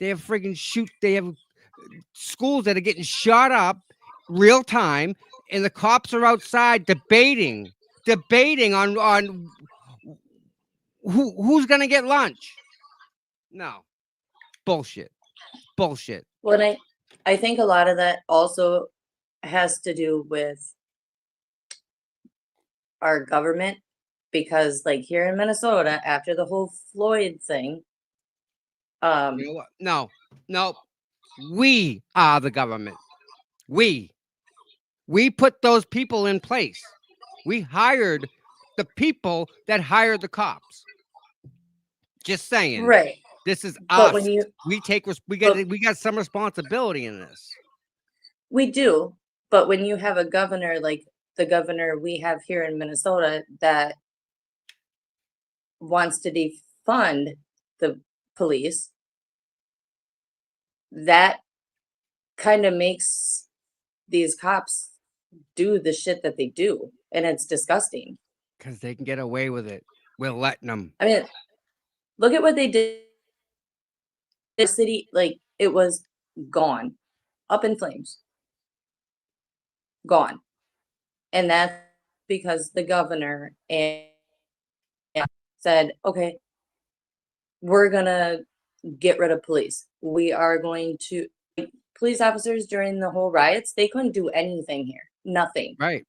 They have friggin' they have schools that are getting shot up real time, and the cops are outside debating on who's gonna get lunch. No, bullshit. Well, I think a lot of that also has to do with our government, because like here in Minnesota, after the whole Floyd thing, You know what? No, we are the government. We put those people in place. We hired the people that hired the cops. Just saying. right. This is But us. when you We but- got some responsibility in this. we do, but when you have a governor like the governor we have here in Minnesota that wants to defund the police, that kind of makes these cops do the shit that they do, and it's disgusting. Because they can get away with it. We're letting them. I mean, look at what they did. The city, like, it was gone, up in flames, gone. And that's because the governor and said, okay, we're gonna get rid of police. We are going to, police officers during the whole riots, they couldn't do anything here. Nothing. Right.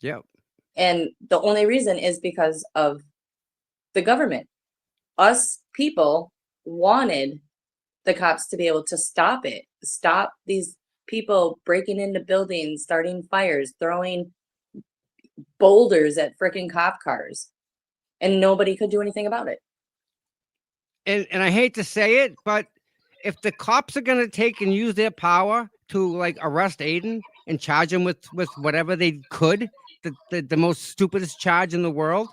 Yep. And the only reason is because of the government. Us people wanted the cops to be able to stop it, stop these people breaking into buildings, starting fires, throwing boulders at freaking cop cars, and nobody could do anything about it. And I hate to say it, but if the cops are gonna take and use their power to like arrest Aiden and charge him with whatever they could, the most stupidest charge in the world,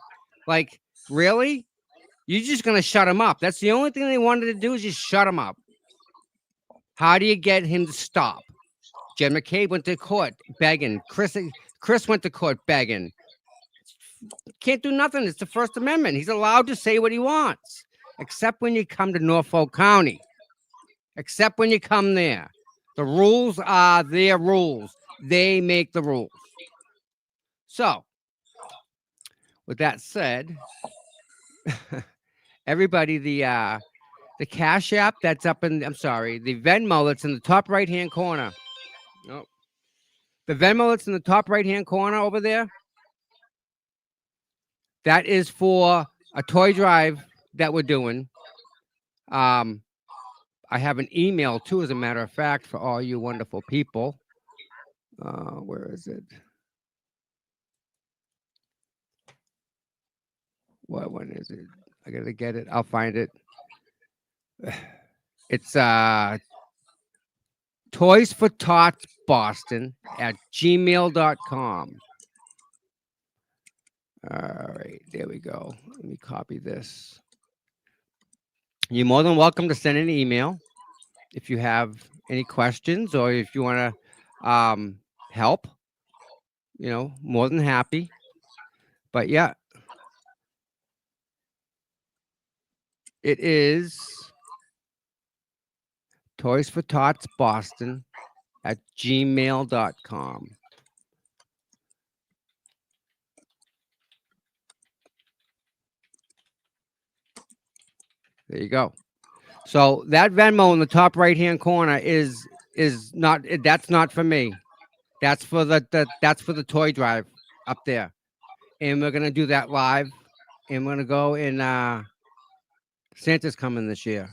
like really, you're just gonna shut him up. That's the only thing they wanted to do, is just shut him up. How do you get him to stop? Jen McCabe went to court begging. Chris went to court begging. Can't do nothing. It's the First Amendment. He's allowed to say what he wants, except when you come to Norfolk County. Except when you come there. The rules are their rules. They make the rules. So, with that said, everybody, the Cash App that's up in, I'm sorry, the Venmo that's in the top right-hand corner. Nope. The Venmo that's in the top right-hand corner over there, that is for a toy drive that we're doing. I have an email too, as a matter of fact, for all you wonderful people. Where is it? What one is it? I gotta get it. I'll find it. It's Toys for Tots Boston at gmail.com. All right, there we go. Let me copy this. You're more than welcome to send an email if you have any questions, or if you want to help. You know, more than happy. But yeah, it is Toys for Tots Boston at gmail.com. There you go. So that Venmo in the top right-hand corner is not, that's not for me. That's for that's for the toy drive up there. And we're gonna do that live. And we're gonna go and Santa's coming this year.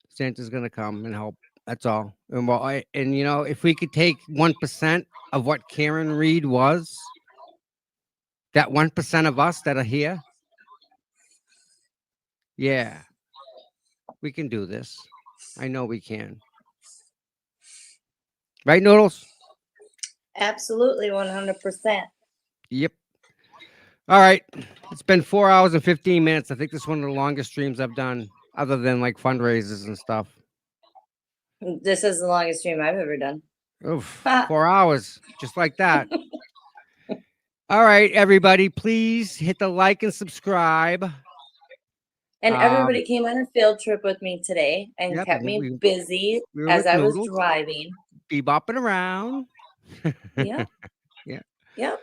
Santa's gonna come and help. That's all. And well, and you know, if we could take 1% of what Karen Reed was, that 1% of us that are here, yeah, we can do this. I know we can. Right, Noodles? Absolutely, 100%. Yep. All right. It's been 4 hours and 15 minutes. I think this is one of the longest streams I've done, other than like fundraisers and stuff. This is the longest stream I've ever done. Oof, 4 hours, just like that. All right, everybody, please hit the like and subscribe. And everybody came on a field trip with me today and Yep, kept and me we busy were as with I was Noodles. driving. Bebopping around. Yeah. Yeah. Yep.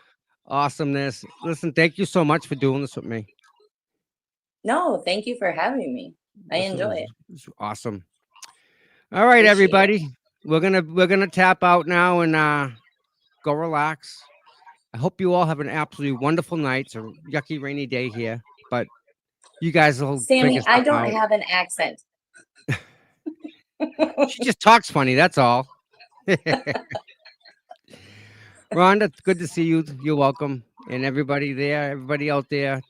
Awesomeness. Listen, thank you so much for doing this with me. No, thank you for having me. I This enjoy was- it. was awesome. All right, Appreciate everybody. We're gonna tap out now and go relax. I hope you all have an absolutely wonderful night. It's a yucky rainy day here, but you guys will Sammy, figure I something don't out. have an accent. She just talks funny, that's all. Rhonda, it's good to see you. You're welcome. And everybody there, everybody out there,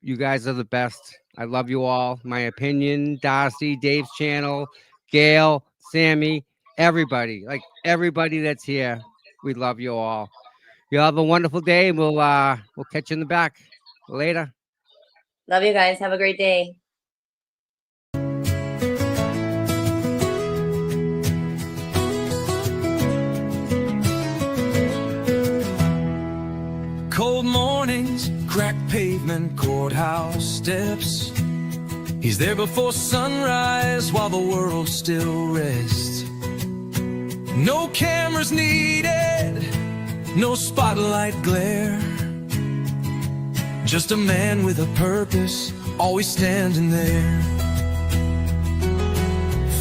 you guys are the best. I love you all. My opinion, Darcy, Dave's channel, Gail, Sammy, everybody, like everybody that's here. We love you all. You have a wonderful day, and we'll catch you in the back. Later. Love you guys. Have a great day. Cold mornings, cracked pavement, courthouse steps. He's there before sunrise while the world still rests. No cameras needed, no spotlight glare. Just a man with a purpose, always standing there.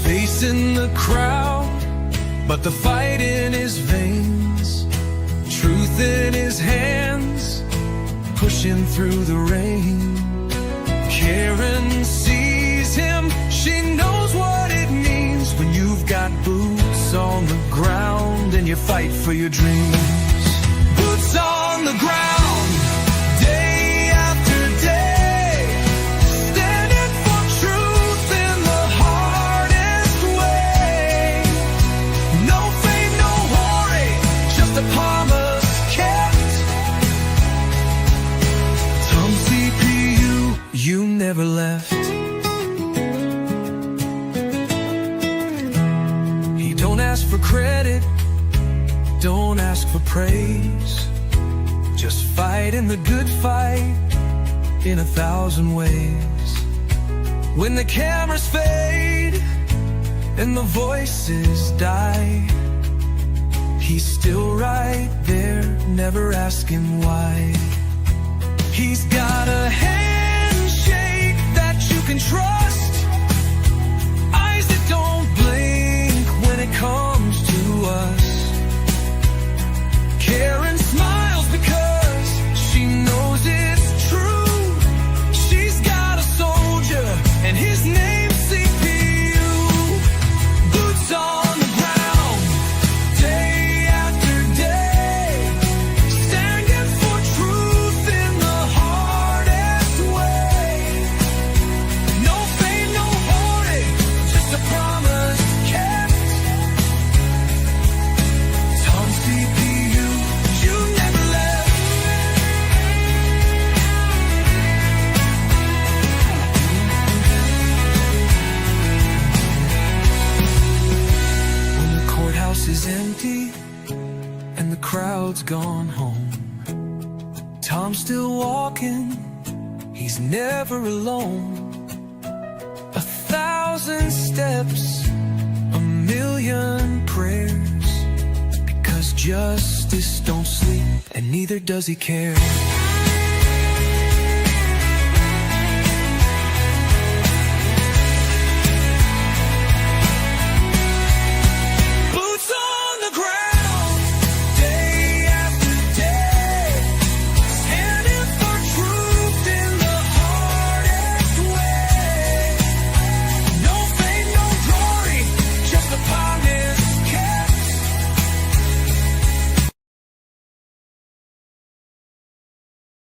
Facing the crowd, but the fight in his veins. Truth in his hands, pushing through the rain. Karen sees him, she knows what it means when you've got boots on the ground and you fight for your dreams. Boots on the ground, day after day, standing for truth in the hardest way. No fame, no worry, just a promise kept. Tom CPU, you never left. He don't ask for credit, don't ask for praise. Just fighting the good fight in 1,000 ways. When the cameras fade and the voices die, he's still right there, never asking why. He's got a handshake that you can trust, eyes that don't blink when it comes to us. Karen smiles because she knows it's true. She's got a soldier and his name's CPU. Boots on the ground, day after day, standing for truth in the hardest way. No fame, no hoarding, just a promise kept. Tom CPU, you never left. When the courthouse is empty and the crowd's gone home, Tom's still walking, he's never alone. 1,000 steps, a million prayers, because justice don't sleep and neither does he care.